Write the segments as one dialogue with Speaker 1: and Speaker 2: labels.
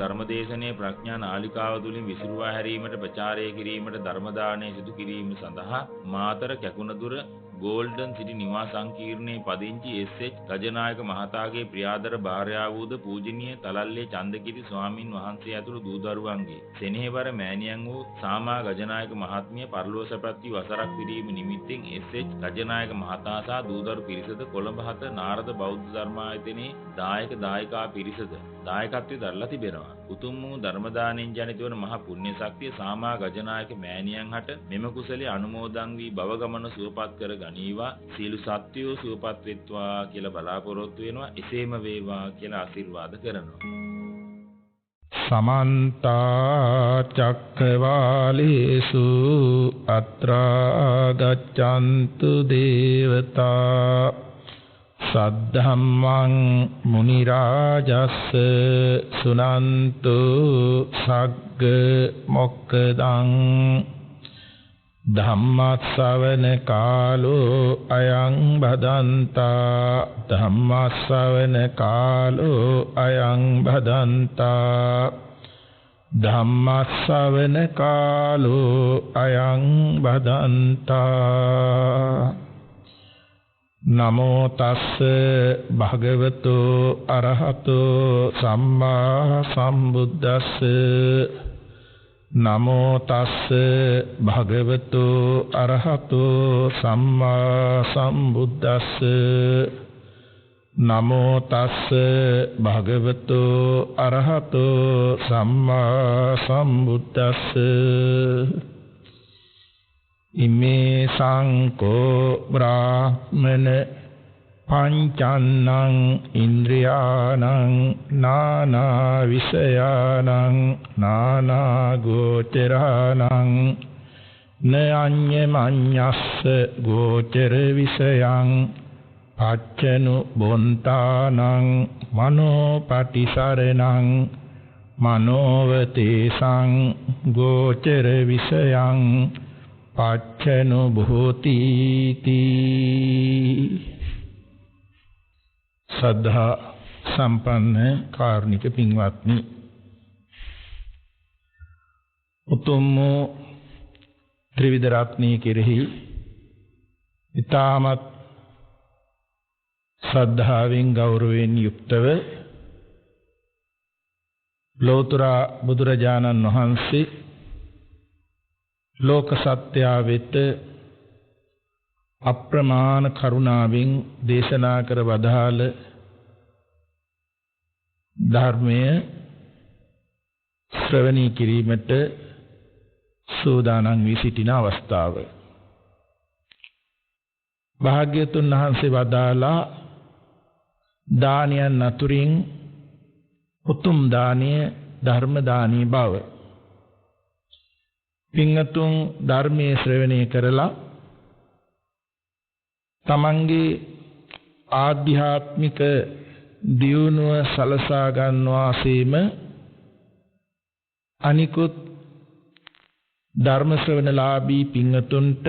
Speaker 1: ධර්මදේශනයේ ප්‍රඥා නාලිකාව තුලින් විසිරුවා හැරීමට ප්‍රචාරය කිරීමට ධර්ම දානය සිදු කිරීම සඳහා මාතර කැකුණදුර ගෝල්ඩන් සිටි නිවාස සංකීර්ණයේ පදිංචි එස්.එච්. ගජනායක මහතාගේ ප්‍රියාදර භාර්යාව වූද පූජනීය තලල්ලේ චන්දකිරි ස්වාමින් වහන්සේ ඇතුළු දූ දරුවන්ගේ සෙනෙහවර මෑණියන් වූ සාමා ගජනායක මහත්මිය පරලෝක සැපත් වී වසරක් පිරීම නිමිත්තෙන් එස්.එච්. ගජනායක මහතා සහ දූදරු පිරිසද කොළඹ හත නාරද බෞද්ධ ධර්මායතනයේ දායකා පිරිසද දායකත්වයේ දරලා තිබෙනවා. උතුම් වූ ධර්ම දාණයෙන් ජනිත වන මහ පුණ්‍ය ශක්තිය සාමා ගජනායක මෑණියන් හට මෙම කුසලයේ අනුමෝදන් වී භව ගමන සුවපත් කර ගනීවා. සීල සත්‍යෝ සුවපත් වෙත්වා කියලා බලාපොරොත්තු වෙනවා. එසේම වේවා කියලා ආශිර්වාද කරනවා.
Speaker 2: සමන්ත චක්කවාලේසු අත්‍රා ගච්ඡන්තු දේවතා සද්ධම්මං මුනි රාජස්ස සුනන්තු සග්ග මොක්ඛදං ධම්මස්සවන කාලෝ අයං බදන්තා ධම්මස්සවන කාලෝ අයං බදන්තා ධම්මස්සවන කාලෝ අයං බදන්තා නමෝ තස්ස භගවතු අරහතෝ සම්මා සම්බුද්දස්ස නමෝ තස්ස භගවතු අරහතෝ සම්මා සම්බුද්දස්ස නමෝ තස්ස භගවතු අරහතෝ සම්මා සම්බුද්දස්ස ඉමේ සංකෝ බ්‍රාහ්මන පංචන්නං ඉන්ද්‍රියාණං නානා විෂයාණං නානා ගෝචරාණං න අඤ්ඤමඤ්ඤස්ස ගෝචර විෂයං පච්චනු බොන්තානං මනෝ පටිසරණං මනෝවතේසං ගෝචර විෂයං පච්චනු භූතිති. සද්ධා සම්පන්න කාරුණික පින්වත්නි, උතුම් ත්‍රිවිධ රත්නයේ කෙරෙහි ඊ타මත් ශ්‍රද්ධාවෙන් ගෞරවයෙන් යුක්තව ලෝතර බුදුරජාණන් වහන්සේ ලෝක සත්‍යා වෙත අප්‍රමාණ කරුණාවෙන් දේශනා කර වදාළ ධර්මය ශ්‍රවණී කිරීමට සූදානම් වී සිටින අවස්ථාව. භාග්‍යතුන් වහන්සේ වදාලා දානයන් අතුරින් උතුම් දානය ධර්ම දානී බව. පින්වතුන් ධර්මයේ ශ්‍රවණය කරලා තමන්ගේ ආධ්‍යාත්මික දියුණුව සලසා ගන්නවාසීම අනිකුත් ධර්ම ශ්‍රවණලාභී පින්වතුන්ට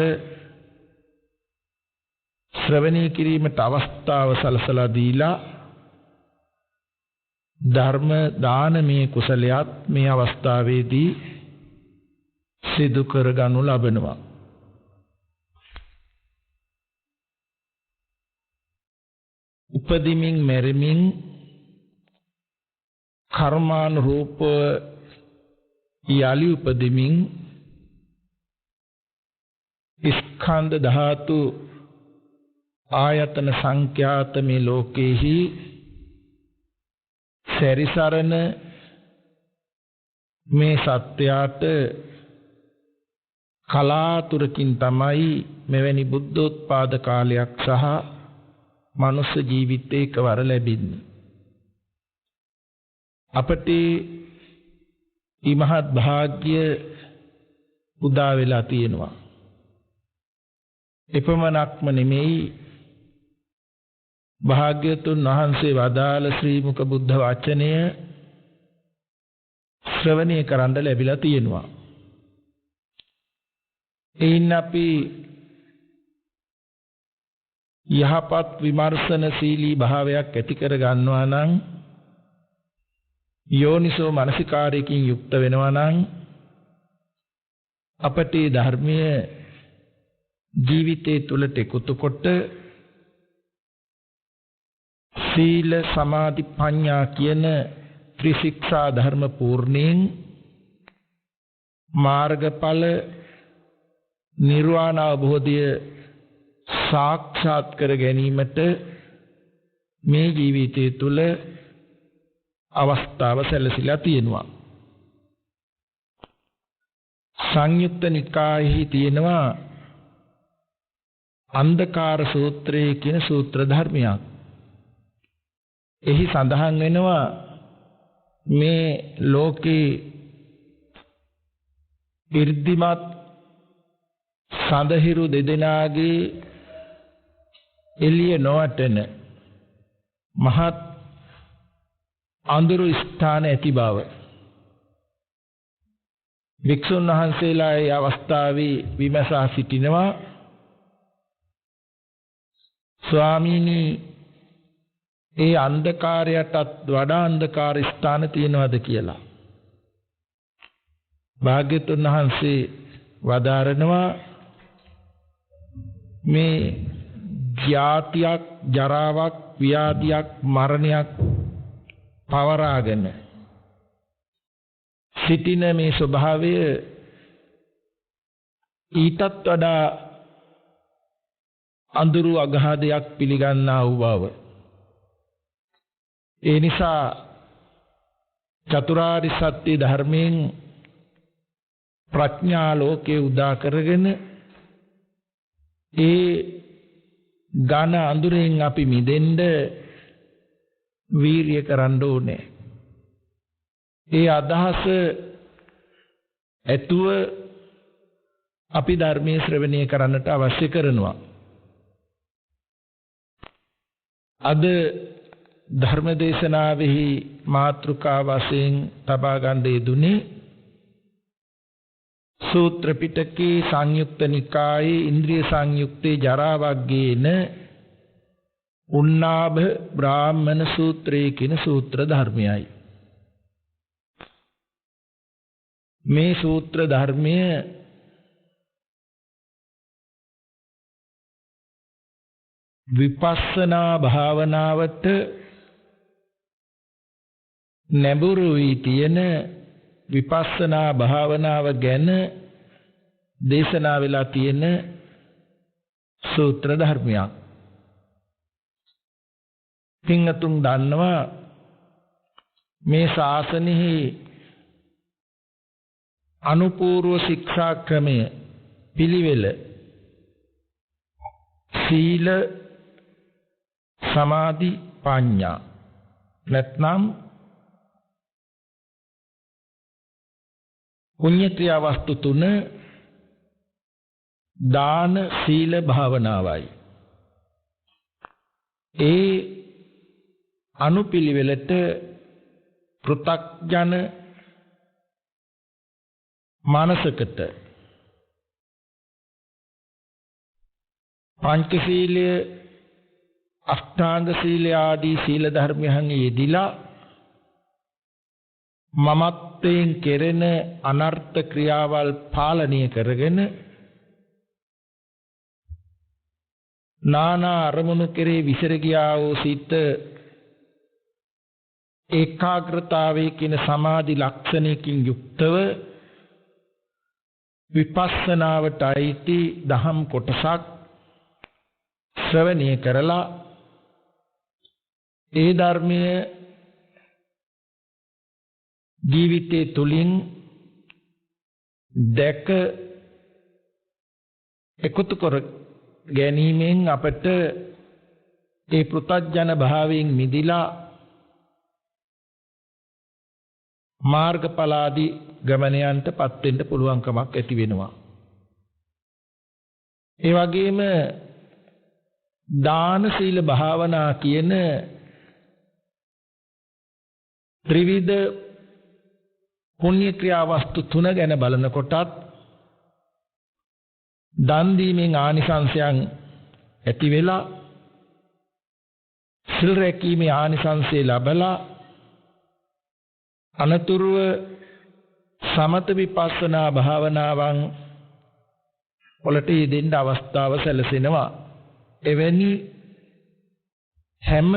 Speaker 2: ශ්‍රවණය කිරීමට අවස්ථාව සලසලා දීලා ධර්ම දානමේ කුසලයක් මේ අවස්ථාවේදී සිදු කර ගනු ලබනවා. උපදිමින් මැරෙමින් කර්මානුරූප යලි උපදිමින් ස්කන්ධ ධාතු ආයතන සංඛ්‍යාත මේ ලෝකේහි සැරිසරන මේ සත්‍යයට කලාතුරකින් තමයි මෙවැනි බුද්ධෝත්පාද කාලයක් සහ මනුෂ්‍ය ජීවිතයක වර ලැබෙන්නේ. අපට ඊමහත් භාග්‍ය උදා වෙලා තියෙනවා. එපමණක්ම නෙමෙයි, භාග්‍යතුන් වහන්සේ වදාළ ශ්‍රී මුක බුද්ධ වචනය ශ්‍රවණය කරන්න ලැබිලා තියෙනවා. එයින් අපි යහපත් විමර්ශනශීලී භාවයක් ඇති කර ගන්නවා නම් යෝනිසෝ මනසිකාරයකින් යුක්ත වෙනවා නම් අපට ධර්මයේ ජීවිතය තුළට එකතු කොට සීල සමාධි ප්‍රඥා කියන ත්‍රිශික්ෂා ධර්ම පූර්ණයෙන් මාර්ගඵල නිර්වාණ අවබෝධය සාක්ෂාත් කර ගැනීමට මේ ජීවිතය තුළ අවස්ථාව සැලසීලා තියෙනවා. සංයුක්ත නිකායෙහි තියෙනවා අන්ධකාර සූත්‍රය කියන සූත්‍ර ධර්මයක්. එහි සඳහන් වෙනවා මේ ලෝකේ 이르දිමත් සඳහිරු දෙදෙනාගේ එළිය නොවටන මහත් අඳුරු ස්ථාන ඇති බව. වික්ෂුන් වහන්සේලා ඒ අවස්ථාවේ විමසා සිටිනවා ස්වාමීනි ඒ අන්ධකාරයටත් වඩා අන්ධකාර ස්ථාන තියෙනවද කියලා. භාග්‍යවතුන් වහන්සේ වදාරනවා මේ ජාතියක් ජරාවක් ව්‍යාධියක් මරණයක් පවරාගෙන සිටින මේ ස්වභාවය ඊටත් වඩා අඳුරු අගාධයක් පිළිගන්නා වූ බව. ඒ නිසා චතුරාර්ය සත්‍ය ධර්මයෙන් ප්‍රඥා ලෝකේ උදා කරගෙන ඒ ඝන අඳුරෙන් අපි මිදෙන්න වීරිය කරන්න ඕනේ. ඒ අදහස ඇතුව අපි ධර්මයේ ශ්‍රවණය කරන්නට අවශ්‍ය කරනවා. අද ධර්ම දේශනාවෙහි මාතෘකා වශයෙන් තබා ගන්න යෙදුනේ සූත්‍ර පිටකේ සංයුක්ත නිකායේ ඉන්ද්‍රිය සංයුක්තේ ජරා වග්ගේන උන්නාභ බ්‍රාහ්මණ සූත්‍රයේ කියන සූත්‍ර ධර්මයයි. මේ සූත්‍ර ධර්මය විපස්සනා භාවනාවට නැඹුරු වී තියෙන විපස්සනා භාවනාව ගැන දේශනා වෙලා තියෙන සූත්‍ර ධර්මයක්. පින්තුන් දන්නවා මේ ශාසනයෙහි අනුපූර්ව ශික්ෂා ක්‍රමය පිළිවෙල සීල සමාධි ප්‍රඥා නැත්නම් පුණ්‍ය ක්‍රියා වස්තු තුන දාන සීල භාවනාවයි. ඒ අනුපිළිවෙලට පෘථග්ජන මානසකට පංචශීලය අෂ්ටාංග සීල ආදී සීල ධර්මයන් යෙදිලා මමත්වයෙන් කෙරෙන අනර්ථ ක්‍රියාවල් පාලනය කරගෙන නානා අරමුණු කෙරේ විසිර ගියා වූ සිත ඒකාග්‍රතාවයේ කියන සමාධි ලක්ෂණයකින් යුක්තව විපස්සනාවට අයිති දහම් කොටසක් ශ්‍රවණය කරලා ඒ ධර්මයේ ජීවිතේ තුලින් දැක එකතු කර ගැනීමෙන් අපට ඒ පෘථග්ජන භාවයෙන් මිදිලා මාර්ගඵලාදී ගමනයන්ටපත් වෙන්න පුළුවන්කමක් ඇති වෙනවා. ඒ වගේම දාන සීල භාවනා කියන ත්‍රිවිධ පුණ්‍ය ක්‍රියා වස්තු තුන ගැන බලනකොටත් දන් දීමෙන් ආනිසංසයන් ඇති වෙලා සිල් රැකීමේ ආනිසංසය ලැබලා අනතුරුව සමත විපස්සනා භාවනාවන් වලට යෙදෙන්න අවස්ථාව සැලසෙනවා. එවැනි හැම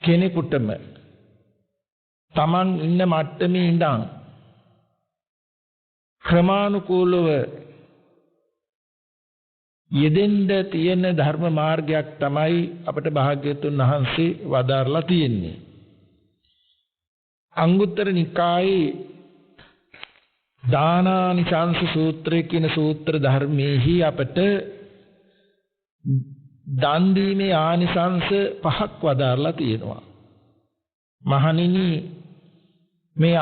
Speaker 2: කෙනෙකුටම තමන් ඉන්න මට්ටමේ ඉඳන් ක්‍රමානුකූලව යෙදෙන්න තියෙන ධර්ම මාර්ගයක් තමයි අපට භාග්‍යවතුන් වහන්සේ වදාරලා තියෙන්නේ. අංගුත්තර නිකායේ දානානිසංස සූත්‍රය කියන සූත්‍ර ධර්මයේහි අපට දන් දීමේ ආනිසංස 5ක් වදාරලා තියෙනවා. මහණෙනි මේ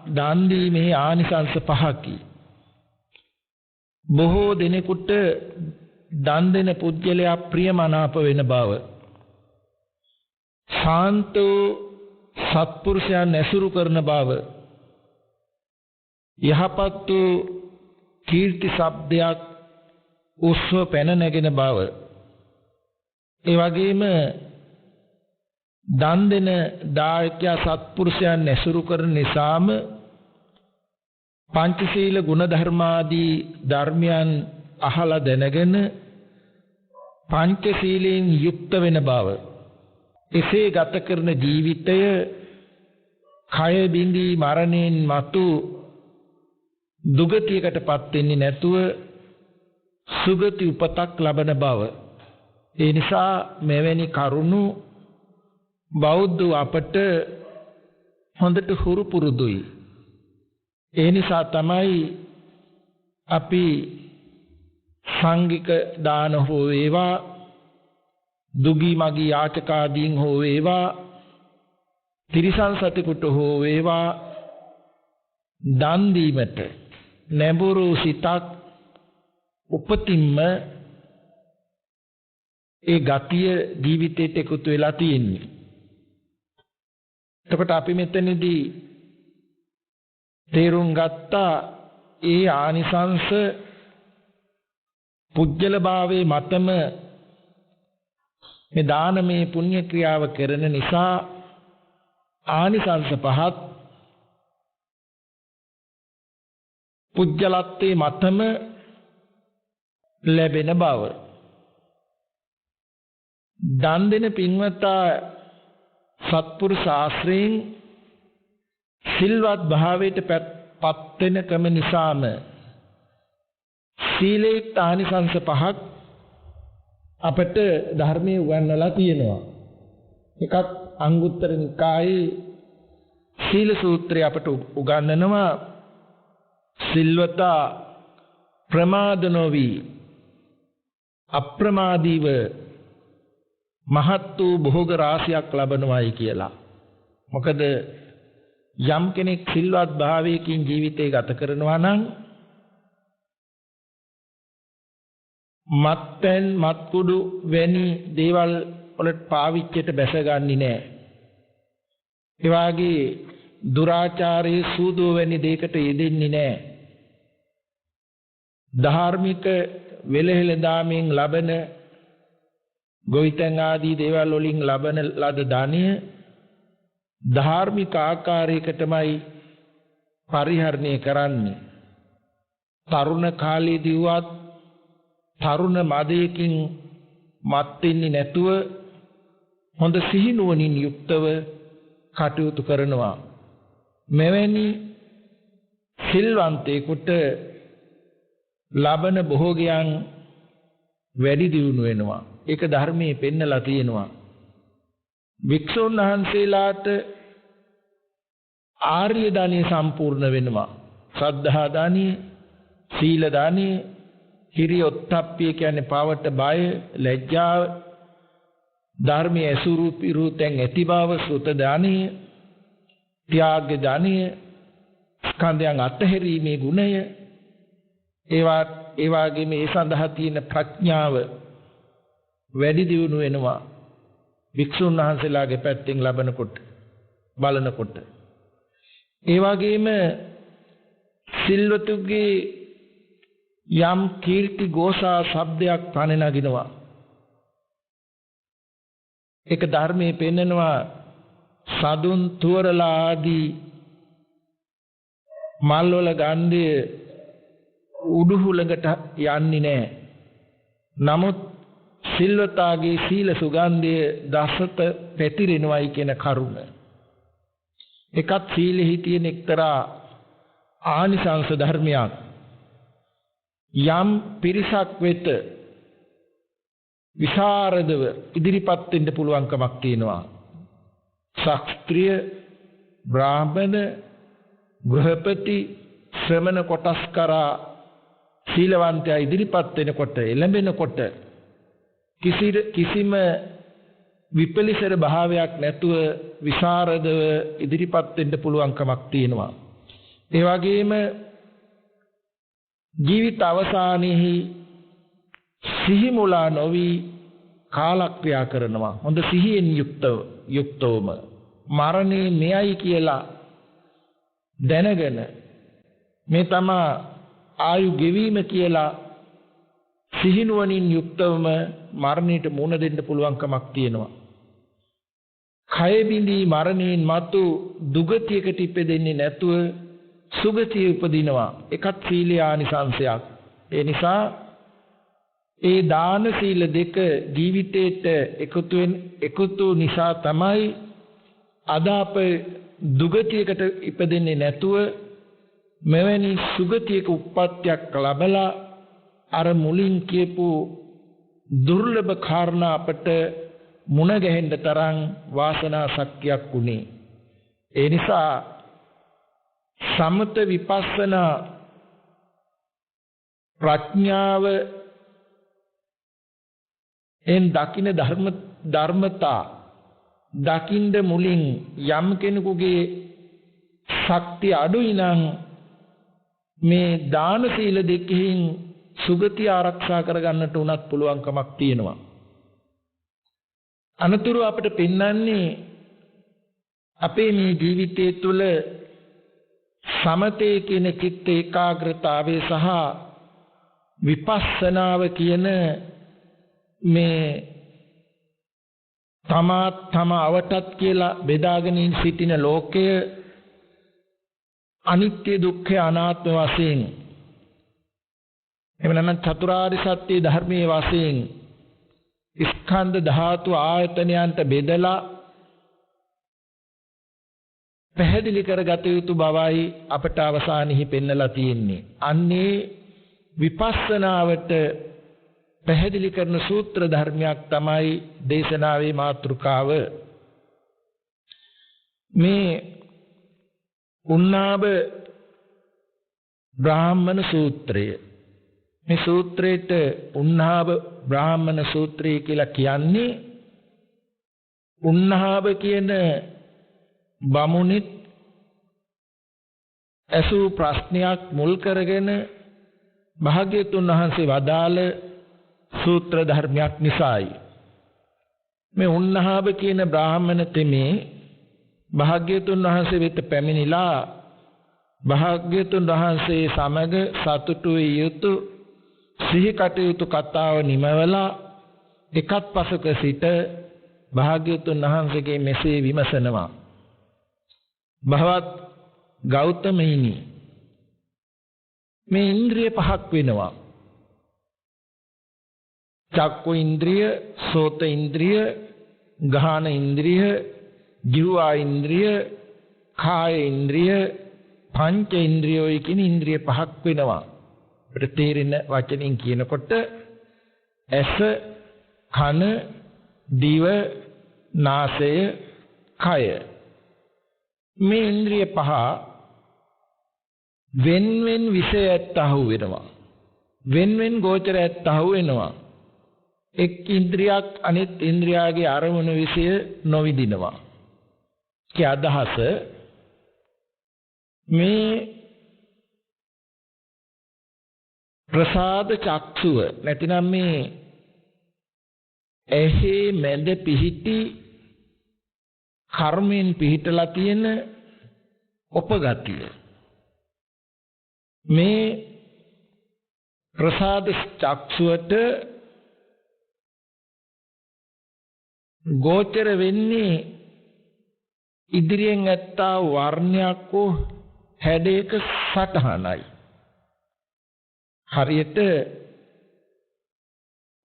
Speaker 2: දන් දීමේ ආනිසංස 5කි. බොහෝ දිනෙකට දන් දෙන පුජ්‍යලයා ප්‍රියමනාප වෙන බව, ශාන්තෝ සත්පුරුෂයන් ඇසුරු කරන බව, යහපත් වූ කීර්ති ශබ්දයක් උස්ව පැන නැගෙන බව, ඒ වගේම දන් දෙන දායකයා සත්පුරුෂයන් ඇසුරු කරන නිසාම පංචශීල ගුණ ධර්මාදී ධර්මයන් අහලා දැනගෙන පංචශීලයෙන් යුක්ත වෙන බව, එසේ ගත කරන ජීවිතය කය බිඳී මරණයෙන් මතු දුගතියකටපත් වෙන්නේ නැතුව සුගති උපතක් ලබන බව. ඒ නිසා මෙවැනි කරුණු බෞද්ධ අපට හොඳට හුරු පුරුදුයි. ඒ නිසා තමයි අපි සංඝික දාන හෝ වේවා, දුගී මගී යාචකාදීන් හෝ වේවා, තිරිසන් සතෙකුට හෝ වේවා දන් දීමට නැඹුරු සිතක් උපතින්ම ඒ ගතිය ජීවිතයට එකතු වෙලා තියෙන්නේ. එතකොට අපි මෙතනදී තේරුම් ගත්තා ඒ ආනිසංස පුජ්‍යල භාවයේ මතම මේ දානමය පුණ්‍ය ක්‍රියාව කරන නිසා ආනිසංස 5ක් පුජ්‍යලත්වයේ මතම ලැබෙන බව. දන් දෙන පින්වතා සත්පුරුෂ ආශ්‍රයෙන් සිල්වත් භාවයට පත් වෙන ක්‍රම නිසාම සීලේ ආනිසංස 5ක් අපට ධර්මයේ උගන්වලා තියෙනවා. එකක් අංගුත්තර නිකායේ සීල සූත්‍රය අපට උගන්වනවා. සිල්වතා ප්‍රමාද නොවි අප්‍රමාදීව මහත් වූ භෝග රාශියක් ලබනවායි කියලා. මොකද යම් කෙනෙක් සිල්වත් භාවයකින් ජීවිතය ගත කරනවා නම් මත්පැන් මත්කුඩු වැනි දේවල් වලට පාවිච්චියට බැසගන්නේ නැහැ. ඒ වාගේ දුරාචාරයේ සූදෝ වැනි දෙයකට යෙදෙන්නේ නැහැ. ධාර්මික වෙලෙහෙල දාමින් ලබන ගොවිතැන් ආදී දේවල් වලින් ලබන ලද ධනය ධාර්මික ආකාරයකටමයි පරිහරණය කරන්නේ. තරුණ කාලයේදීවත් තරුණ මදයකින් මත් වෙන්නේ නැතුව හොඳ සිහිනුවණින් යුක්තව කටයුතු කරනවා. මෙවැනි සිල්වන්තයෙකුට ලබන භෝගයන් වැඩි දියුණු වෙනවා. ඒක ධර්මයේ පෙන්නලා තියෙනවා. වික්ෂුන් වහන්සේලාට ආර්ය දානිය සම්පූර්ණ වෙනවා. ශ්‍රද්ධා දානිය, සීල දානිය, හිරියොත්ප්පිය කියන්නේ පාවට බය, ලැජ්ජාව, ධර්මයේ ඇසුරු පිරුතෙන් ඇති බව, සුත දානිය, ත්‍යාග දානිය, ස්කන්ධයන් අත්හැරීමේ ගුණය, ඒ වගේම මේ සඳහා තියෙන ප්‍රඥාව වැඩි දියුණු වෙනවා. වික්ෂුන් වහන්සේලාගේ පැත්තෙන් ලබනකොට බලනකොට ඒ වගේම සිල්වතුගේ යම් කීර්ති ഘോഷා ශබ්දයක් පණ නගිනවා. ඒක ධර්මයේ පෙන්නනවා. සදුන් තුවරලා ආදී මල් වල ගන්ධය උඩුහුලඟට යන්නේ නැහැ. නමුත් සිල්වතාගේ සීල සුගන්ධය දසත පැතිරෙනවයි කියන කරුණ. එකත් සීලෙහි තියෙන එක්තරා ආනිසංස ධර්මයක්. යම් පිරිසක් වෙත විශාරදව ඉදිරිපත් වෙන්න පුළුවන්කමක් තියෙනවා. ශාස්ත්‍රීය බ්‍රාහ්මණ ගෘහපති ශ්‍රමණ කොටස් කරා සීලවන්තයා ඉදිරිපත් වෙනකොට එළඹෙනකොට කිසිම විපලිසර භාවයක් නැතුව විශාරදව ඉදිරිපත් වෙන්න පුළුවන්කමක් තියෙනවා. ඒ වගේම ජීවිත අවසානයේහි සිහි මුලා නොවි කාලක්‍රියා කරනවා. හොඳ සිහියෙන් යුක්තවම මරණය මෙයයි කියලා දැනගෙන මේ තමා ආයු ගෙවීම කියලා සිහිනුවණින් යුක්තවම මරණයට මුහුණ දෙන්න පුළුවන්කමක් තියෙනවා. කය බිඳී මරණයෙන් මතු දුගතියකට ඉපදෙන්නේ නැතුව සුගතිය උපදිනවා. එකත් සීලේ ආනිසංසයක්. ඒ නිසා ඒ දාන සීල දෙක ජීවිතේට එකතු නිසා තමයි අද අප දුගතියකට ඉපදෙන්නේ නැතුව මෙවැනි සුගතියක උප්පත්තියක් ලැබලා අර මුලින් කියපු දුර්ලභ කාරණා අපට මුණ ගැහෙන්න තරම් වාසනා ශක්තියක් උනේ. ඒ නිසා සමත විපස්සනා ප්‍රඥාව එන් දකින්න ධර්මතා දකින්න මුලින් යම් කෙනෙකුගේ ශක්තිය අඩුයි නම් මේ දාන සීල දෙකෙන් සුගතිය ආරක්ෂා කරගන්නට උනත් පුළුවන්කමක් තියෙනවා. අනතුරු අපිට පෙන්වන්නේ අපේ මේ ජීවිතය තුළ සමතේ කියන චිත්ත ඒකාග්‍රතාවය සහ විපස්සනාව කියන මේ තම අවටත් කියලා බෙදාගෙන සිටින ලෝකය අනිත්‍ය දුක්ඛ අනාත්ම වශයෙන් එවනම් චතුරාර්ය සත්‍ය ධර්මයේ වශයෙන් ස්කන්ධ ධාතු ආයතනයන්ට බෙදලා පැහැදිලි කරගත යුතු බවයි අපට අවසානයේ පෙන්නලා තියෙන්නේ. අන්නේ විපස්සනාවට පැහැදිලි කරන සූත්‍ර ධර්මයක් තමයි දේශනාවේ මාතෘකාව. මේ උන්නාබ බ්‍රාහ්මණ සූත්‍රය. මේ සූත්‍රයට උන්නාබ බ්‍රාහ්මණ සූත්‍රය කියලා කියන්නේ උන්නාබ කියන බමුණිත් ඇසූ ප්‍රශ්නයක් මුල් කරගෙන භාග්‍යතුන් වහන්සේ වදාළ සූත්‍ර ධර්මයක් නිසායි. මේ උන්නාබ කියන බ්‍රාහ්මණ තෙමේ භාග්‍යතුන් වහන්සේ වෙත පැමිණිලා භාග්‍යතුන් වහන්සේ සමග සතුටු විය යුතු සිහි කටයුතු කතාව නිමවලා එකත් පසක සිට භාග්‍යතුන් වහන්සේගේ මෙසේ විමසනවා. භවත් ගෞතමයිනි, මේ ඉන්ද්‍රිය පහක් වෙනවා. චක්කු ඉන්ද්‍රිය, සෝත ඉන්ද්‍රිය, ගාහන ඉන්ද්‍රිය, ජීවා ඉන්ද්‍රිය, කාය ඉන්ද්‍රිය, පංච ඉන්ද්‍රියෝයි කියන ඉන්ද්‍රිය පහක් වෙනවා. අපිට තේරෙන වචනින් කියනකොට ඇස, කන, දිව, නාසය, කය. මේ ඉන්ද්‍රිය පහ වෙන්වෙන් විෂයත් අහු වෙනවා. වෙන්වෙන් ගෝචරයත් අහු වෙනවා. එක් ඉන්ද්‍රියක් අනිත් ඉන්ද්‍රියාගේ අරමුණු විෂය නොවිදිනවා. කී අදහස මේ ප්‍රසාද චක්ෂුව නැතිනම් මේ ඇහි මැද පිහිටි කර්මයෙන් පිහිටලා තියෙන උපගතිය. මේ ප්‍රසාද චක්ෂුවට ගෝචර වෙන්නේ ඉදිරියෙන් ඇත්තා වර්ණයක් හෝ හැඩයක සටහනයි. හරියට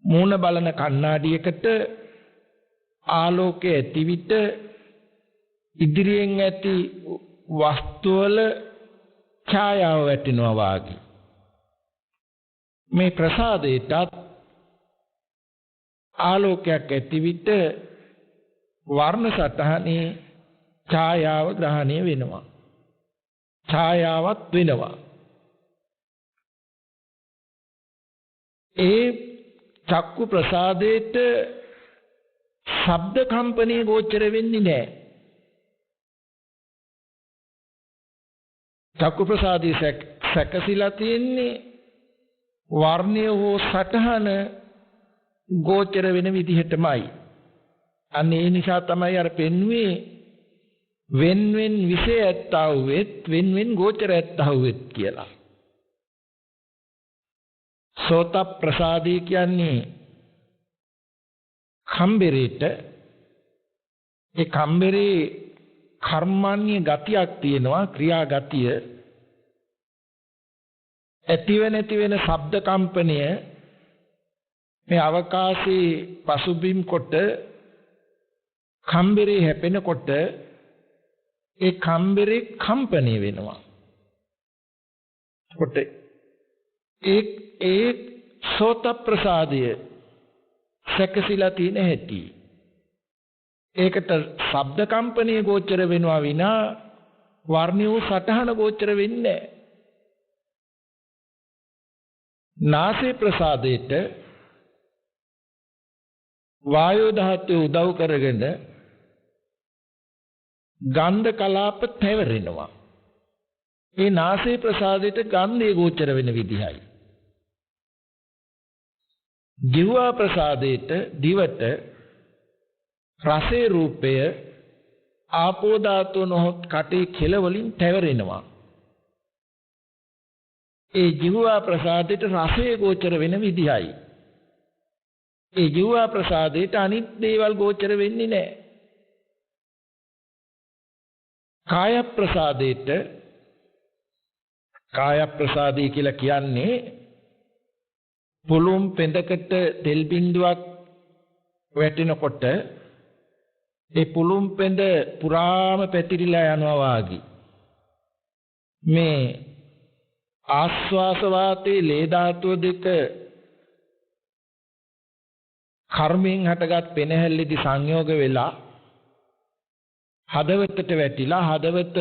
Speaker 2: මූණ බලන කණ්ණාඩියකට ආලෝකය ඇති විට ඉදිරියෙන් ඇති වස්තුවල ඡායාව වැටෙනවා වාගේ. මේ ප්‍රසාදයටත් ආලෝකයක් ඇති විට වර්ණ සටහනේ ඡායාව ග්‍රහණය වෙනවා. ඡායාවක් වෙනවා. ඒ චක්කු ප්‍රසාදයට ශබ්ද කම්පනයේ ගෝචර වෙන්නේ නැහැ. චක්කු ප්‍රසාදයේ සැකසීලා තියෙන්නේ වර්ණය හෝ සටහන ගෝචර වෙන විදිහටමයි. අන්න ඒ නිසා තමයි අර පෙන්වේ වෙන්වෙන් විෂය ඇත්තා වූත් වෙන්වෙන් ගෝචර ඇත්තා වූත් කියලා. සෝත ප්‍රසාදී කියන්නේ කම්බරේට ඒ කම්බරේ කර්මන්නේ ගතියක් තියෙනවා ක්‍රියා ගතිය ඇතිව නැති වෙන ශබ්ද කම්පනය මේ අවකාශයේ පසුබිම් කොට කම්බරේ හැපෙනකොට ඒ කම්බරේ කම්පණය වෙනවා. කොට ඒ සෝත ප්‍රසාදය සැකසීලා තියෙන හැටි. ඒකට ශබ්ද කම්පනය ගෝචර වෙනවා විනා වර්ණ වූ සටහන ගෝචර වෙන්නේ නැහැ. නාසය ප්‍රසාදයට වායෝ ධාතුව උදව් කරගෙන ගන්ධ කලාප තැවරෙනවා. ඒ නාසය ප්‍රසාදයට ගන්ධය ගෝචර වෙන විදිහයි. දිව්වා ප්‍රසාදයට දිවට රසේ රූපය ආපෝ ධාතුව නොහොත් කටේ කෙල වලින් තැවරෙනවා. ඒ දිව්වා ප්‍රසාදයට රසය ගෝචර වෙන විදිහයි. ඒ දිව්වා ප්‍රසාදයට අනිත් දේවල් ගෝචර වෙන්නේ නැහැ. කාය ප්‍රසාදයට කාය ප්‍රසාදී කියලා කියන්නේ පුළුම් පෙඳකට තෙල් බින්දුවක් වැටෙනකොට ඒ පුළුම් පෙඳ පුරාම පැතිරිලා යනවා වාගේ මේ ආස්වාස වාතයේ ලේ ධාතුව දෙක කර්මයෙන් හටගත් පෙනහැල්ලේදී සංයෝග වෙලා හදවතට වැටිලා හදවත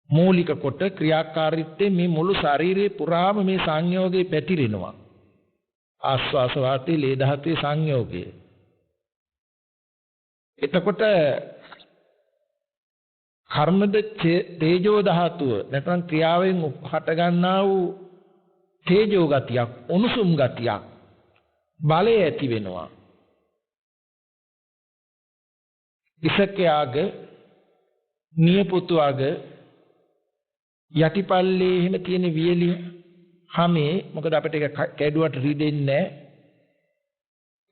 Speaker 2: මූලික කොට ක්‍රියාකාරීත්වයේ මේ මුළු ශරීරේ පුරාම මේ සංයෝගේ පැතිරෙනවා. ආස්වාස වාතයේ ලේ ධාතුවේ සංයෝගය. එතකොට කර්මද තේජෝ ධාතුව නැත්නම් ක්‍රියාවෙන් හට ගන්නා වූ තේජෝ ගතියක් උණුසුම් ගතියක් බලය ඇති වෙනවා. ඉසකයාග නියපොතුවග යටිපල්ලේ එහෙම තියෙන වියලි හැමේ මොකද අපිට ඒක කැඩුවට රිදෙන්නේ නැහැ.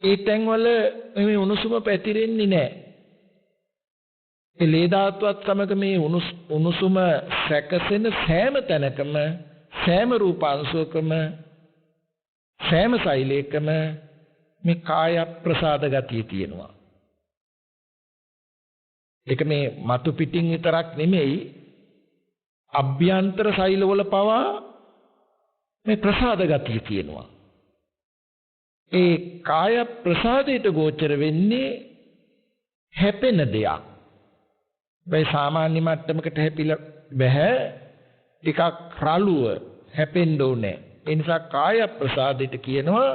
Speaker 2: ඒ තැන්වල මේ උණුසුම පැතිරෙන්නේ නැහැ. ඒ ලේ ධාතුවත් සමග මේ උණුසුම සැකසෙන සෑම තැනකම සෑම රූපාංශකම සෑම සෛලයකම මේ කාය ප්‍රසාද ගතිය තියෙනවා. ඒක මේ මතු පිටින් විතරක් නෙමෙයි අභ්‍යන්තර සෛලවල පවා මේ ප්‍රසාද ගතිය තියෙනවා. ඒ කාය ප්‍රසාදයට ගෝචර වෙන්නේ හැපෙන දෙයක්. මේ සාමාන්‍ය මට්ටමකට හැපිලා බෑ. ටිකක් රළුව හැපෙන්න ඕනේ. ඒ නිසා කාය ප්‍රසාදයට කියනවා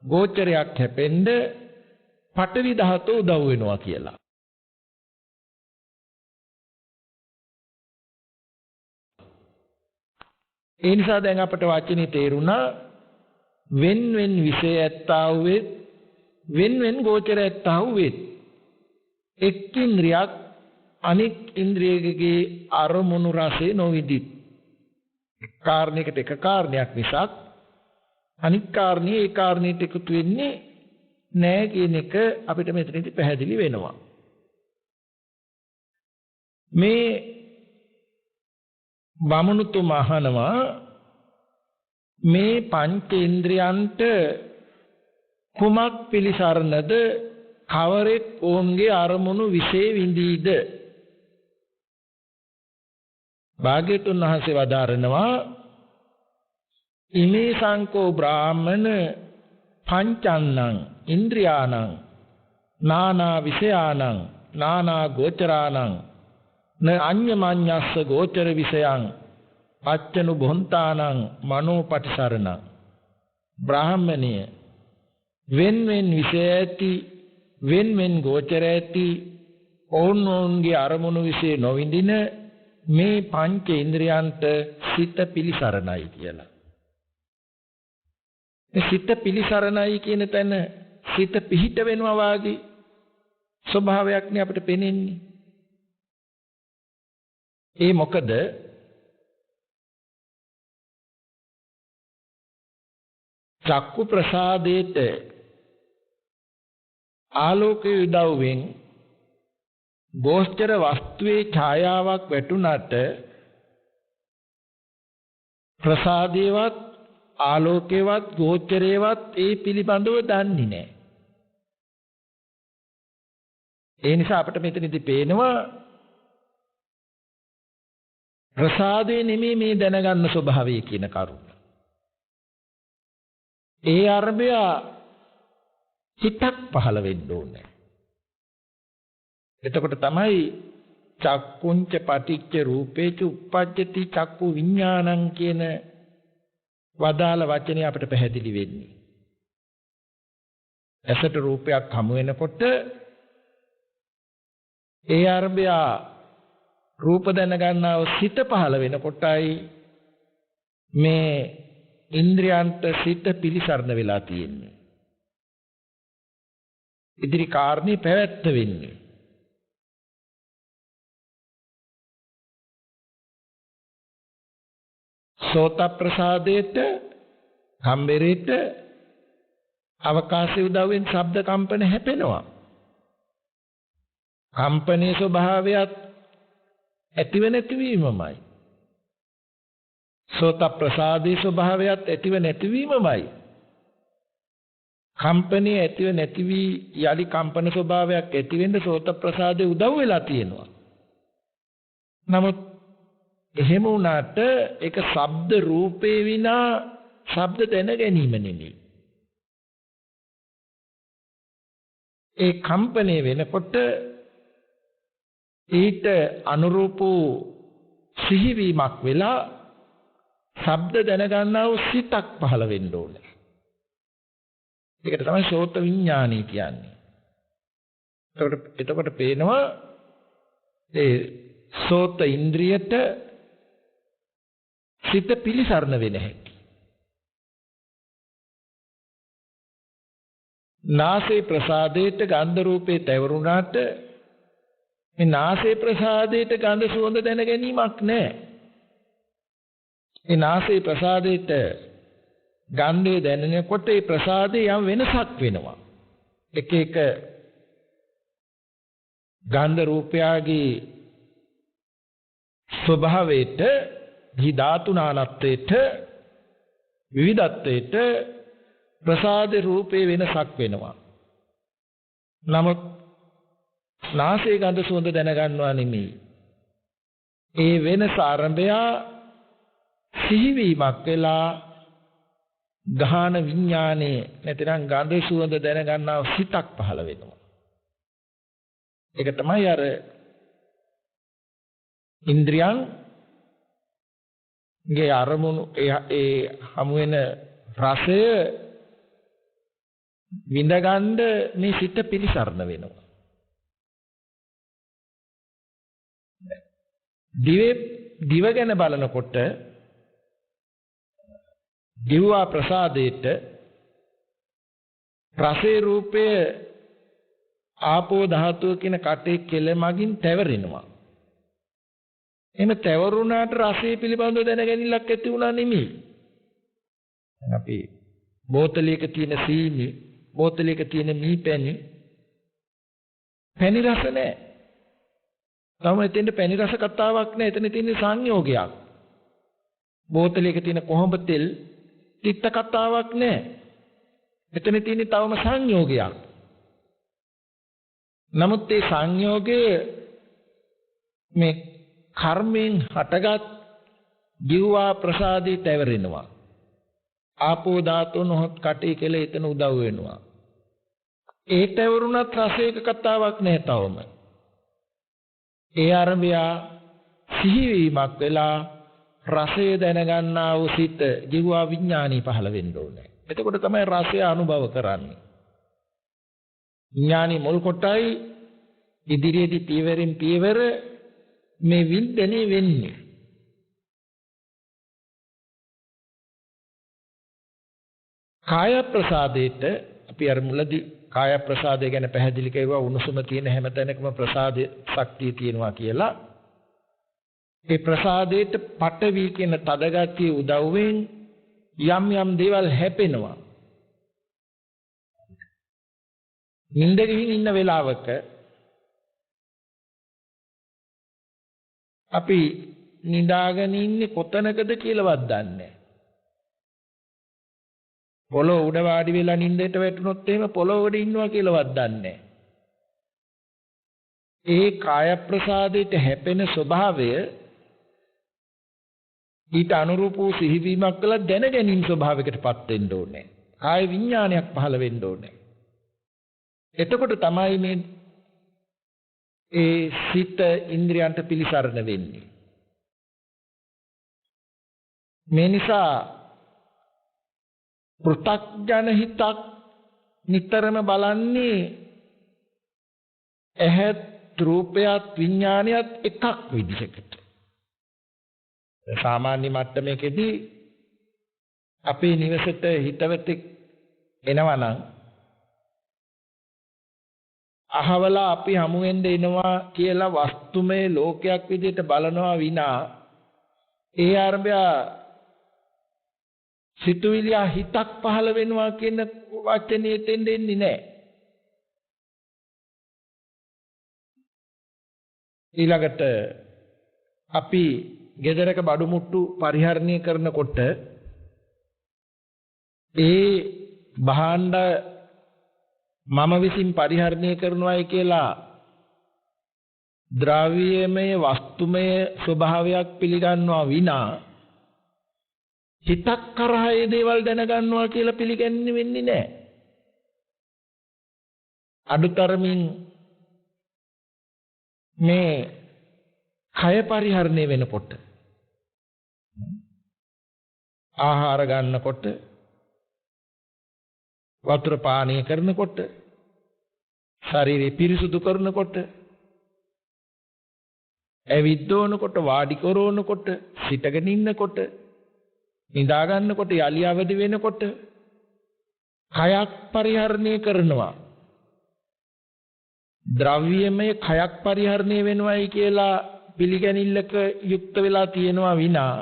Speaker 2: ගෝචරයක් හැපෙන්න පඨවි ධාතුව උදව් වෙනවා කියලා. ඒ නිසා දැන් අපට වචනේ තේරුණා වෙන්වෙන් විෂය ඇත්තා වූ වෙන්වෙන් ගෝචර ඇත්තා වූ එක් ඉන්ද්‍රියක් අනෙක් ඉන්ද්‍රියකගේ අරමුණු රසේ නොවිදි. කාරණයකට එක කාරණයක් නිසා අනික් කාරණේ ඒ කාරණේට එකතු වෙන්නේ නැහැ කියන එක අපිට මෙතනදී පැහැදිලි වෙනවා. මේ බමුණුතුමා අහනවා මේ පංචේන්ද්‍රයන්ට කුමක් පිළිසරණද කවරෙක් ඔවුන්ගේ අරමුණු විශේ විඳීද භාග්‍යවතුන් වහන්සේ වදාරනවා ඉමේ සංකෝ බ්‍රාහ්මණ පංචන්නං ඉන්ද්‍රියාණං නානා විෂයාණං නානා ගෝචරාණං න අඤ්ඤමඤ්ඤස්ස ගෝචර විෂයං පච්චනු බොන්තානං මනෝපටිසරණ බ්‍රාහ්මණය wen විෂය ඇති wen ගෝචර ඇති ඔවුන්ගේ අරමුණු විෂය නොවිඳින මේ පංච ඉන්ද්‍රයන්ට සිත පිළිසරණයි කියලා. සිත පිළිසරණයි කියන තැන සිත පිහිට වෙනවා වාගේ ස්වභාවයක් නේ අපිට පේන්නේ. ඒ මොකද චක්කු ප්‍රසාදේට ආලෝකයේ උදව්වෙන් ගෝචර වස්තුවේ ඡායාවක් වැටුණාට ප්‍රසාදේවත් ආලෝකේවත් ගෝචරේවත් ඒ පිළිබඳව දන්නේ නැහැ. ඒ නිසා අපිට මෙතනදී පේනවා ප්‍රසාදේ නෙමෙයි මේ දැනගන්න ස්වභාවය කියන කරුණ. ඒ අර්බය හිතක් පහළ වෙන්න ඕනේ. එතකොට තමයි චක්කුංච පටිච්ච රූපේච උප්පජ්ජති චක්කු විඥානං කියන වදාළ වචනේ අපිට පැහැදිලි වෙන්නේ. ඇසට රූපයක් හමු වෙනකොට ඒ අර්බය රූප දැනගන්නව සිත පහළ වෙනකොටයි මේ ඉන්ද්‍රයන්ට සිත පිළිසරණ වෙලා තියෙන්නේ. ඉදිරි කාරණේ පැවැත්ත වෙන්නේ. සෝත ප්‍රසාදයට කම්බරේට අවකාශය උදව්වෙන් ශබ්ද කම්පන හැපෙනවා. කම්පනයේ ස්වභාවයත් ඇතිව නැතිවීමමයි. සෝත ප්‍රසාදයේ ස්වභාවයත් ඇතිව නැතිවීමමයි. කම්පනයේ ඇතිව නැති වී යලි කම්පන ස්වභාවයක් ඇති වෙන්න සෝත ප්‍රසාදයේ උදව් වෙලා තියෙනවා. නමුත් එහෙම වුණාට ඒක ශබ්ද රූපේ විනා ශබ්ද දැන ගැනීම නෙමෙයි. ඒ කම්පණය වෙනකොට ඊට අනුරූප සිහිවීමක් වෙලා ශබ්ද දැනගන්නා වූ සිතක් පහළ වෙන්න ඕනේ. ඒකට තමයි සෝත විඥානයි කියන්නේ. එතකොට පේනවා ඒ සෝත ඉන්ද්‍රියට සිත පිළිසරණ වෙන හැටි. නාසයේ ප්‍රසාදයට ගන්ධ රූපේ තැවරුණාට මේ නාසයේ ප්‍රසාදයට ගන්ධ සුවඳ දැන ගැනීමක් නැහැ. ඒ නාසයේ ප්‍රසාදයට ගන්ධය දැනෙනකොට ඒ ප්‍රසාදේ යම් වෙනසක් වෙනවා. එක එක ගන්ධ රූපයගේ ස්වභාවයට දී ධාතු නානත්වයට විවිධත්වයට ප්‍රසාද රූපේ වෙනසක් වෙනවා. නමුත් නාසයේ ගඳ සුවඳ දැනගන්නවා නෙමෙයි. ඒ වෙනස ආරම්භය සිහිවීමක් වෙලා ගාහන විඥානේ නැතිනම් ගඳ සුවඳ දැනගන්නා සිතක් පහළ වෙනවා. ඒක තමයි අර ඉන්ද්‍රියන් ගේ අරමුණු ඒ හමු වෙන රසය විඳගන්න මේ සිත පිළිසරණ වෙනවා. දිව ගැන බලනකොට දිවවා ප්‍රසාදයට රසේ රූපය ආපෝ ධාතුව කියන කටේ කෙල මගින් තැවරෙනවා. එහෙම තැවරුණාට රසය පිළිබඳව දැනගැනිල්ලක් ඇති වුණා නෙමෙයි. අපි බෝතලයක තියෙන සීනි, බෝතලයක තියෙන මී පැණි රස නැහැ. තවම එතෙන්ට පැණි රස කතාවක් නෑ. එතන තියෙන සංයෝගයක්. බෝතලයක තියෙන කොහොඹ තෙල් තිත්ත කතාවක් නෑ. එතන තියෙන තවම සංයෝගයක්. නමුත් මේ සංයෝගය මේ කර්මයෙන් හටගත් ජීවා ප්‍රසාදයට ඇවරෙනවා. ආපෝ ධාතුන් හොත් කටේ කියලා එතන උදව් වෙනවා. ඒට ඇවරුණත් රසයක කතාවක් නෑ තවම. ඒ අරබියා සිහිවීමක් වෙලා රසය දැනගන්නා වූ සිත ජීවා විඥානී පහළ වෙන්න ඕනේ. එතකොට තමයි රසය අනුභව කරන්නේ. විඥානී මුල් කොටයි ඉදිරියේදී පියවරෙන් පියවර මේ වින්දනේ වෙන්නේ. කාය ප්‍රසාදයට අපි අර මුලදී කාය ප්‍රසාදය ගැන පැහැදිලි කරුවා උණුසුම තියෙන හැම තැනකම ප්‍රසාද ශක්තිය තියෙනවා කියලා. ඒ ප්‍රසාදයට පඨවි කියන තදගතිය උදව්වෙන් යම් යම් දේවල් හැපෙනවා. නිින්ද ගිහින් ඉන්න වෙලාවක අපි නිදාගෙන ඉන්නේ කොතනකද කියලාවත් දන්නේ නැහැ. පොළොව උඩ වාඩි වෙලා නිින්දට වැටුනොත් එහෙම පොළොව උඩ ඉන්නවා කියලාවත් දන්නේ නැහැ. ඒ කාය ප්‍රසාදයට හැපෙන ස්වභාවය ඊට අනුරූප වූ සිහිවීමක් කළා දැනගැනීම ස්වභාවයකටපත් වෙන්න ඕනේ. කාය විඥානයක් පහළ වෙන්න ඕනේ. එතකොට තමයි මේ ඒ සිත ඉන්ද්‍රියන්ට පිළිසරණ වෙන්නේ. මේ නිසා පෘථග්ජන හිතක් නිතරම බලන්නේ ඇහත් රූපයත් විඥානයත් එකක් විදිහකට. සාමාන්‍ය මට්ටමකදී අපේ නිවසට හිතවතෙක් එනවා නම් අහවලා අපි හමු වෙන්න එනවා කියලා වස්තුමය ලෝකයක් විදිහට බලනවා විනා ඒ ආරම්භය සිතුවිලි හිතක් පහළ වෙනවා කියන වචනේ දෙන්නේ නැහැ. ඊළඟට අපි ගෙදරක බඩු මුට්ටු පරිහරණය කරනකොට ඒ භාණ්ඩ මම විසින් පරිහරණය කරනවායි කියලා ද්‍රව්‍යමය වස්තුමය ස්වභාවයක් පිළිගන්නවා විනා හිතක් කරා ඒ දේවල් දැනගන්නවා කියලා පිළිගන්නේ වෙන්නේ නැහැ. අඩුතරමින් මේ කය පරිහරණය වෙනකොට ආහාර ගන්නකොට වතුර පානය කරනකොට ශරීරය පිරිසුදු කරනකොට ඇවිද්දෝනකොට වාඩි කරනකොට සිටගෙන ඉන්නකොට නිදා ගන්නකොට යලි අවදි වෙනකොට කයක් පරිහරණය කරනවා. ද්‍රව්‍යමය කයක් පරිහරණය වෙනවයි කියලා පිළිගැනිල්ලක යුක්ත වෙලා තියෙනවා විනා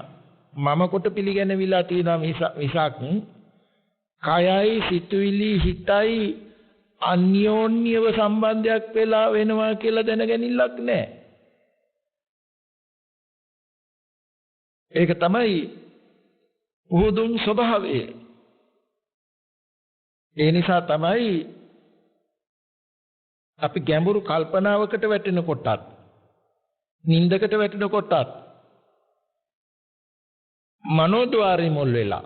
Speaker 2: මම කොට පිළිගැනවිලා තියෙනවා මිසක් කයයි සිතුවිලි හිතයි අන්‍යෝන්‍යව සම්බන්ධයක් වෙලා වෙනවා කියලා දැනගැනිල්ලක් නැහැ. ඒක තමයි උහුදුන් ස්වභාවය. ඒ නිසා තමයි අපි ගැඹුරු කල්පනාවකට වැටෙනකොටත් නින්දකට වැටෙනකොටත් මනෝද්වාරي මුල් වෙලා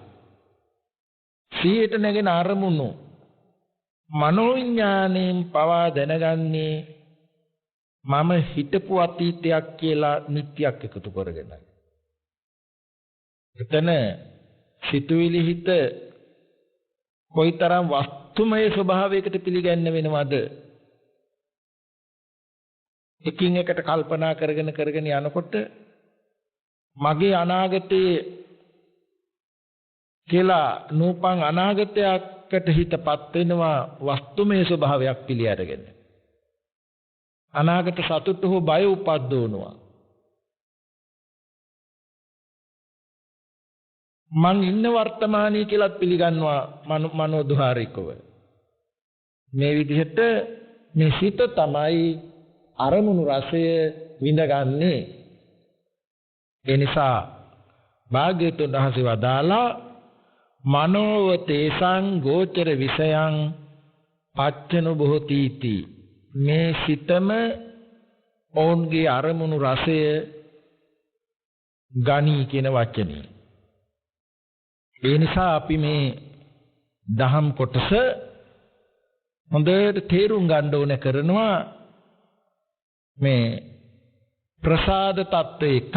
Speaker 2: සියයට නැගෙන අරමුණු මනෝවිඥාණයෙන් පවා දැනගන්නේ මම හිතපු අතීතයක් කියලා නිට්ටියක් එකතු කරගෙනයි. එතන සිතුවිලි හිත කොයිතරම් වස්තුමය ස්වභාවයකට පිළිගන්න වෙනවද? එකින් එකට කල්පනා කරගෙන යනකොට මගේ අනාගතයේ කියලා නූපන් අනාගතයකට හිතපත් වෙනවා වස්තුමය ස්වභාවයක් පිළි අරගෙන. අනාගත සතුට හෝ බය උපද්දවනවා. මං ඉන්න වර්තමානයේ කියලා පිළිගන්නවා මනෝද්වාරිකව. මේ විදිහට මේ සිත තමයි අරමුණු රසය විඳගන්නේ. ඒ නිසා භාග්‍යවතුන් වහන්සේ වදාලා මනෝව තේසං ගෝචර විෂයං පච්චනුභෝතිති. මේ සිතම ඔවුන්ගේ අරමුණු රසය ගනී කියන වචනේ. ඒ නිසා අපි මේ දහම් කොටස හොඳට තේරුම් ගන්න ඕන කරනවා. මේ ප්‍රසාද තත්ත්ව එකක්,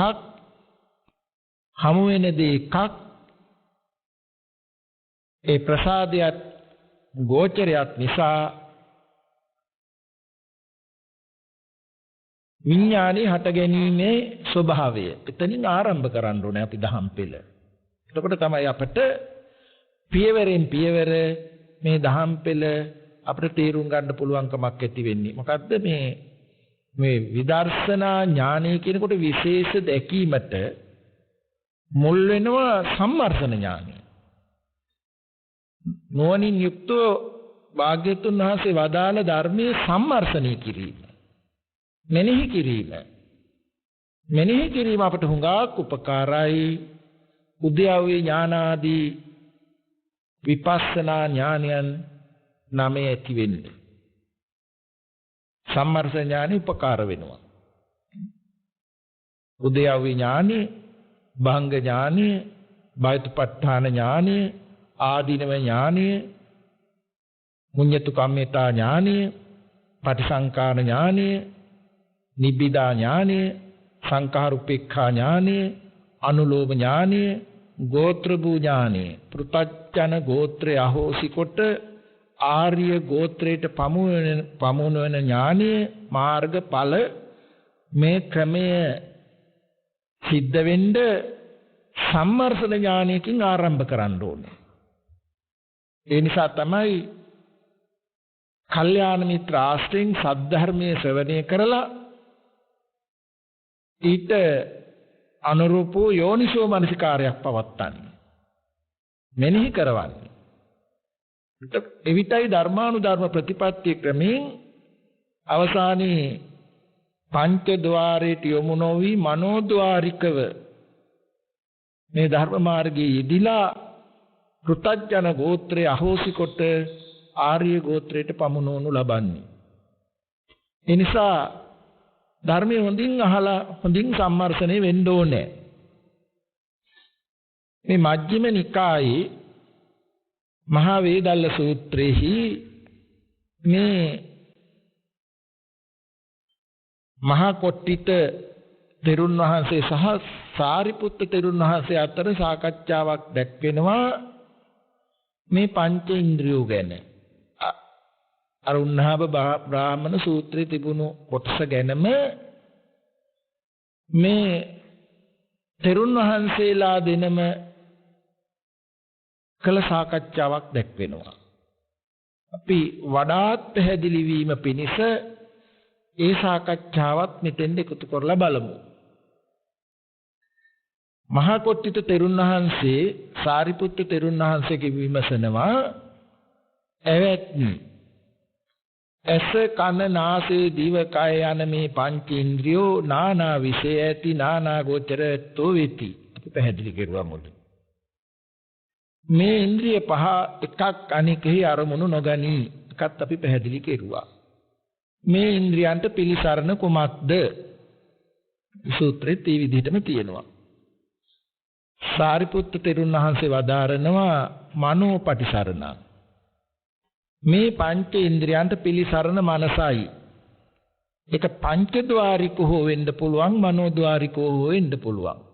Speaker 2: හමු වෙන දේ එකක්. ඒ ප්‍රසාදයක් ගෝචරයක් නිසා විඥානේ හට ගැනීමේ ස්වභාවය. එතනින් ආරම්භ කරන්න ඕනේ අපි දහම් පෙළ. එතකොට තමයි අපට පියවරෙන් පියවර මේ දහම් පෙළ අපිට තේරුම් ගන්න පුළුවන්කමක් ඇති වෙන්නේ. මොකද්ද මේ විදර්ශනා ඥානය කියනකොට විශේෂ දැකීමට මුල් වෙනවා සම්මර්ෂණ ඥානය. නුවණින් යුක්තව භාග්‍යවතුන් වහන්සේ වදාළ ධර්මයේ සම්මර්ෂණය කිරීම. මෙනෙහි කිරීම. මෙනෙහි කිරීම අපට හුඟක් උපකාරයි. උද්‍යව්‍ය ඥානාදී විපස්සනා ඥානයන් නමේ ඇති වෙන්නේ. සම්මර්ෂණ ඥානෙ උපකාර වෙනවා. උද්‍යව්‍ය ඥානෙ, භංග ඥානෙ, බයතුපත්ඨාන ඥානෙ, ආදීනව ඥානෙ, මුඤ්ඤතු කම්මිතා ඥානෙ, පටිසංකාර ඥානෙ, නිබ්බිදා ඥානෙ, සංඛාරුපේක්ඛා ඥානෙ, අනුලෝම ඥානෙ, ගෝත්‍ර භූ ඥානෙ, පෘථග්ජන ගෝත්‍රය අහෝසි කොට ආර්ය ගෝත්‍රයට පමුණවන ඥානෙ, මාර්ගඵල මේ ක්‍රමය සිද්ධ වෙන්න සම්මර්ෂණ ඥානයකින් ආරම්භ කරන්න ඕනේ. ඒ නිසා තමයි කල්යාණ මිත්‍ර ආශ්‍රයෙන් සද්ධර්මයේ ශ්‍රවණය කරලා ඊට අනුරූප යෝනිසෝ මනසිකාරයක් පවත්තන්නේ. මෙනෙහි කරවන්නේ. එවිටයි ධර්මානුධර්ම ප්‍රතිපත්ති ක්‍රමයෙන් අවසානයේ පංච ద్వාරයට යොමු නොවි මනෝද්වාරිකව මේ ධර්ම මාර්ගයේ යෙදිලා පෘථග්ජන ගෝත්‍රය අහෝසි කොට ආර්ය ගෝත්‍රයට පමුණවනු ලබන්නේ. ඒ නිසා ධර්මයේ හොඳින් අහලා හොඳින් සම්මර්ෂණය වෙන්න ඕනේ. මේ මජ්ක්‍ධිම නිකායේ මහා වේදල්ල සූත්‍රයේහි මේ මහා කොට්ටිත තෙරුන් වහන්සේ සහ සාරිපුත්ත තෙරුන් වහන්සේ අතර සාකච්ඡාවක් දැක්වෙනවා මේ පංච ඉන්ද්‍රියෝ ගැන. අර උන්හාබ බ්‍රාහ්මණ සූත්‍රයේ තිබුණු කොටස ගැනම මේ තෙරුන් වහන්සේලා දෙනම කළ සාකච්ඡාවක් දැක්වෙනවා. අපි වඩාත් පැහැදිලි වීම පිණිස ඒ සාකච්ඡාවත් මෙතෙන් එකතු කරලා බලමු. මහා කොට්ටිත තෙරුන් වහන්සේ සාරිපුත්ත තෙරුන් වහන්සේගේ විමසනවා, එවත්නි ඇස කන නාසය දිව කය යන මේ පංච ඉන්ද්‍රියෝ නානා විෂය ඇති නානා ගෝචරත්වෝ වෙති. අපි පැහැදිලි කරුවා මුලින්. මේ ඉන්ද්‍රිය පහ එකක් අනිකෙහි අරමුණු නොගනී. එකත් අපි පැහැදිලි කෙරුවා. මේ ඉන්ද්‍රියන්ට පිළිසරණ කුමක්ද? සූත්‍රෙත් මේ විදිහටම තියෙනවා. සාරිපුත්ත තෙරුන් වහන්සේ වදාරනවා මනෝපටිසරණ. මේ පංච ඉන්ද්‍රියන්ට පිළිසරණ මනසයි. ඒක පංචද්වාරික හෝ වෙන්න පුළුවන්, මනෝද්වාරික හෝ වෙන්න පුළුවන්.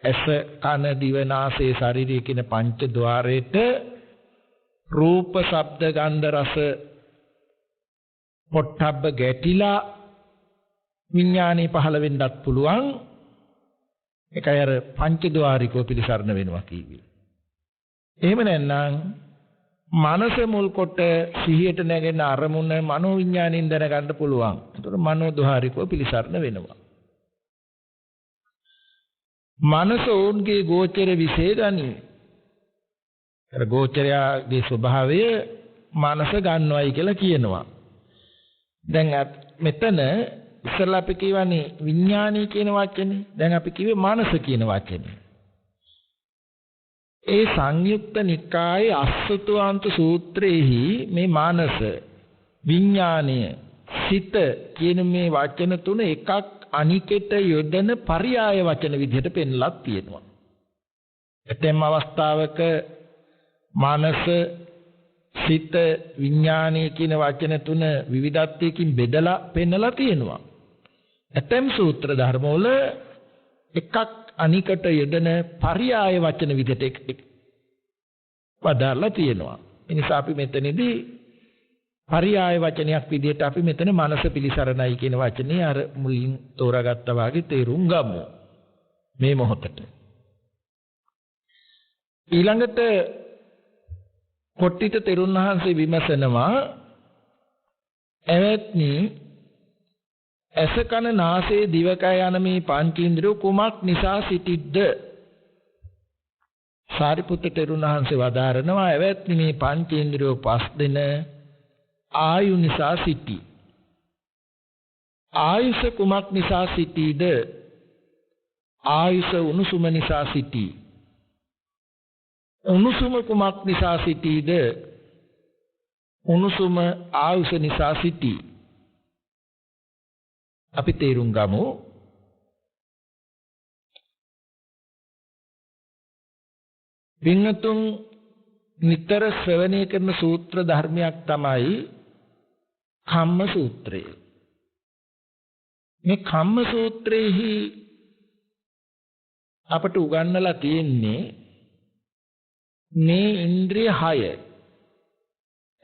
Speaker 2: ඇස කන දිව නාසය ශරීරය කියන පංච ద్వාරයට රූප ශබ්ද ගන්ධ රස පොට්ටබ්බ ගැටිලා විඥානේ පහළ වෙන්නත් පුළුවන්. ඒකයි අර පංච ద్వාරිකව පිළිසරණ වෙනවා කියන්නේ. එහෙම නැත්නම් මනස මුල් කොට සිහියට නැගෙන අරමුණ මනෝ විඥාණයෙන් දැනගන්න පුළුවන්. ඒතකොට මනෝ ద్వාරිකව පිළිසරණ වෙනවා. මනස ඕන්ගේ ගෝචර විශේෂණි. අර ගෝචරයාගේ ස්වභාවය මනස ගන්නවයි කියලා කියනවා. දැන් මෙතන ඉස්සෙල්ලා අපි කියවනේ විඥානීය කියන වචනේ. දැන් අපි කිව්වේ මානස කියන වචනේ. ඒ සංයුක්ත නිකායේ අස්සතුවාන්ත සූත්‍රයේහි මේ මානස විඥානය සිත කියන මේ වචන තුන එකක් අනිකට යොදන පర్యాయ වචන විදිහට පෙන්ලා තියෙනවා. ඇතැම් අවස්ථාවක මානස සිත විඥානය කියන වචන තුන විවිධත්වයකින් බෙදලා පෙන්වලා තියෙනවා. ඇතැම් සූත්‍ර ධර්මවල එකක් අනිකට යොදන පర్యాయ වචන විදිහට වදාලා තියෙනවා. ඒ නිසා අපි මෙතනදී පర్యాయ වචනයක් විදිහට අපි මෙතන මනස පිලිසරණයි කියන වචනේ අර මුලින් තෝරාගත්තා වාගේ තේරුම් ගමු මේ මොහොතට. ඊළඟට කොට්ටිත තෙරුන් වහන්සේ විමසනවා එවත්නි ඇස කන නාසය දිවකය යන මේ පංචේන්ද්‍රිය කුමක් නිසා සිටිද්ද? සාරිපුත්ත තෙරුන් වහන්සේ වදාරනවා එවත්නි මේ පංචේන්ද්‍රිය පස් දෙන ආයු නිසා සිටී. ආයුෂ කුමක් නිසා සිටීද? ආයුෂ උණුසුම නිසා සිටී. උණුසුම කුමක් නිසා සිටීද? උණුසුම ආයුෂ නිසා සිටී. අපි තේරුම් ගමු. වින්නතුන් නිතර ශ්‍රවණය කරන සූත්‍ර ධර්මයක් තමයි කම්ම සූත්‍රය. මේ කම්ම සූත්‍රයේහි අපට උගන්වලා තියෙන්නේ මේ ඉන්ද්‍රිය 6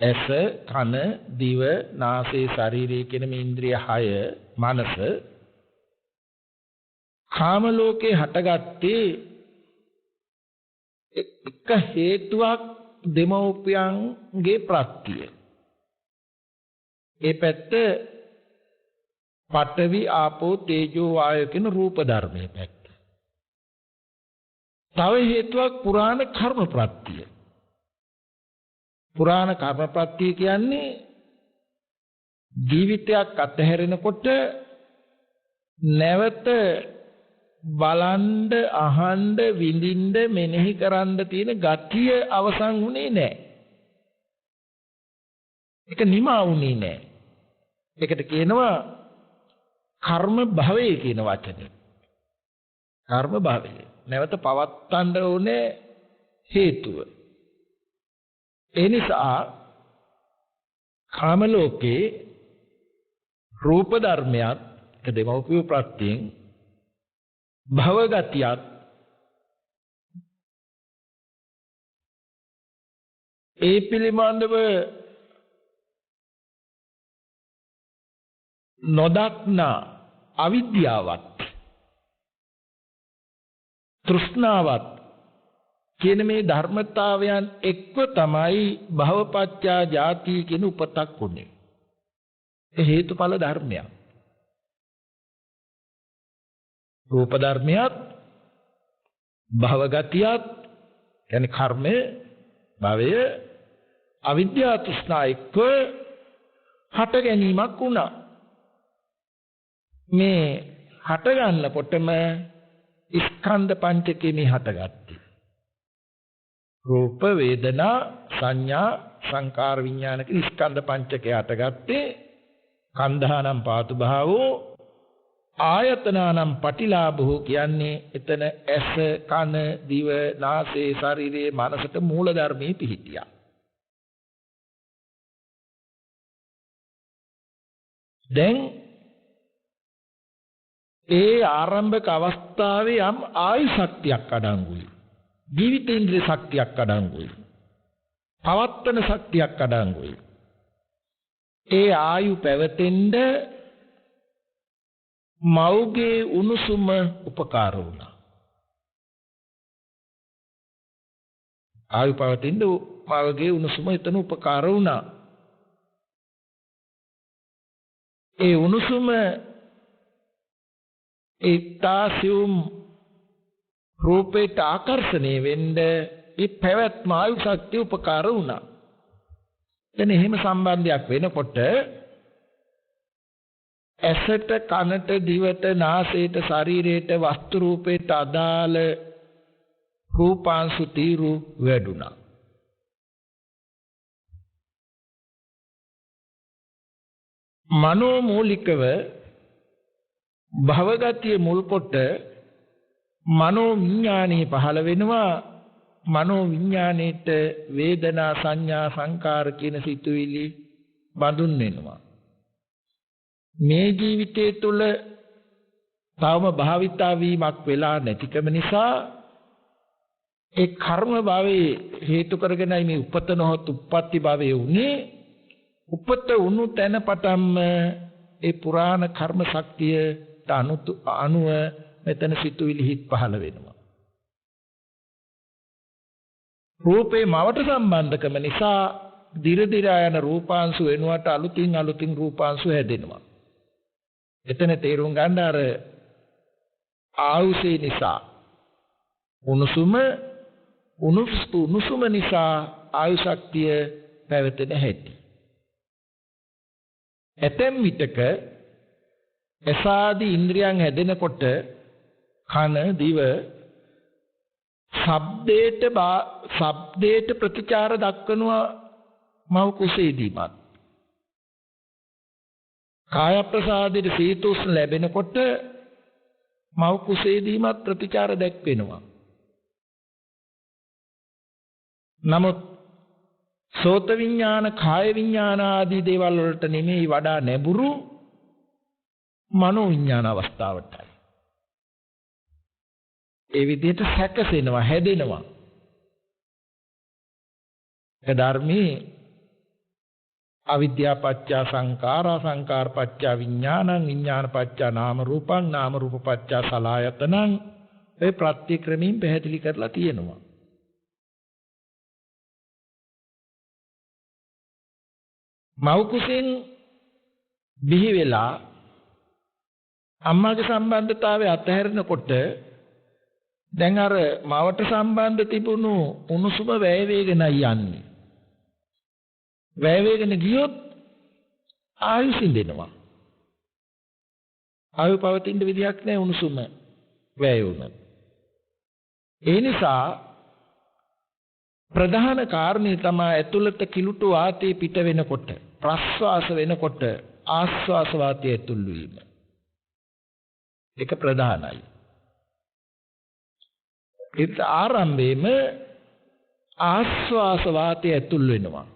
Speaker 2: ඇස කන දිව නාසය ශරීරය කියන මේ ඉන්ද්‍රිය 6 මනස කාම ලෝකේ හටගත්තේ එක හේතුවක් දෙමෝපියන්ගේ ප්‍රත්‍ය. ඒ පැත්ත පඨවි ආපෝ තේජෝ වායෝ කියන රූප ධර්මයේ පැත්ත. තව හේතුවක් පුරාණ කර්ම ප්‍රත්‍ය. පුරාණ කර්ම ප්‍රත්‍ය කියන්නේ ජීවිතයක් අතහැරෙනකොට නැවත බලන්න අහන්න විඳින්න මෙනෙහි කරන්න තියෙන ගතිය අවසන් වුණේ නැහැ. ඒක නිමා වුණේ නැහැ. ඒකට කියනවා කර්ම භවය කියන වචනේ. කර්ම භවය. නැවත පවත්තන්න ඕනේ හේතුව. ඒ නිසා කාම ලෝකේ රූප ධර්මයක් දෙමෝපිය ප්‍රත්‍යයෙන් භව ගතියක් ඒ පිළිබඳව නොදක්නා අවිද්‍යාවත් තෘෂ්ණාවත් කියන මේ ධර්මතාවයන් එක්ව තමයි භවපච්චා ජාති කියන උපතක් උනේ. ඒ හේතුඵල ධර්මයක්. රූප ධර්මයක් භව ගතියක් කියන්නේ කර්මය භවය අවිද්‍යා තෘෂ්ණා එක්ව හට ගැනීමක් වුණා. මේ හට ගන්නකොටම ස්කන්ධ පංචකේ මේ හටගත්තේ. රූප වේදනා සංඥා සංකාර විඥාන කියන ස්කන්ධ පංචකේ හටගත්තේ කන්ධානම් පාතු භාවෝ ආයතනානම් පටිලාභෝ කියන්නේ එතන ඇස කන දිව නාසය ශරීරයේ මනසට මූල ධර්මයේ පිහිටියා. දැන් ඒ ආරම්භක අවස්ථාවේ යම් ආයු ශක්තියක් අඩංගුයි. ජීවිතේන්ද්‍රිය ශක්තියක් අඩංගුයි. පවත්තන ශක්තියක් අඩංගුයි. ඒ ආයු පැවතෙන්න මෞගේ උණුසුම උපකාර වුණා. ආයු පැවතෙන්න මෞගේ උණුසුම එතන උපකාර වුණා. ඒ උණුසුම ඊතාසියුම් රූපේට ආකර්ෂණය වෙන්න ඒ පැවැත්ම ආයු ශක්තිය උපකාර වුණා. දැන් එහෙම සම්බන්ධයක් වෙනකොට ඇසට කනට දිවට නාසයට ශරීරයට වස්තු රූපයට අදාළ රූපාංශු තීරු වැඩුණා. මනෝමූලිකව භවගතිය මුල් කොට මනෝ විඥානේ පහළ වෙනවා. මනෝ විඥාණයට වේදනා සංඥා සංකාර කියන සිතුවිලි බඳුන් වෙනවා. මේ ජීවිතයේ තුල තවම භාවිතා වීමක් වෙලා නැතිකම නිසා ඒ කර්ම භවයේ හේතු කරගෙනයි මේ උපත නොහොත් උප්පත්ති භවයේ උනේ. උපත උණු තැන පටන්ම ඒ පුරාණ කර්ම ශක්තියට අනුව මෙතන සිතුවිලි හිත් පහළ වෙනවා. රූපේ මවට සම්බන්ධකම නිසා දිර දිර යන රූපාංශු වෙනුවට අලුතින් රූපාංශු හැදෙනවා. එතන තේරුම් ගන්න අර ආයුෂේ නිසා උණුසුම නිසා ආයු ශක්තිය පැවතෙන හැටි. ඇතැම් විටක එසාදී ඉන්ද්‍රියන් හැදෙනකොට කන දිව ශබ්දයට ප්‍රතිචාර දක්වනවා මව කුසේදීමත්. කාය ප්‍රසාදයට සීතෝෂ්ණ ලැබෙනකොට මව කුසේදීමත් ප්‍රතිචාර දැක්වෙනවා. නමුත් සෝත විඥාන කාය විඥාන ආදී දේවල් වලට නෙමෙයි වඩා නැඹුරු මනෝ විඥාන අවස්ථාවටයි. ඒ විදිහට සැකසෙනවා හැදෙනවා. ඒ ධර්මයේ අවිද්‍යා පත්‍ය සංඛාරා සංඛාර පත්‍ය විඥානං විඥාන පත්‍ය නාම රූපං නාම රූප පත්‍ය සලආයතනං ඒ ප්‍රත්‍යක්‍රමයෙන් පැහැදිලි කරලා තියෙනවා. මව් කුසෙන් බිහි වෙලා අම්මාගේ සම්බන්ධතාවය අතහැරෙනකොට දැන් අර මවට සම්බන්ධ තිබුණු උණුසුම වැය වේගෙනයි යන්නේ. වැය වේගෙන ගියොත් ආයු සිඳෙනවා. ආයු පවතින විදියක් නැහැ උණුසුම වැය වුණා. ඒ නිසා ප්‍රධාන කාරණේ තමයි ඇතුළත කිලුට වාතය පිට වෙනකොට ප්‍රස්වාස වෙනකොට ආස්වාස වාතය ඇතුල් වීම. ඒක ප්‍රධානයි. ඒත් ආරම්භයේම ආස්වාස වාතය ඇතුල් වෙනවා.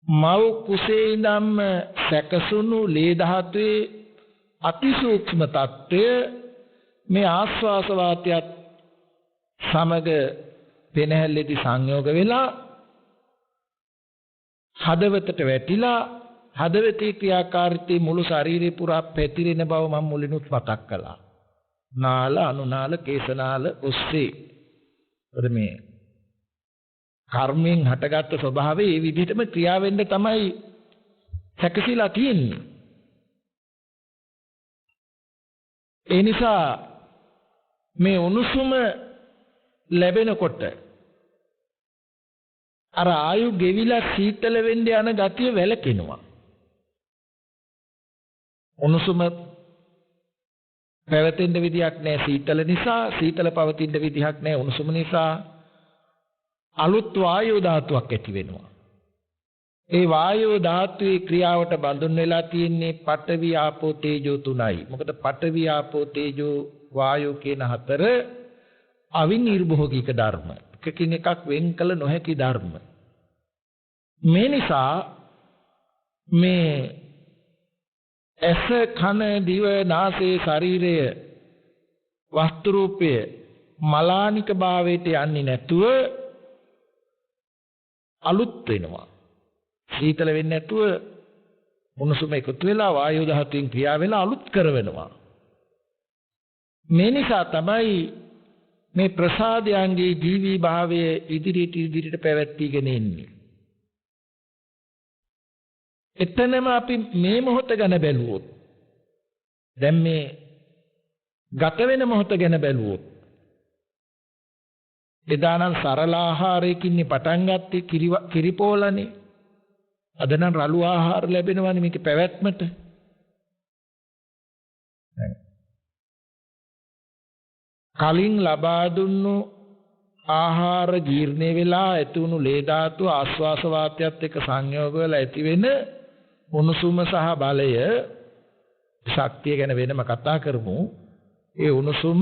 Speaker 2: මව් කුසේ ඉඳන්ම සැකසුණු ලේ ධාතුවේ අතිසූක්ෂම තත්ත්වය මේ ආස්වාස වාතයත් සමග පෙනහැල්ලේදී සංයෝග වෙලා හදවතට වැටිලා හදවතේ ක්‍රියාකාරීත්වය මුළු ශරීරේ පුරා පැතිරෙන බව මම මුලිනුත් මතක් කළා. නාල අනුනාල කේශනාල ඔස්සේ මේ කර්මයෙන් හටගත්තු ස්වභාවය ඒ විදිහටම ක්‍රියා වෙන්න තමයි සැකසීලා තියෙන්නේ. ඒ නිසා මේ උණුසුම ලැබෙනකොට අර ආයු ගෙවිලා සීතල වෙන්න යන ගතිය වැළකෙනවා. උණුසුම පැවතෙන්න විදියක් නැහැ සීතල නිසා, සීතල පවතින්න විදියක් නැහැ උණුසුම නිසා. අලුත් වායෝ ධාතුවක් ඇති වෙනවා. ඒ වායෝ ධාතුවේ ක්‍රියාවට බඳුන් වෙලා තියෙන්නේ පඨවි ආපෝ තේජෝ තුනයි. මොකද පඨවි ආපෝ තේජෝ වායෝ කියන හතර අවිනිර්භෝගික ධර්ම. එකකින් එකක් වෙන් කළ නොහැකි ධර්ම. මේ නිසා මේ ඇස කන දිව නාසය ශරීරය වස්තු රූපය මලානික භාවයට යන්නේ නැතුව අලුත් වෙනවා. සීතල වෙන්නේ නැතුව මොනසුම එකතු වෙලා වායු ධාතුවෙන් ක්‍රියා වෙලා අලුත් කරවෙනවා. මේ නිසා තමයි මේ ප්‍රසාදයන්ගේ ජීවී භාවය ඉදිරියට පැවැත්වීගෙන එන්නේ. එතනම අපි මේ මොහොත ගැන බැලුවොත් දැන් මේ ගත වෙන මොහොත ගැන බැලුවොත් එදානම් සරල ආහාරයකින් පටන් ගත්තේ කිරිපෝලනේ. අද නම් රළු ආහාර ලැබෙනවානේ මේක පැවැත්මට. කලින් ලබා දුන්නු ආහාර ජීර්ණය වෙලා ඇති වුණු ලේ ධාතුව ආශ්වාස වාතයත් එක්ක සංයෝග වෙලා ඇති වෙන උණුසුම සහ බලය ශක්තිය ගැන වෙනම කතා කරමු. ඒ උණුසුම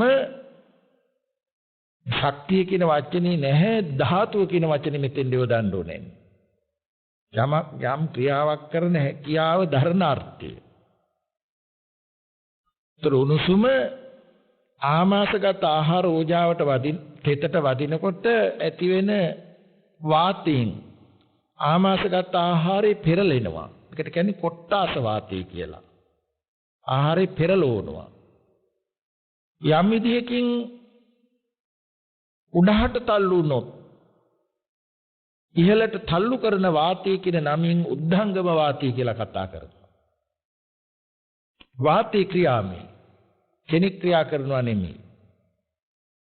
Speaker 2: ශක්තිය කියන වචනේ නැහැ, ධාතුව කියන වචනේ මෙතෙන් යොදන්න ඕනේ. යම් ක්‍රියාවක් කරන හැකියාව ධර්ණ අර්ථය. උණුසුම ආමාශගත ආහාර ඕජාවට තෙතට වදිනකොට ඇති වෙන වාතයෙන් ආමාශගත ආහාරය පෙරලෙනවා. ඒකට කියන්නේ කොට්ටාස වාතය කියලා. ආහාරය පෙරලවනවා. යම් විදිහකින් උඩහට තල්ලු වුණොත් ඉහළට තල්ලු කරන වාතය කියන නමින් උද්ධංගම වාතය කියලා කතා කරනවා. වාතය ක්‍රියාමේ කෙනෙක් ක්‍රියා කරනවා නෙමෙයි.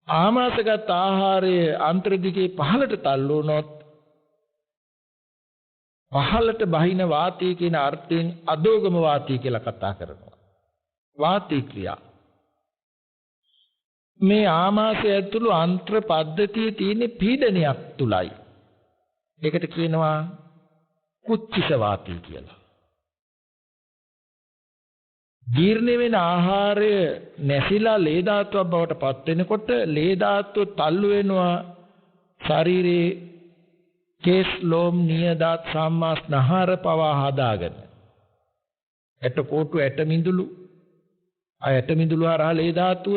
Speaker 2: ආමාශගත ආහාරය අන්තර දිගේ පහළට තල්ලු වුණොත් පහළට බහින වාතය කියන අර්ථයෙන් අදෝගම වාතය කියලා කතා කරනවා. වාතය ක්‍රියා. මේ ආමාශය ඇතුළු අන්ත්‍ර පද්ධතියේ තියෙන පීඩනයක් තුලයි. ඒකට කියනවා කුච්චිත වාතය කියලා. ජීර්ණ වෙන ආහාරය නැසිලා ලේ ධාතුවක් බවට පත් වෙනකොට ලේ ධාතුව තල්ලු වෙනවා ශරීරයේ කේස් ලෝම් නියදාත් සම්මාස්නහර පවා හදාගෙන. ඇට කොටු ඇට මිදුළු ඇට මිදුළු හරහා ලේ ධාතුව.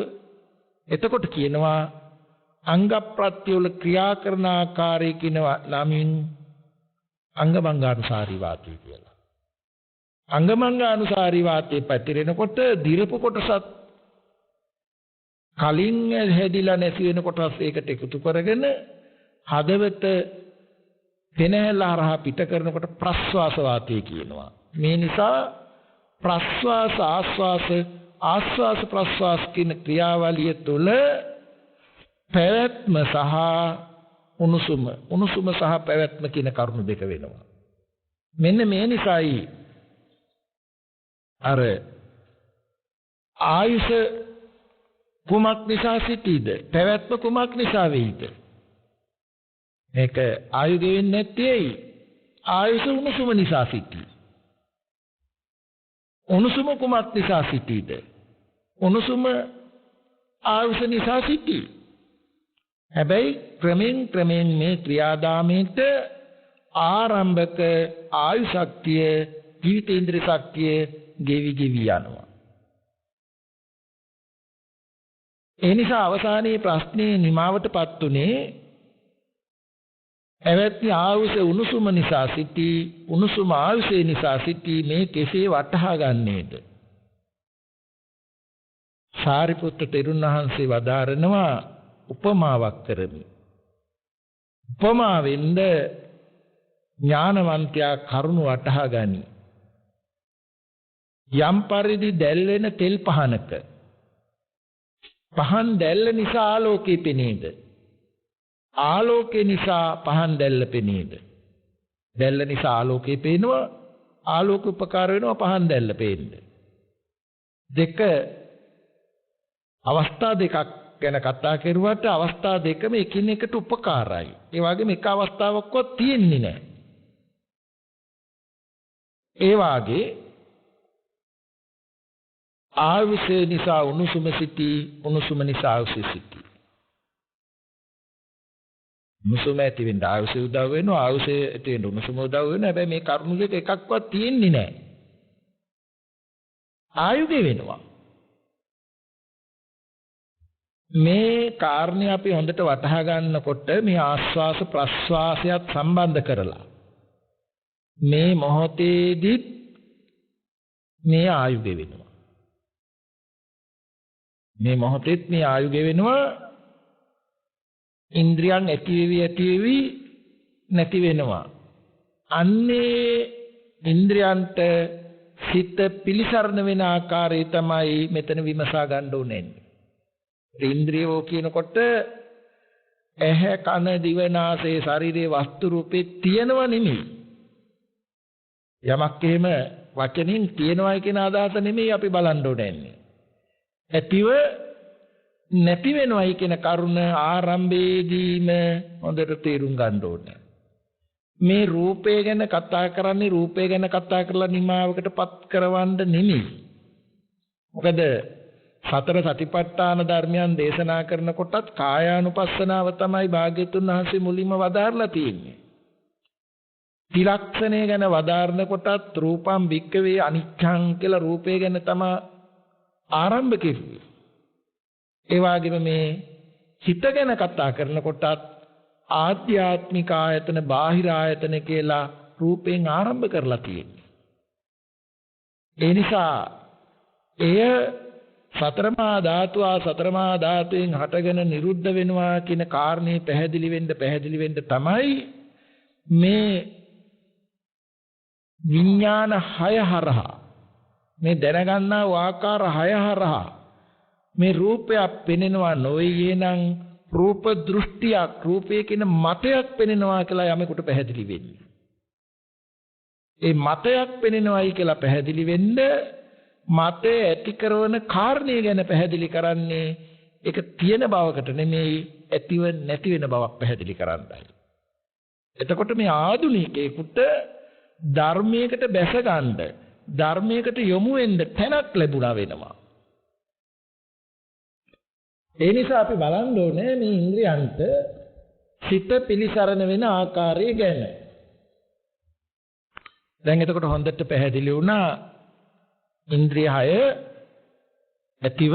Speaker 2: එතකොට කියනවා අංග ප්‍රත්‍ය වල ක්‍රියා කරන ආකාරය කියන නමින් අංගමංගානුසාරී වාතය කියලා. අංගමංගානුසාරී වාතය පැතිරෙනකොට දිරපු කොටසත් කලින් හැදිලා නැති වෙන කොටස් ඒකට එකතු කරගෙන හදවත පෙනහැල්ල හරහා පිට කරනකොට ප්‍රස්වාස වාතය කියනවා. මේ නිසා ප්‍රස්වාස ආස්වාස ප්‍රස්වාස කියන ක්‍රියාවලිය තුළ පැවැත්ම සහ උණුසුම සහ පැවැත්ම කියන කරුණු දෙක වෙනවා. මෙන්න මේ නිසායි අර ආයුෂ කුමක් නිසා සිටීද? පැවැත්ම කුමක් නිසා වෙයිද? මේක ආයු ගෙවෙන්නේ නැත්තේ ආයුෂ උණුසුම නිසා සිටී. උණුසුම කුමක් නිසා සිටීද? උණුසුම ආයුෂ නිසා සිටී. හැබැයි ක්‍රමෙන් මේ ක්‍රියාදාමයට ආරම්භක ආයු ශක්තිය ජීවිතේන්ද්‍රිය ශක්තිය ගෙවි යනවා. ඒ නිසා අවසානයේ ප්‍රශ්නේ නිමාවටපත් උනේ එවැනි ආයුෂ උණුසුම නිසා සිටී, උණුසුම ආයුෂේ නිසා සිටී. මේ කෙසේ වටහා ගන්නේද? සාරිපුත්ත තෙරුන් වහන්සේ වදාරනවා උපමාවක් කරමි. උපමාවෙන්ද ඥානවන්තයා කරුණ වටහා ගනි. යම් පරිදි දැල්වෙන තෙල් පහනක පහන් දැල්ල නිසා ආලෝකේ පෙනේද? ආලෝකේ නිසා පහන් දැල්ල පෙනේද? දැල්ල නිසා ආලෝකේ පේනවා, ආලෝක උපකාර වෙනවා පහන් දැල්ල පේන්න. දෙක අවස්ථා දෙකක් ගැන කතා කරුවාට අවස්ථා දෙකම එකිනෙකට උපකාරයි. ඒ වගේම එක අවස්ථාවක්වත් තියෙන්නේ නැහැ. ඒ වාගේ ආයුෂ නිසා උණුසුම සිටී, උණුසුම නිසා ආයුෂ සිටී. උණුසුම ඇති වෙන්න ආයුෂ උදව් වෙනවා, ආයුෂ ඇති වෙන්න උණුසුම උදව් වෙනවා. හැබැයි මේ කරුණු දෙක එකක්වත් තියෙන්නේ නැහැ. ආයු ගෙවෙනවා. මේ කාරණේ අපි හොඳට වටහා ගන්නකොට මේ ආස්වාස ප්‍රස්වාසයත් සම්බන්ධ කරලා මේ මොහොතේදී මේ ආයු ගෙවෙනවා. මේ මොහොතේත් මේ ආයු ගෙවෙනවා. ඉන්ද්‍රියන් ඇතිවි නැති වෙනවා. අන්නේ ඉන්ද්‍රියන්ට සිත පිලිසරණ වෙන ආකාරය තමයි මෙතන විමසා ගන්න ඕනේ. ඉන්ද්‍රියෝ කියනකොට ඇහැ කන දිව නාසය ශරීරයේ වස්තු රූපේ තියෙනව නෙමෙයි. යමක් එහෙම වචනින් තියෙනවයි කියන අදහස නෙමෙයි අපි බලන්න ඕනේ. ඇතිව නැති වෙනවයි කියන කරුණ ආරම්භයේදීම හොඳට තේරුම් ගන්න ඕනේ. මේ රූපය ගැන කතා කරන්නේ රූපය ගැන කතා කරලා නිමාවකටපත් කරවන්න නෙමෙයි. මොකද සතර සතිපට්ඨාන ධර්මයන් දේශනා කරනකොටත් කායානුපස්සනාව තමයි භාග්‍යතුන් වහන්සේ මුලින්ම වදාarලා තියෙන්නේ. ත්‍රිලක්ෂණය ගැන වදාarනකොටත් රූපම් භික්කවේ අනිච්ඡං කියලා රූපය ගැන තමයි ආරම්භ කෙරුවේ. ඒ වගේම මේ හිත ගැන කතා කරනකොටත් ආධ්‍යාත්මික ආයතන බාහිර ආයතන කියලා රූපයෙන් ආරම්භ කරලා තියෙනවා. ඒ නිසා එය සතරමා ධාතුවෙන් හටගෙන නිරුද්ධ වෙනවා කියන කාරණේ පැහැදිලි වෙන්න තමයි මේ විඥාන 6 හරහා මේ දැනගන්නා ආකාර 6 හරහා මේ රූපයක් පෙනෙනවා නොවේ නම් රූප දෘෂ්ටියක් රූපයේ කියන මතයක් පෙනෙනවා කියලා යමෙකුට පැහැදිලි වෙන්නේ. ඒ මතයක් පෙනෙනවායි කියලා පැහැදිලි වෙන්න මතය ඇති කරන කාරණේ ගැන පැහැදිලි කරන්නේ ඒක තියෙන බවකට නෙමෙයි ඇතිව නැති වෙන බවක් පැහැදිලි කරන්නයි. එතකොට මේ ආධුනිකයෙකුට ධර්මයකට බැස ගන්න ධර්මයකට යොමු වෙන්න තැනක් ලැබුණා වෙනවා. ඒ නිසා අපි බලන්න ඕනේ මේ ඉන්ද්‍රියන්ට සිත පිළිසරණ වෙන ආකාරය ගැන. දැන් එතකොට හොඳට පැහැදිලි වුණා ඉන්ද්‍රිය 6 ඇතිව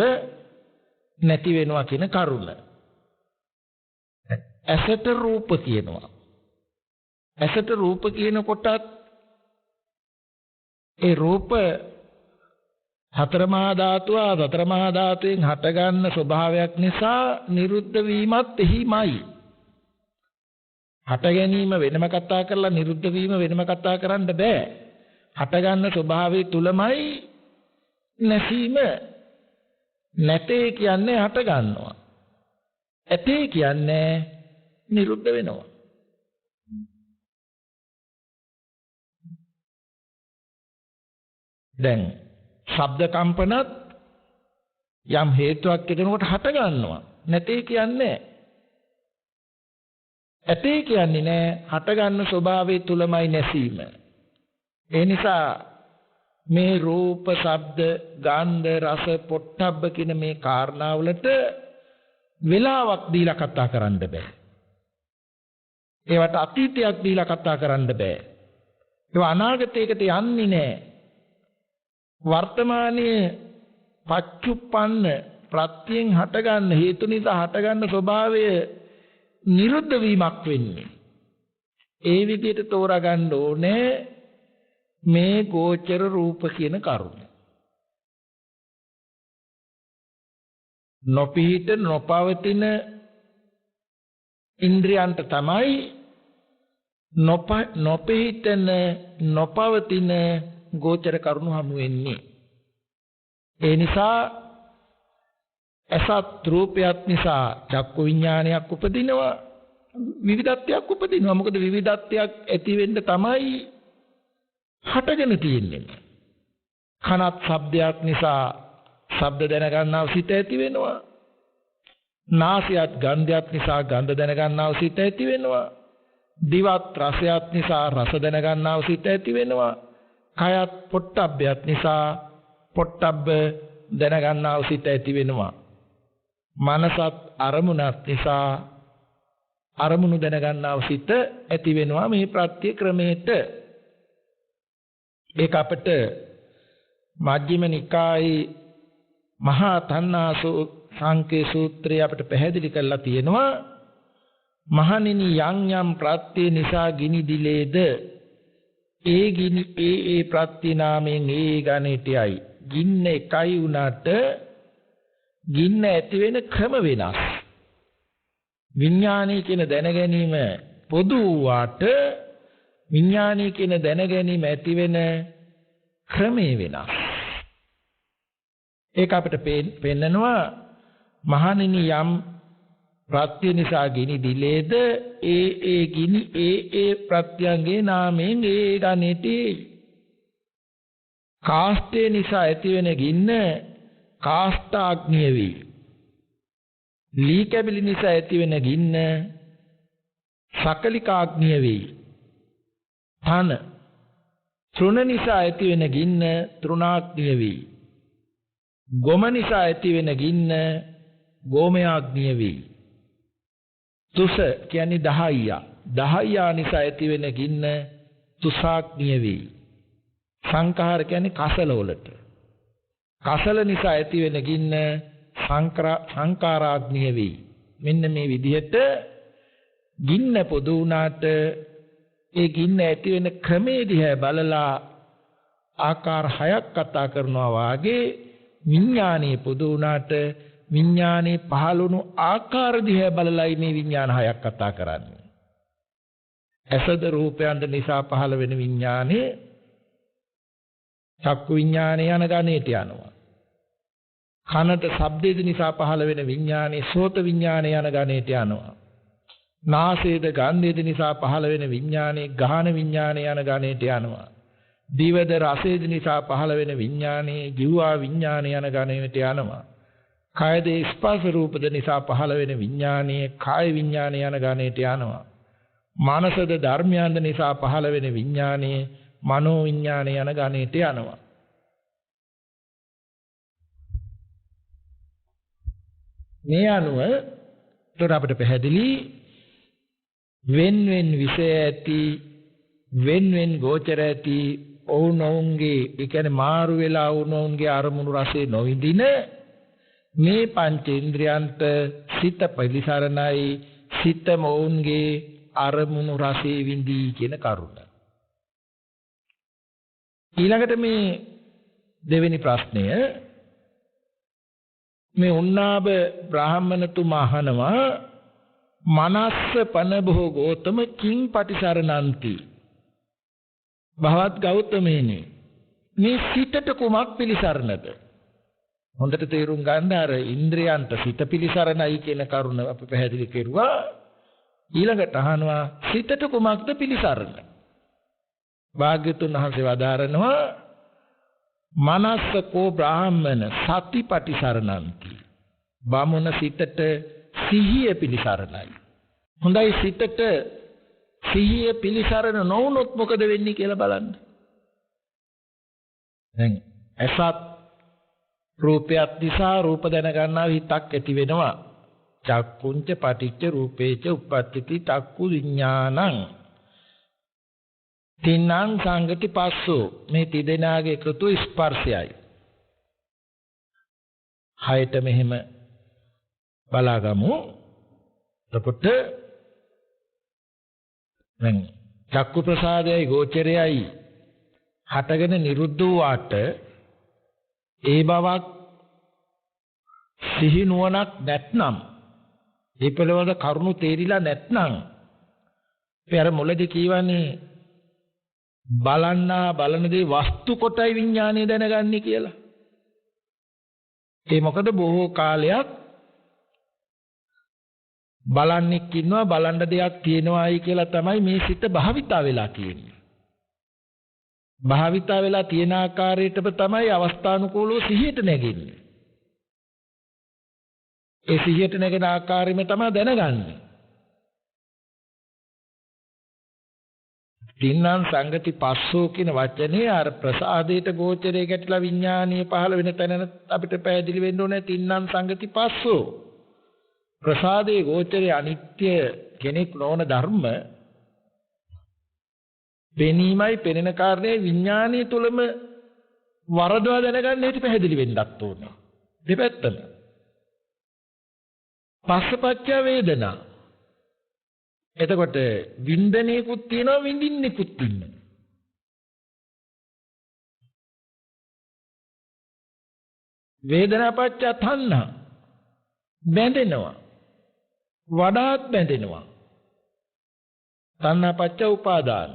Speaker 2: නැති වෙනවා කියන කරුණ. ඇසට රූප කියනවා. ඇසට රූප කියනකොටත් ඒ රූප සතර මහා ධාතුවෙන් හටගන්න ස්වභාවයක් නිසා නිරුද්ධ වීමත් එහිමයි. හට ගැනීම වෙනම කතා කරලා නිරුද්ධ වීම වෙනම කතා කරන්න බෑ. හටගන්න ස්වභාවය තුලමයි නැසීම. නැතේ කියන්නේ හට ගන්නවා. ඇතේ කියන්නේ නිරුද්ධ වෙනවා. දැන් ශබ්ද කම්පනත් යම් හේතුවක් එකනකොට හට ගන්නවා. නැතේ කියන්නේ ඇතේ කියන්නේ නෑ හට ගන්න ස්වභාවය තුලමයි නැසීම. ඒ නිසා මේ රූප, ශබ්ද, ගන්ධ, රස, පොට්ටබ්බ කියන මේ කාරණාවලට වෙලාවක් දීලා කතා කරන්න බෑ. ඒවට අතීතයක් දීලා කතා කරන්න බෑ. ඒවා අනාගතයකට යන්නේ නෑ. වර්තමානයේ පච්චුප්පන්න ප්‍රත්‍යයෙන් හටගන්න හේතු නිසා හටගන්න ස්වභාවය නිරුද්ධ වීමක් වෙන්නේ. ඒ විදිහට තෝරා ගන්න ඕනේ මේ ගෝචර රූප කියන කරුණ. නොපිහිට නොපවතින ඉන්ද්‍රියන්ට තමයි නොපිහිටන නොපවතින ගෝචර කරුණු හමු වෙන්නේ. ඒ නිසා අසත් රූපයක් නිසා චක්කු විඥානයක් උපදිනවා, විවිධත්වයක් උපදිනවා. මොකද විවිධත්වයක් ඇති වෙන්න තමයි හටගෙන තියෙන්නේ. කනත් ශබ්දයක් නිසා ශබ්ද දැනගන්නව සිත ඇති වෙනවා. නාසයත් ගන්ධයක් නිසා ගන්ධ දැනගන්නව සිත ඇති වෙනවා. දිවත් රසයක් නිසා රස දැනගන්නව සිත ඇති වෙනවා. කයත් පොට්ටබ්බයක් නිසා පොට්ටබ්බ දැනගන්නව සිත ඇති වෙනවා. මනසත් අරමුණක් නිසා අරමුණු දැනගන්නව සිත ඇති වෙනවා. මේ ප්‍රත්‍ය ක්‍රමයට ඒක අපට මජ්ක්‍ධිම නිකායේ මහා තණ්හා සංකේ සූත්‍රය අපට පැහැදිලි කරලා තියෙනවා. මහණෙනි යම් යම් ප්‍රත්‍ය නිසා ගිනි දිලේද ඒ ගිනි ඒ ප්‍රත්‍ය නාමයෙන් ඒ ගණිතයයි. ගින්න එකයි උනට ගින්න ඇති වෙන ක්‍රම වෙනස්. විඥානී කියන දැන ගැනීම පොදු වාට විඥානී කියන දැන ගැනීම ඇති වෙන ක්‍රමේ වෙනස්. ඒක අපිට පෙන්නනවා මහණෙනි යම් ප්‍රත්‍ය නිසා ගිනි දිලේද ඒ ගිනි ඒ ප්‍රත්‍යංගේ නාමයෙන් ඒ ගණිතී. කාස්තේ නිසා ඇති වෙන ගින්න කාෂ්ඨාග්නිය වේ. ලී කැබිලි නිසා ඇතිවෙන ගින්න සකලිකාග්නිය වේ. තන තෘණ නිසා ඇතිවෙන ගින්න තෘණාග්නිය වේ. ගොම නිසා ඇතිවෙන ගින්න ගෝමයාග්නිය වේ. තුස කියන්නේ දහයියා. දහයියා නිසා ඇතිවෙන ගින්න තුසාග්නිය වේ. සංඛාර කියන්නේ කසල වලට. කසල නිසා ඇතිවෙන ගින්න සංකාරාග්නිය වේ. මෙන්න මේ විදිහට ගින්න පොදු වුණාට ඒ ගින්න ඇති වෙන ක්‍රමයේ දිහා බලලා ආකාර හයක් කතා කරනවා වාගේ විඥානයේ පොදු වුණාට විඥානයේ පහළුණු ආකාර දිහා බලලායි මේ විඥාන හයක් කතා කරන්නේ. ඇසද රූපයන්ද නිසා පහළ වෙන විඥානේ චක්කු විඥානය යන ගණේට යනවා. කනට ශබ්දේද නිසා පහළ වෙන විඥානේ සෝත විඥානය යන ගණේට යනවා. නාසයේද ගන්ධයේද නිසා පහළ වෙන විඥානේ ගාහන විඥානය යන ගණේට යනවා. දිවද රසයේද නිසා පහළ වෙන විඥානේ ජීවා විඥානය යන ගණේට යනවා. කායද ස්පර්ශ රූපද නිසා පහළ වෙන විඥානේ කාය විඥානය යන ගණේට යනවා. මානසද ධර්මයන්ද නිසා පහළ වෙන විඥානේ මනෝ විඥානය යන ගණේට යනවා. මේ අනුව උතර අපිට පැහැදිලි වෙන් විෂය ඇති වෙන් ගෝචර ඇති ඔවුනොවුන්ගේ ඒ කියන්නේ මාරු වෙලා ඔවුනොවුන්ගේ අරමුණු රසේ නොවිඳින මේ පංචේන්ද්‍රයන්ට සිත පිළිසරණයි සිත මොවුන්ගේ අරමුණු රසේ විඳී කියන කරුණ. ඊළඟට මේ දෙවෙනි ප්‍රශ්නය මේ උන්නාබ බ්‍රාහ්මණතුමා අහනවා මනස්ස පනබෝ ගෝතම කිං පටිසරණන්ති භවත් ගෞතමේනි මේ සිතට කුමක් පිළිසරණද? හොඳට තේරුම් ගන්න අර ඉන්ද්‍රයන්ට සිත පිළිසරණයි කියන කරුණ අපි පැහැදිලි කෙරුවා. ඊළඟට අහනවා සිතට කුමක්ද පිළිසරණ? භාග්‍යතුන් වහන්සේ වදාරනවා මනස්ස කෝ බ්‍රාහ්මණ සතිපටි සරණන්ති. බමුණ සිතට සිහිය පිළිසරණයි. හොඳයි සිතට සිහිය පිළිසරණ නොවුනොත් මොකද වෙන්නේ කියලා බලන්න. දැන් අසත් රූපයත් නිසා රූප දැන ගන්නා හිතක් ඇති වෙනවා. චක්කුංච පටිච්ච රූපේච උප්පත්තිති චක්කු විඥානං තින්නම් සංගති පස්සෝ මේ තිදෙනාගේ එකතු ස්පර්ශයයි. හයට මෙහෙම බලාගමු. එතකොට දැන් චක්කු ප්‍රසාදයයි ගෝචරයයි හටගෙන නිරුද්ධ වූාට ඒ බවක් සිහි නුවණක් නැත්නම් ඒ පිළිවෙල කරුණු තේරිලා නැත්නම් පෙර මුලදී කියවනේ බලන දේ වස්තු කොටයි විඥානය දැනගන්නේ කියලා. ඒ මොකද බොහෝ කාලයක් බලන්නෙක් ඉන්නවා බලන්න දෙයක් තියෙනවායි කියලා තමයි මේ සිත භාවිතා වෙලා තියෙන්නේ. භාවිතා වෙලා තියෙන ආකාරයටම තමයි අවස්ථානුකූලව සිහියට නැගෙන්නේ. ඒ සිහියට නැගෙන ආකාරයෙම තමයි දැනගන්නේ. තින්නම් සංගති පස්සෝ කියන වචනේ අර ප්‍රසාදයට ගෝචරයේ ගැටලා විඥානීය පහළ වෙන තැන අපිට පැහැදිලි වෙන්න ඕනේ. තින්නම් සංගති පස්සෝ ප්‍රසාදයේ ගෝචරයේ අනිත්‍ය කෙනෙක් නොවන ධර්ම පෙනීමයි පෙනෙන කාරණේ විඥානීය තුලම වරදවා දැනගන්න හැටි පැහැදිලි වෙන්නත් ඕනේ. දෙපැත්තම. පස්සපච්ච වේදනා. එතකොට වින්දනයකුත් තියෙනවා විඳින්නෙකුත් ඉන්නවා. වේදනාපච්ච තණ්හා බැඳෙනවා. වඩාත් බැඳෙනවා. තණ්හාපච්ච උපාදාන.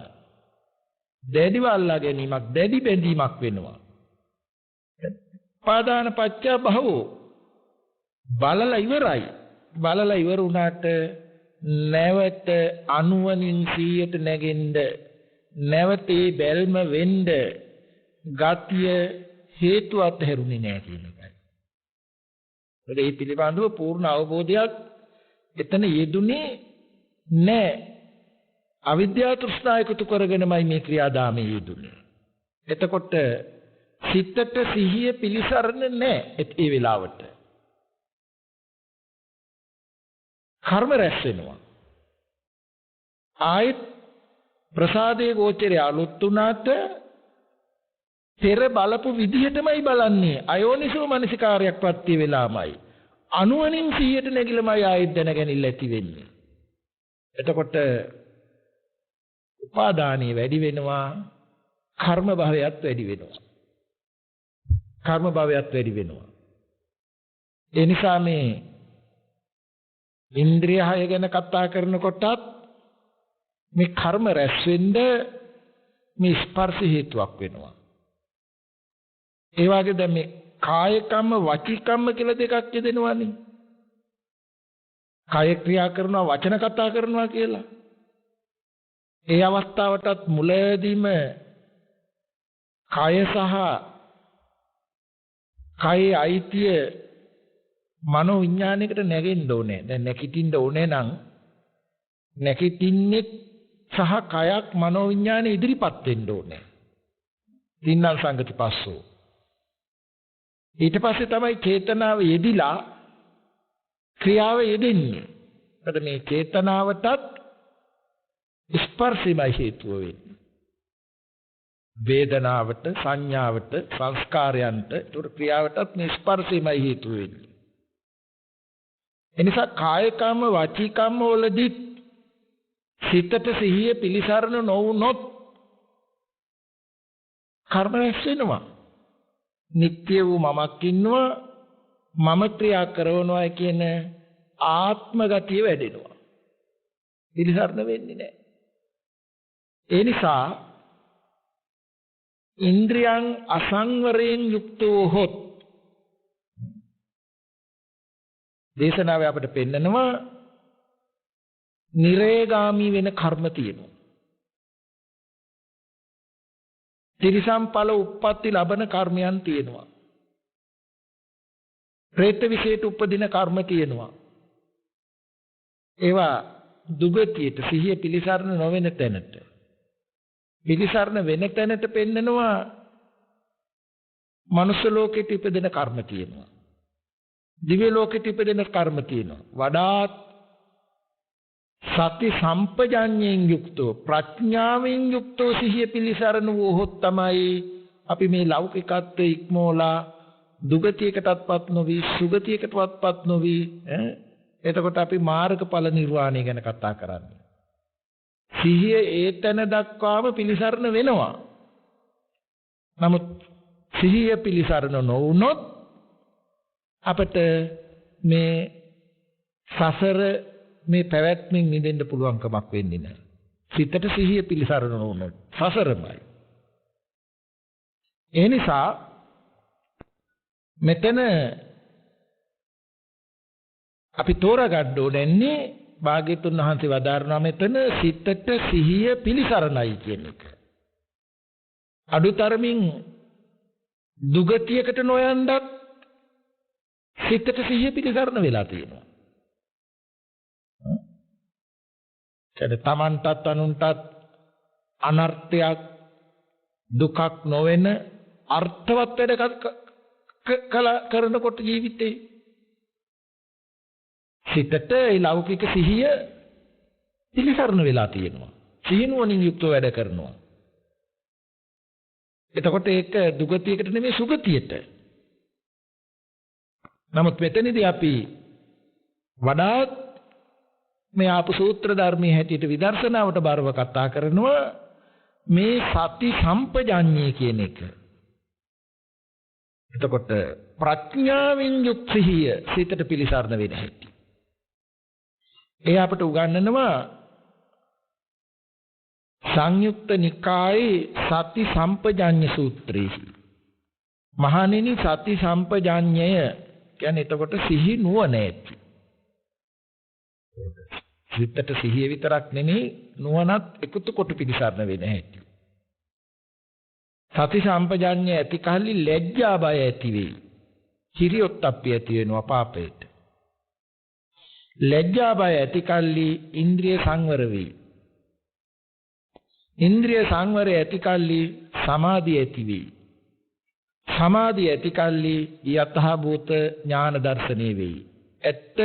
Speaker 2: දැඩිව අල්ලා ගැනීමක් දැඩි බැඳීමක් වෙනවා. උපාදානපච්ච භවෝ බලලා ඉවරයි. බලලා ඉවර වුණාට නැවත අනුවණින් 100ට නැගෙන්න නැවතේ බැල්ම වෙන්න ගතිය හේතු අතහැරුනේ නැහැ කියන එකයි. ඒ පිළිබඳව පූර්ණ අවබෝධයක් එතන යෙදුනේ නැහැ. අවිද්‍යාව තෘෂ්ණා එකතු කරගෙනමයි මේ ක්‍රියාදාමයේ යෙදුනේ. එතකොට සිතට සිහිය පිලිසරණ නැහැ ඒ වෙලාවට. කර්ම රැස් වෙනවා. ආයත් ප්‍රසාදයේ ගෝචරය අලුත් උනාට පෙර බලපු විදිහටමයි බලන්නේ. අයෝනිසෝ මනසිකාරයක් ප්‍රත්‍ය වෙලාමයි. අනුවණින් 100ට නැගිලමයි ආයෙත් දැනගැනිල්ල ඇති වෙන්නේ. එතකොට උපාදානිය වැඩි වෙනවා, කර්ම භවයත් වැඩි වෙනවා. කර්ම භවයත් වැඩි වෙනවා. ඒ නිසා මේ ඉන්ද්‍රිය හය ගැන කතා කරනකොටත් මේ කර්ම රැස් වෙන්න මේ ස්පර්ශ හේතුවක් වෙනවා. ඒ වගේ දැන් මේ කාය කම්ම වචී කම්ම කියලා දෙකක් යෙදෙනවානේ. කාය ක්‍රියා කරනවා වචන කතා කරනවා කියලා. ඒ අවස්ථාවටත් මුලදීම කාය සහ කායේ අයිතිය මනෝ විඥානයකට නැගෙන්න ඕනේ. දැන් නැකිටින්න ඕනේ නම් නැකිටින්නේ සහ කයක් මනෝ විඥානෙ ඉදිරිපත් වෙන්න ඕනේ. තින්නම් සංගති පස්සෝ. ඊට පස්සේ තමයි චේතනාව යෙදිලා ක්‍රියාව යෙදෙන්නේ. එතකොට මේ චේතනාවටත් ස්පර්ශයයි හේතුව වෙන්නේ. වේදනාවට, සංඥාවට, සංස්කාරයන්ට, ඒතර ක්‍රියාවටත් මේ ස්පර්ශයයි හේතුව වෙන්නේ. එනිසා කාය කම්ම, වාචික කම්ම වලදී සිතට සිහිය පිලිසරණ නොවුනොත් කර්ම රැස් වෙනවා. නිත්‍ය වූ මමක් ඉන්නවා, මම ක්‍රියා කරනවා කියන ආත්ම ගතිය වැඩෙනවා. පිළිසරණ වෙන්නේ නැහැ. ඒ නිසා ඉන්ද්‍රියං අසංවරයෙන් යුක්තෝ හොත් දේශනාවේ අපිට පෙන්නනවා නිරේගාමී වෙන කර්ම තියෙනවා. තිරිසම්පල උප්පත්ති ලබන කර්මයන් තියෙනවා. പ്രേත විශේෂ උපදින කර්ම තියෙනවා. ඒවා දුගතියට සිහිය පිලිසරණ නොවන තැනට පිලිසරණ වෙන තැනට පෙන්නනවා. මනුෂ්‍ය ලෝකෙට ඉපදෙන කර්ම තියෙනවා. දිව්‍ය ලෝකෙට ඉපදෙන කර්ම තියෙනවා. වඩාත් සති සම්පජාඤ්ඤයෙන් යුක්තෝ ප්‍රඥාවෙන් යුක්තෝ සිහිය පිලිසරණ වූහොත් තමයි අපි මේ ලෞකිකත්වයේ ඉක්මෝලා දුගතියකටත්පත් නොවි සුගතියකටත්පත් නොවි එතකොට අපි මාර්ගඵල නිර්වාණය ගැන කතා කරන්නේ. සිහිය ඒතන දක්වාම පිලිසරණ වෙනවා. නමුත් සිහිය පිලිසරණ නොවුනොත් අපට මේ සසර මේ පැවැත්මෙන් නිදෙන්න පුළුවන් කමක් වෙන්නේ නැහැ. සිතට සිහිය පිලිසරණ නොවුනොත් සසරමයි. ඒ නිසා මෙතන අපි තෝරගන්න ඕනේ භාග්‍යතුන් වහන්සේ වදාරනවා මෙතන සිතට සිහිය පිලිසරණයි කියන එක. අඩුතරමින් දුගතියකට නොයන්ඩත් සිතට සිහිය පිලිසරණ වෙලා තියෙනවා. කියන්නේ Tamanටත් අනුන්ටත් අනර්ථයක් දුකක් නොවන අර්ථවත් වැඩ කරනකොට ජීවිතේ සිතට ඒ ලෞකික සිහිය පිළිසරණ වෙලා තියෙනවා. සිහිනුවණින් යුක්තව වැඩ කරනවා. එතකොට ඒක දුගතියකට නෙමෙයි සුගතියට. නමුත් මෙතනදී අපි වඩාත් මේ ආපු සූත්‍ර ධර්මයේ හැටියට විදර්ශනාවට බරව කතා කරනවා මේ සති සම්පජාඤ්ඤය කියන එක. එතකොට ප්‍රඥාවෙන් යුක්ත සිහිය සිතට පිළිසරණ වෙන හැටි. ඒ අපට උගන්වනවා සංයුක්ත නිකායේ සති සම්පජාඤ්ඤ සූත්‍රයේ. මහණෙනි සති සම්පජාඤ්ඤය කියන්නේ එතකොට සිහි නුවණ ඇති. සිතට සිහිය විතරක් නෙමෙයි නුවණත් එකතු කොට පිළිසරණ වෙන හැටි. සති සම්පජාඤ්ඤය ඇති කල්ලි ලැජ්ජා බය ඇති වෙයි. හිරියොත් අපි ඇති වෙනවා පාපයට. ලැජ්ජා බය ඇති කල්ලි ඉන්ද්‍රිය සංවර වේ. ඉන්ද්‍රිය සංවරය ඇති කල්ලි සමාධිය ඇති වේ. සමාධිය ඇති කල්ලි යතහ භූත ඥාන දර්ශනේ වේ. ඇත්ත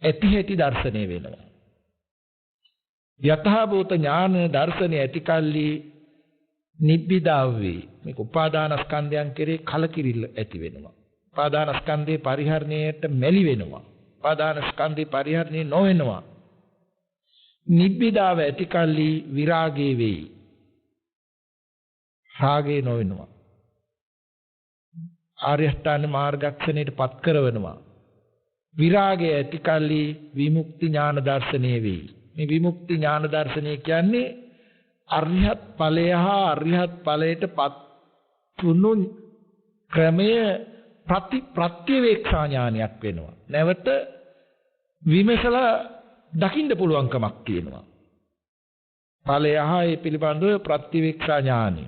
Speaker 2: ඇති හැටි දර්ශනේ වෙනවා. යතහ භූත ඥාන දර්ශනේ ඇති කල්ලි නිබ්බිදාව වේ. මේක උපාදානස්කන්ධයන් කෙරේ කලකිරිල්ල ඇති වෙනවා. උපාදානස්කන්ධේ පරිහරණයට මැලි වෙනවා. උපාදානස්කන්ධේ පරිහරණය නොවෙනවා. නිබ්බිදාව ඇති කල්ලි විරාගේ වේ. රාගේ නොවෙනවා. ආර්ය අෂ්ටාංග මාර්ගක්ෂණයට පත් කරවනවා. විරාගය ඇති කල්ලි විමුක්ති ඥාන දර්ශනය වේ. මේ විමුක්ති ඥාන දර්ශනය කියන්නේ අරිහත් ඵලය හා අරිහත් ඵලයට පත් වුණු ක්‍රමය ප්‍රත්‍යවේක්ෂා ඥානයක් වෙනවා. නැවත විමසලා දකින්න පුළුවන්කමක් තියෙනවා. ඵලය හා ඒ පිළිබඳව ප්‍රත්‍යවේක්ෂා ඥානය.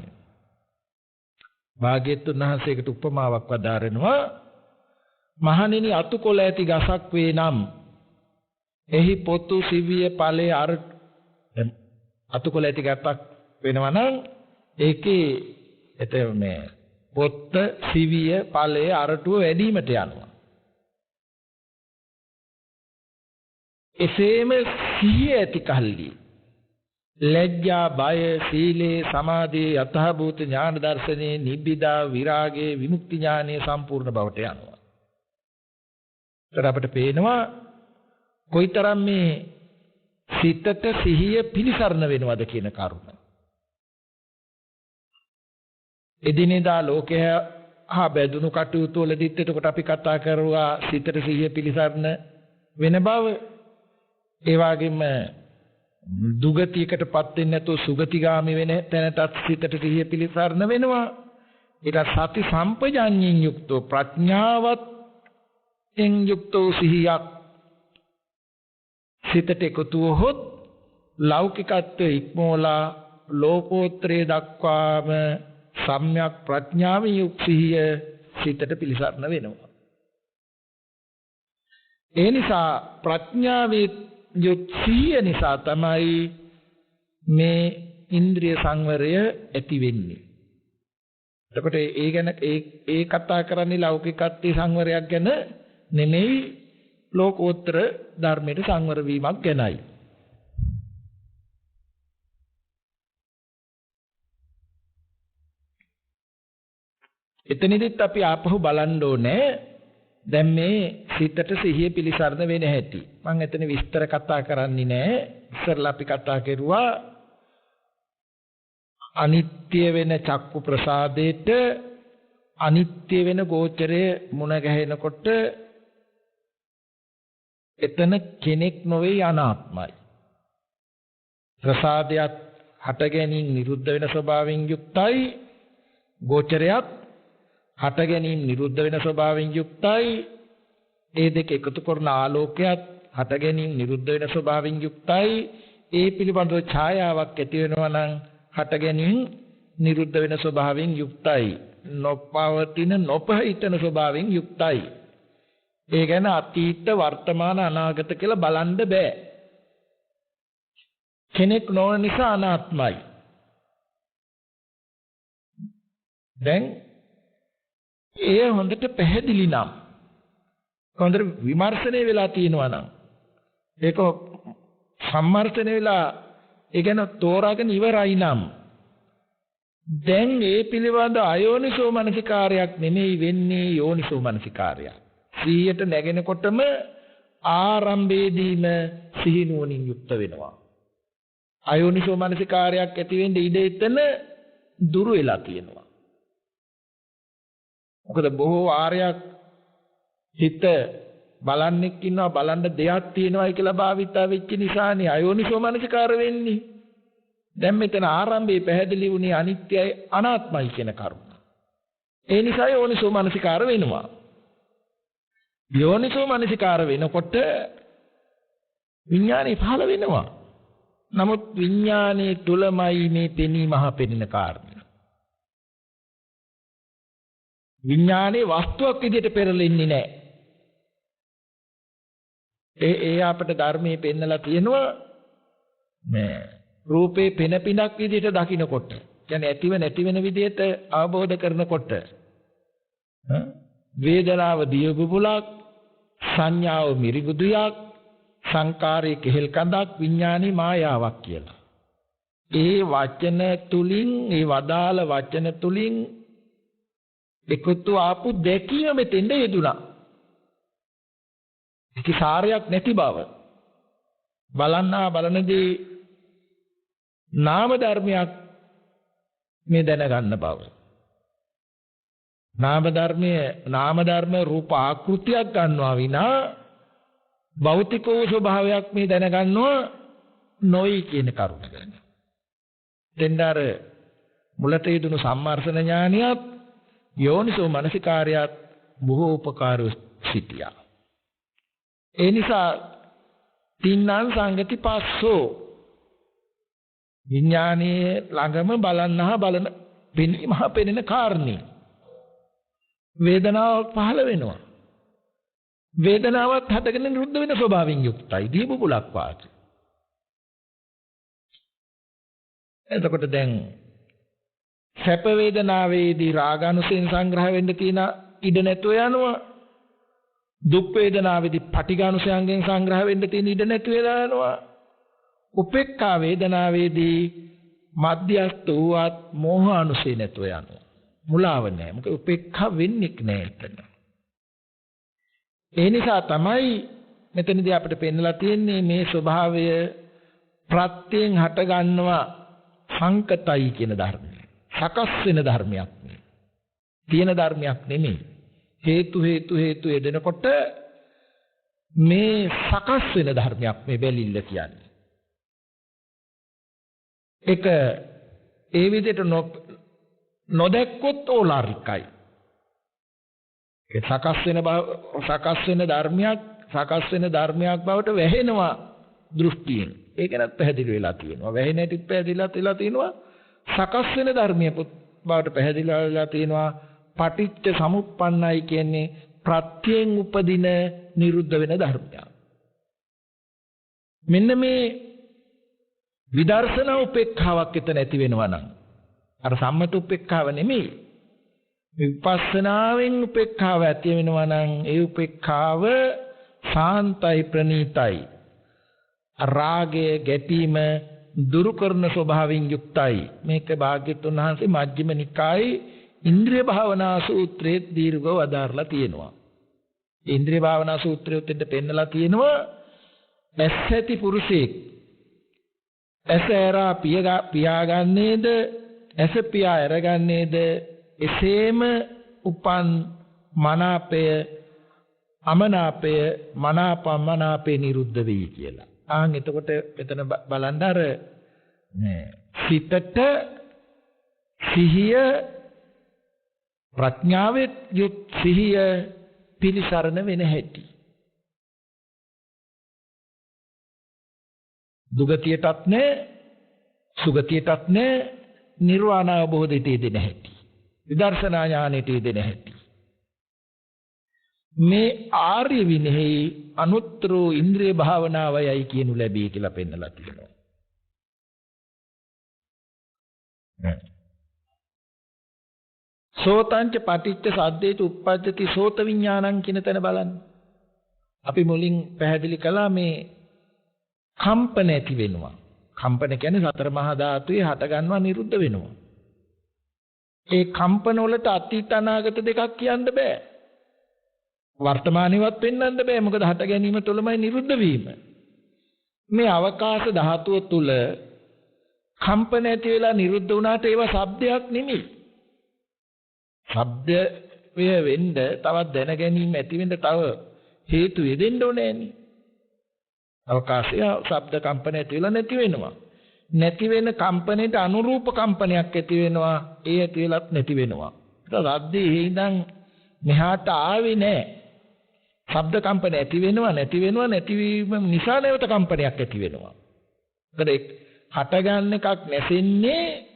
Speaker 2: භාග්‍යවතුන් වහන්සේකට උපමාවක් වදාරනවා. මහණෙනි අතුකොළ ඇති ගසක් වේ නම් එහි පොතු සිවිය ඵලයේ අර අතුකොළ ඇති ගසක් වෙනවා නම් ඒකේ මේ පොත්ත සිවිය ඵලයේ අරටුව වැඩිවීමට යනවා. එසේම සිහිය ඇති කල්ලි ලැජ්ජා බය සීලේ සමාධියේ යතහභූත ඥාන දර්ශනේ නිබ්බිදා විරාගේ විමුක්ති ඥානයේ සම්පූර්ණ බවට යනවා. ඒතර අපිට පේනවා කොයිතරම් මේ සිතට සිහිය පිලිසරණ වෙනවද කියන කරුණ. එදිනෙදා ලෝකයේ හා බැඳුණු කටයුතු වලදීත් එතකොට අපි කතා කරුවා සිතට සිහිය පිලිසරණ වෙන බව. ඒ වගේම දුගතියකටපත් වෙන්නේ නැතුව සුගතිගාමි වෙන තැනටත් සිතට සිහිය පිලිසරණ වෙනවා. ඊට සති සම්පජාඤ්ඤයෙන් යුක්තව ප්‍රඥාවත් එන් යුක්තව සිහියක් සිතට එකතු වොත් ලෞකිකත්වයේ ඉක්මෝලා ලෝකෝත්තරේ දක්වාම සම්‍යක් ප්‍රඥාවෙන් යුක්ත සිහිය සිතට පිලිසරණ වෙනවා. ඒ නිසා ප්‍රඥාවේ යුක්ත සිහිය නිසා තමයි මේ ඉන්ද්‍රිය සංවරය ඇති වෙන්නේ. එතකොට ඒ ගැන ඒ කතා කරන්නේ ලෞකිකත්වයේ සංවරයක් ගැන නෙමෙයි ලෝකෝත්තර ධර්මයේ සංවර වීමක් ගැනයි. එතනදිත් අපි ආපහු බලන්න ඕනේ දැන් මේ සිතට සිහිය පිලිසරණ වෙන හැටි. මම එතන විස්තර කතා කරන්නේ නැහැ. ඉස්සරලා අපි කතා කරුවා අනිත්‍ය වෙන චක්කු ප්‍රසාදයට අනිත්‍ය වෙන ගෝචරය මුණ ගැහෙනකොට එතන කෙනෙක් නොවේ අනාත්මයි. ප්‍රසාදයක් හට ගැනීම නිරුද්ධ වෙන ස්වභාවයෙන් යුක්තයි. ගෝචරයත් හට ගැනීම නිරුද්ධ වෙන ස්වභාවයෙන් යුක්තයි. ඒ දෙක එකතු කරන ආලෝකයත් හට ගැනීම නිරුද්ධ වෙන ස්වභාවයෙන් යුක්තයි. ඒ පිළිබඳව ඡායාවක් ඇති වෙනවා නම් හට ගැනීම නිරුද්ධ වෙන ස්වභාවයෙන් යුක්තයි. නොපවතින නොපහිටන ස්වභාවයෙන් යුක්තයි. ඒ ගැන අතීත වර්තමාන අනාගත කියලා බලන්න බෑ. කෙනෙක් නොවන නිසා අනාත්මයි. දැන් ඒ හොඳට පැහැදිලි නම් හොඳට විමර්ශනය වෙලා තියෙනවා නම් ඒක සම්මර්ථනය වෙලා ඒ ගැන තෝරාගෙන ඉවරයි නම් දැන් ඒ පිළිබඳ අයෝනිසෝ මනසිකාරයක් නෙමෙයි වෙන්නේ යෝනිසෝ මනසිකාරයක්. සිහියට නැගෙනකොටම ආරම්භයේදීම සිහිනුවණින් යුක්ත වෙනවා. අයෝනිසෝ මනසිකාරයක් ඇති වෙන්නේ ඉඳ එතන දුරු වෙලා තියෙනවා. මොකද බොහෝ වාරයක් හිත බලන්නෙක් ඉන්නවා බලන්න දෙයක් තියෙනවායි කියලා භාවිතා වෙච්ච නිසානේ අයෝනිසෝ මනසිකාර වෙන්නේ. දැන් මෙතන ආරම්භයේ පැහැදිලි වුණේ අනිත්‍යයි අනාත්මයි කියන කරුණ. ඒ නිසා යෝනිසෝ මනසිකාර වෙනවා. යෝනිසෝ මනසිකාර වෙනකොට විඥානේ පහළ වෙනවා. නමුත් විඥානයේ තුලමයි මේ පෙනීම හා පෙනෙන කාරණය. විඥානේ වස්තුවක් විදිහට පෙරලෙන්නේ නැහැ. ඒ අපට ධර්මයේ පෙන්නලා තියෙනවා මේ රූපේ පෙන පිනක් විදිහට දකින්නකොට කියන්නේ ඇතිව නැති වෙන විදිහට අවබෝධ කරනකොට වේදනාව දිය බුබුලක් සංඥාව මිරිගුදුයක් සංකාරයේ කෙහෙල් කඳක් විඥානේ මායාවක් කියලා. ඒ වචන තුලින් ඒ වදාළ වචන තුලින් එකතු ආපු දෙකිය මෙතෙන්ද යෙදුණා. ඒකේ සාරයක් නැති බව බලන්නා බලනදී නාම ධර්මයක් මේ දැනගන්න බව. නාම ධර්ම රූප ආකෘතියක් ගන්නවා විනා භෞතික වූ ස්වභාවයක් මේ දැනගන්නවා නොයි කියන කරුණ ගැන. දෙන්නාර මුලට යෙදුණු සම්මර්ෂණ ඥානියත් යෝනිසෝ මනසිකාරයත් බොහෝ උපකාරී සිටියා. ඒ නිසා තින්නං සංගති පස්සෝ විඥානයේ ළඟම බලන්නහ බලන මහ පෙනෙන කාරණේ වේදනාවක් පහළ වෙනවා. වේදනාවත් හටගෙන නිරුද්ධ වෙන ස්වභාවයෙන් යුක්තයි දීපුලක් වාට. එතකොට දැන් සැප වේදනාවේදී රාගානුසයෙන් සංග්‍රහ වෙන්න තියෙන ඉඩ නැතුව යනවා. දුක් වේදනාවේදී පටිඝානුසයෙන් සංග්‍රහ වෙන්න තියෙන ඉඩ නැතුව යනවා. උපේක්ඛා වේදනාවේදී මධ්‍යස්ත වූවත් මෝහානුසය නැතුව යනවා. මුලාව නැහැ. මොකද උපේක්ඛා වෙන්නේ නැහැ එතන. ඒ නිසා තමයි මෙතනදී අපිට පෙන්නලා තියෙන්නේ මේ ස්වභාවය ප්‍රත්‍යයෙන් හට ගන්නවා සංකතයි කියන ධර්මය. සකස් වෙන ධර්මයක් නෙවෙයි. තියෙන ධර්මයක් නෙමෙයි. හේතු යෙදෙනකොට මේ සකස් වෙන ධර්මයක් මේ බැලිල්ල කියන්නේ. ඒක ඒ විදිහට නොදැක්කොත් ඕලාරිකයි. ඒ සකස් වෙන ධර්මයක් බවට වැහෙනවා දෘෂ්ටියෙන්. ඒක නත් පැහැදිලි වෙලා තියෙනවා. වැහෙන හැටිත් පැහැදිලිලා තියෙනවා. සකස් වෙන ධර්මයක් බවට පැහැදිලිලා වෙලා තියෙනවා. පටිච්ච සමුප්පන්නයි කියන්නේ ප්‍රත්‍යයෙන් උපදින නිරුද්ධ වෙන ධර්මයක්. මෙන්න මේ විදර්ශනා උපේක්ඛාවක් එතන ඇති වෙනවා නම් අර සම්මත උපේක්ඛාව නෙමෙයි. විපස්සනාවෙන් උපේක්ඛාව ඇති වෙනවා නම් ඒ උපේක්ඛාව සාන්තයි ප්‍රණීතයි. රාගය ගැටීම දුරු කරන ස්වභාවයෙන් යුක්තයි. මේක භාග්‍යවතුන් වහන්සේ මජ්ක්‍ධිම නිකායේ ඉන්ද්‍රිය භාවනා සූත්‍රයේ දීර්ඝව වදාරලා තියෙනවා. ඉන්ද්‍රිය භාවනා සූත්‍රයේ උතෙන්ට පෙන්නලා තියෙනවා ඇස් ඇති පුරුෂයෙක් ඇස ඇරා පියාගන්නේද ඇස පියා ඇරගන්නේද එසේම උපන් මනාපය අමනාපය මනාපමනාපේ නිරුද්ධ වෙයි කියලා. එතකොට එතන බලන්න අර සිතට සිහිය ප්‍රඥාවේ යුත් සිහිය පිළිසරණ වෙන හැටි. දුගතියටත් නැහැ සුගතියටත් නැහැ නිර්වාණ අවබෝධයට දෙන හැටි. විදර්ශනා ඥානෙට දෙන හැටි. මේ ආර්ය විනයෙහි අනුත්තර ඉන්ද්‍රිය භාවනාවයයි කියනු ලැබී කියලා පෙන්නලා තියෙනවා. සෝතංච පටිච්ච සද්දේට උප්පජ්ජති සෝත විඥානං කියන තැන බලන්න. අපි මුලින් පැහැදිලි කළා මේ කම්පන ඇති වෙනවා. කම්පන කියන්නේ සතර මහා ධාතුවේ හට ගන්නවා නිරුද්ධ වෙනවා. ඒ කම්පන වලට අතීත අනාගත දෙකක් කියන්න බෑ. වර්තමානෙවත් පෙන්වන්න බෑ. මොකද හට ගැනීම තුළමයි නිරුද්ධ වීම. මේ අවකාශ ධාතුව තුල කම්පන ඇති වෙලා නිරුද්ධ වුණාට ඒවා ශබ්දයක් නෙමෙයි. ශබ්දය වෙන්න තවත් දැන ගැනීම ඇති වෙන්න තව හේතු යෙදෙන්න ඕනේ නේ. අවකාශය ශබ්ද කම්පන ඇති වෙලා නැති වෙනවා. නැති වෙන කම්පනයට අනුරූප කම්පනයක් ඇති වෙනවා. ඒ ඇති වෙලත් නැති වෙනවා. ඒක රද්දේ ඉඳන් මෙහාට ආවේ නැහැ. ශබ්ද කම්පන ඇති වෙනවා නැතිවීම නිසා නැවත කම්පනයක් ඇති වෙනවා. ඒකට හටගන්න එකක් නැසෙන්නේ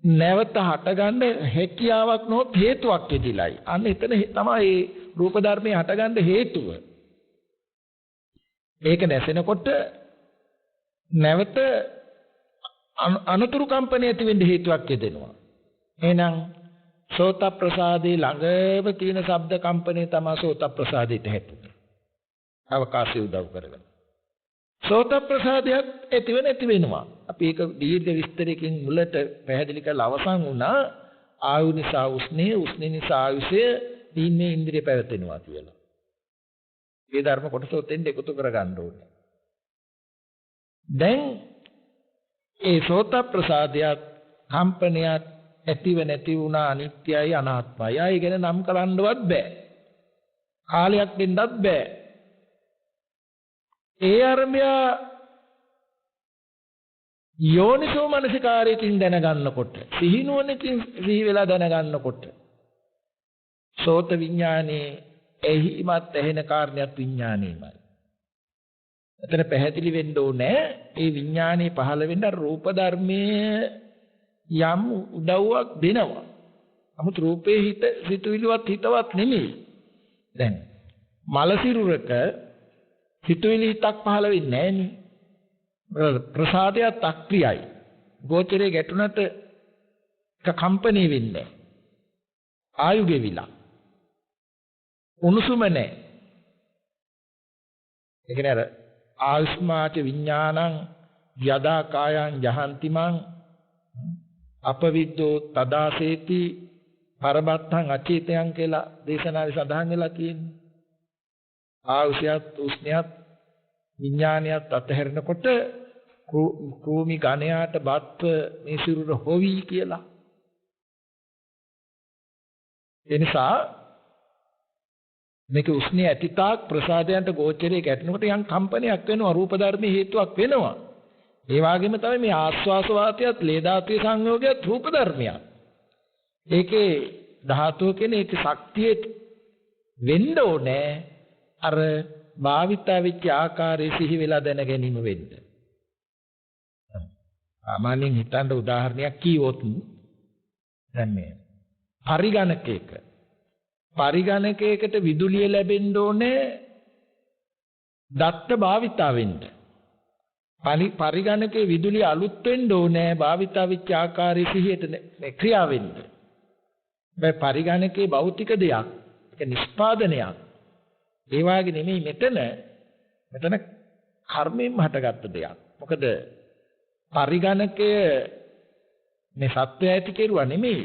Speaker 2: නැවත හටගන්න හැකියාවක් නොත් හේතුවක් ඉදිලයි. අන්න එතන තමයි රූප ධර්මයේ හටගන්න හේතුව. ඒක නැසෙනකොට නැවත අනුතුරු කම්පන ඇති වෙන්න හේතුවක් යෙදෙනවා. එහෙනම් සෝත ප්‍රසාදේ ළඟම තියෙන ශබ්ද කම්පනේ තමයි සෝත ප්‍රසාදයට හැටුනේ. අවකාශය උදව් කරගෙන. සෝත ප්‍රසාදයක් ඇති වෙනවා. අපි ඒක දීර්ඝ විස්තරයකින් මුලට පැහැදිලි කරලා අවසන් වුණා. ආයු නිසා උස්නේ, උස්නේ නිසා ආයුෂය, දීන්නේ ඉන්ද්‍රිය පැවැතෙනවා කියලා. මේ ධර්ම කොටස උතෙන් එකතු කරගන්න ඕනේ. දැන් ඒ සෝත ප්‍රසාදයක් කම්පනයක් ඇතිව නැති වුණා, අනිත්‍යයි අනාත්මයි. ආයි ගැන නම් කරන්නවත් බෑ. කාලයක් දෙන්නත් බෑ. ඒ අරමය යෝනිසෝ මනසිකාරයෙන් දැනගන්නකොට, සිහිනුවණකින් සිහි වෙලා දැනගන්නකොට සෝත විඥානේ එහිමත් ඇහෙන කාරණයක් විඥානේමයි. එතන පැහැදිලි වෙන්න ඕනේ ඒ විඥානේ පහළ වෙන්න රූප ධර්මයේ යම් උදව්වක් දෙනවා. නමුත් රූපේ සිතුවිලිවත් හිතවත් නෙමෙයි. දැන් මල සිරුරක සිතුවිලි හිතක් පහළ වෙන්නේ නැහනේ. ප්‍රසාදයක් අක්‍රියයි. ගෝචරයේ ගැටුණට කම්පණය වෙන්නේ. ආයු ගෙවිලා. උණුසුම නැහැ. ඒ කියන්නේ අර ආයුස්මාච විඥානං යදා කායං ජහන්තිමං අපවිද්දෝ තදාසේති පරමත්තං අචේතයන් කියලා දේශනාවේ සඳහන් වෙලා තියෙන්නේ. ආයුෂයත් උස්නියත් විඥානියත් අතහැරෙනකොට කෝමි ඝණයාට බත්ව මේ සිරුර හොවි කියලා. ඒ නිසා මේක උස්නේ ඇතිතාක් ප්‍රසාදයන්ට ගෝචරයේ ගැටෙනකොට යම් කම්පනයක් වෙනවා, රූප ධර්මයේ හේතුවක් වෙනවා. ඒ වගේම තමයි මේ ආස්වාස වාතයත් ලේ ධාතුවේ සංයෝගයත් රූප ධර්මයක්. ඒකේ ධාතුව කියන්නේ ඒක ශක්තිය වෙන්න ඕනේ අර භාවිතා වෙච්ච ආකාරයේ සිහි වෙලා දැන ගැනීම වෙන්න. සාමාන්‍යයෙන් හිතන්න උදාහරණයක් කිව්වොත් දැන් මේ පරිගණකයකට විදුලිය ලැබෙන්න ඕනේ දත්ත භාවිතා වෙන්න. පරිගණකයේ විදුලිය අලුත් වෙන්න ඕනේ භාවිතා වෙච්ච ආකාරයේ සිහියට ක්‍රියා වෙන්න. මේ පරිගණකයේ භෞතික දෙයක්, ඒක නිෂ්පාදනයක්. ඒ වාගේ නෙමෙයි මෙතන කර්මයෙන් හටගත්ත දෙයක්. මොකද පරිගණකය මේ සත්‍යය ඇති කෙරුවා නෙමෙයි.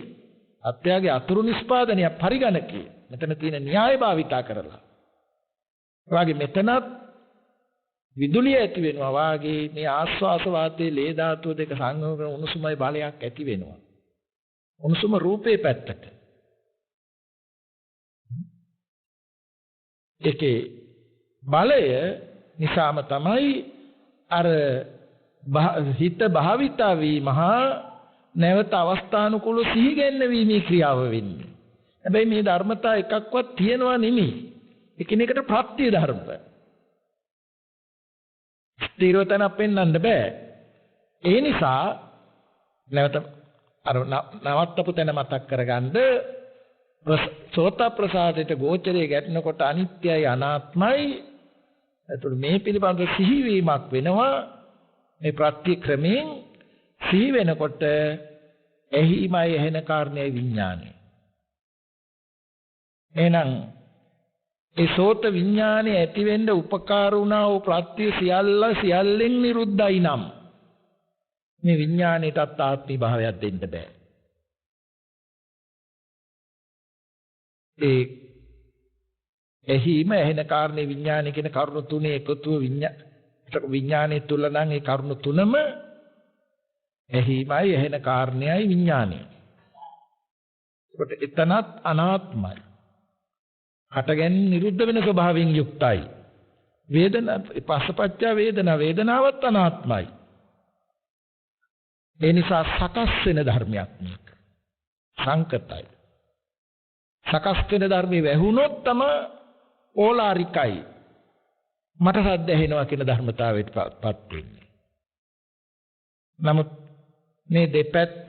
Speaker 2: සත්‍යයේ අතුරු නිෂ්පාදනයක් පරිගණකය. මෙතන තියෙන න්‍යාය භාවිතා කරලා. ඒ වාගේ මෙතනත් විදුලිය ඇති වෙනවා වාගේ මේ ආස්වාස වාතයේ ලේ ධාතුව දෙක සංයෝග කරන උණුසුමයි බලයක් ඇති වෙනවා. උණුසුම රූපේ පැත්තට. ඒකේ බලය නිසාම තමයි අර හිත භාවිතා වීමහා නැවත අවස්ථානුකූල සිහි ගැන්වීමේ ක්‍රියාව වෙන්නේ. හැබැයි මේ ධර්මතා එකක්වත් තියෙනවා නෙමෙයි. එකිනෙකට ප්‍රත්‍ය ධර්ම. ස්ථිරවතන පෙන්වන්න බෑ. ඒ නිසා නැවත අර නවත්තපු තැන මතක් කරගන්න සෝත ප්‍රසාදයට ගෝචරයේ ගැටෙනකොට අනිත්‍යයි අනාත්මයි. එතකොට මේ පිළිබඳව සිහිවීමක් වෙනවා. මේ ප්‍රත්‍ය ක්‍රමයෙන් සිහි වෙනකොට එහිමයි එහෙන කාරණේ විඥානය. එහෙනම් ඒ සෝත විඥානේ ඇති වෙන්න උපකාර වුණා වූ ප්‍රත්‍ය සියල්ලෙන් නිරුද්ධයි නම් මේ විඥාණයටත් ආත්මී භාවයක් දෙන්න බෑ. එහිම එහෙන කාරණේ විඥානය කියන කරුණු තුනේ එකතුව විඥානයේ තුල නම් ඒ කරුණු තුනම එහිමයි එහෙන කාරණේයි විඥානය. ඒකට එතනත් අනාත්මයි. හටගෙන නිරුද්ධ වෙන ස්වභාවයෙන් යුක්තයි. වේදනා පස්සපච්චා වේදනාවත් අනාත්මයි. ඒ නිසා සකස් වෙන ධර්මයක් මේක. සංකතයි. සකස් වෙන ධර්මයේ වැහුනොත් තම ඕලාරිකයි. මට සද්ද ඇහෙනවා කියන ධර්මතාවයටපත් වෙන්නේ. නමුත් මේ දෙපැත්ත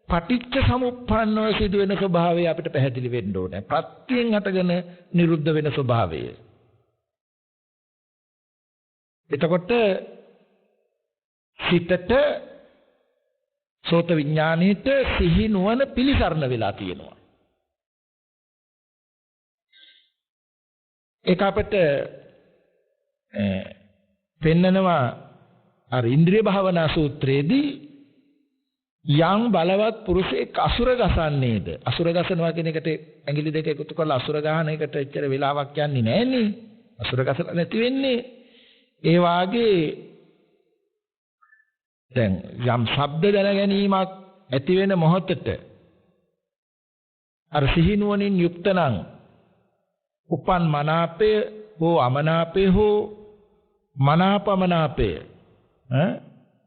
Speaker 2: පටිච්ච සමුප්පන්නව සිදුවෙන ස්වභාවය අපිට පැහැදිලි වෙන්න ඕනේ. ප්‍රත්‍යයෙන් හටගෙන නිරුද්ධ වෙන ස්වභාවය. එතකොට සිතට සෝත විඥාණයට සිහි නුවණ පිළිසරණ වෙලා තියෙනවා. ඒක අපිට පෙන්නනවා අර ඉන්ද්‍රිය භාවනා සූත්‍රයේදී යම් බලවත් පුරුෂයෙක් අසුර ගසන්නේද අසුර ගසනවා කියන එකට ඇඟිලි දෙක එකතු කරලා අසුර ගහන එකට එච්චර වෙලාවක් යන්නේ නැහනේ. අසුර ගසලා නැති වෙන්නේ. ඒ වාගේ දැන් යම් ශබ්ද දැන ගැනීමක් ඇති වෙන මොහොතට අර සිහිනුවණින් යුක්ත නම් උපන් මනාපය හෝ අමනාපය හෝ මනාපමනාපය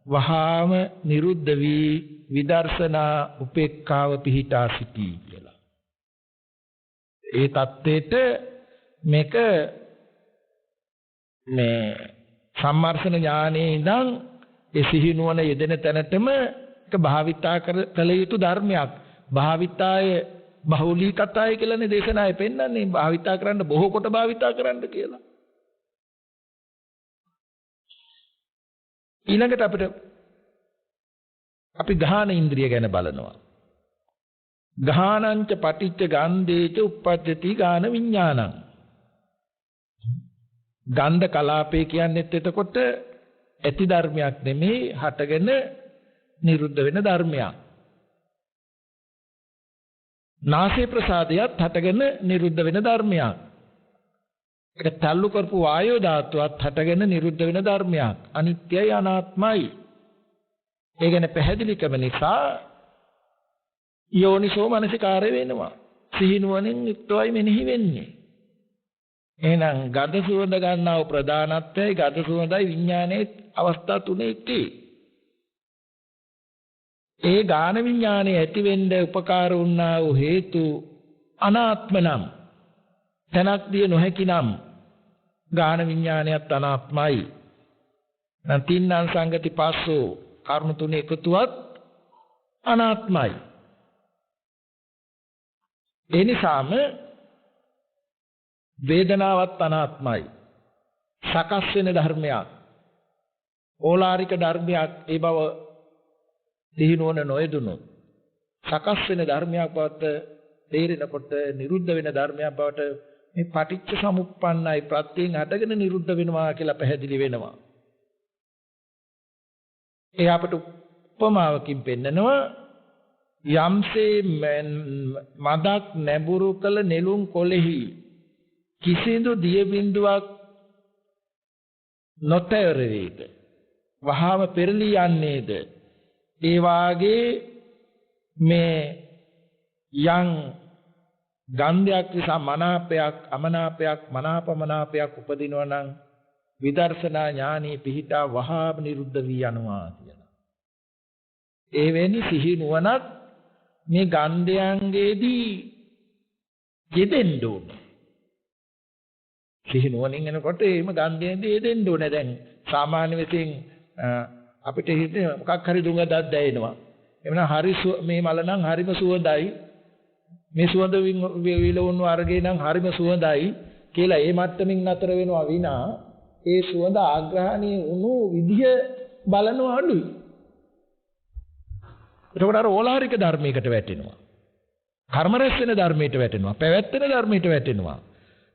Speaker 2: වහාම නිරුද්ධ වී විදර්ශනා උපේක්ඛාව පිහිටා සිටී කියලා. ඒ தത്വෙට මේක මේ සම්මර්ෂණ ඥානයේ ඉඳන් ඒ සිහි නුවණ යෙදෙන තැනටම ඒක භාවිතා කළ යුතු ධර්මයක්. භාවිතාය බහුලීකතාය කියලානේ දේශනාවේ පෙන්නන්නේ. භාවිතා කරන්න බොහෝ කොට භාවිතා කරන්න කියලා. ඊළඟට අපි ගාහන ඉන්ද්‍රිය ගැන බලනවා. ගාහනංච පටිච්ච ගන්ධේච උප්පජ්ජති ගාන විඥානං. ගන්ධ කලාපේ කියන්නේත් එතකොට ඇති ධර්මයක් නෙමෙයි, හටගෙන නිරුද්ධ වෙන ධර්මයක්. නාසය ප්‍රසාදයට හටගෙන නිරුද්ධ වෙන ධර්මයක්. ඒක තල්ලු කරපු වායෝ ධාතුවත් හටගෙන නිරුද්ධ වෙන ධර්මයක්. අනිත්‍යයි අනාත්මයි. ඒ ගැන පැහැදිලිකම නිසා යෝනිසෝ මනසිකාරය වෙනවා. සිහිනුවණින් යුක්තවයි මෙනෙහි වෙන්නේ. එහෙනම් ගඳ සුවඳ ගන්නව ප්‍රධානත්වයයි ගඳ සුවඳයි විඥානයේ අවස්ථා තුනේ ඉති. ඒ ගාන විඥානයේ ඇති වෙන්න උපකාර වුණා වූ හේතු අනාත්ම නම් තනක් දිය නොහැකි නම් ගාන විඥානයත් අනාත්මයි. නම් තින්නම් සංගති පස්සෝ කර්ම තුනේ එකතුවත් අනාත්මයි. ඒ නිසාම වේදනාවත් අනාත්මයි. සකස් වෙන ධර්මයක්. ඕලාරික ධර්මයක් ඒ බව දිනුවන නොයදුනොත් සකස් වෙන ධර්මයක් බවට තේරෙනකොට නිරුද්ධ වෙන ධර්මයක් බවට මේ පටිච්ච සමුප්පන්නයි ප්‍රත්‍යයෙන් හටගෙන නිරුද්ධ වෙනවා කියලා පැහැදිලි වෙනවා. ඒ අපට උපමාවකින් පෙන්නනවා යම්සේ මදක් නැඹුරු කළ නෙළුම් කොළෙහි කිසිදු දිය බිඳුවක් නොතැවර වේද වහාම පෙරලී යන්නේද ඒ වාගේ මේ යම් ගන්ධයක් නිසා මනාපයක් අමනාපයක් මනාපමනාපයක් උපදිනවා නම් විදර්ශනා ඥානෙ පිහිටා වහාම නිරුද්ධ වී යනවා කියලා. ඒ වෙන්නේ සිහි නුවණත් මේ ගන්ධයන්ගේදී යෙදෙන්න ඕනේ. සිහි නුවණින් එනකොට එහෙම ගන්ධයන්දී යෙදෙන්න ඕනේ. දැන් සාමාන්‍ය විදිහින් අපිට හිතේ මොකක් හරි දුඟදක් දැනෙනවා. එවනම් හරි මේ මල නම් හරිම සුවඳයි. මේ සුවඳ විලවුණු අරගෙන නම් හරිම සුවඳයි කියලා ඒ මට්ටමින් නතර වෙනවා විනා ඒ සුවඳ ආග්‍රහණීය වුණු විදිය බලනවා අඩුයි. ඒකට අර ඕලාරික ධර්මයකට වැටෙනවා. කර්ම රැස් වෙන ධර්මයට වැටෙනවා. පැවැත්වෙන ධර්මයට වැටෙනවා.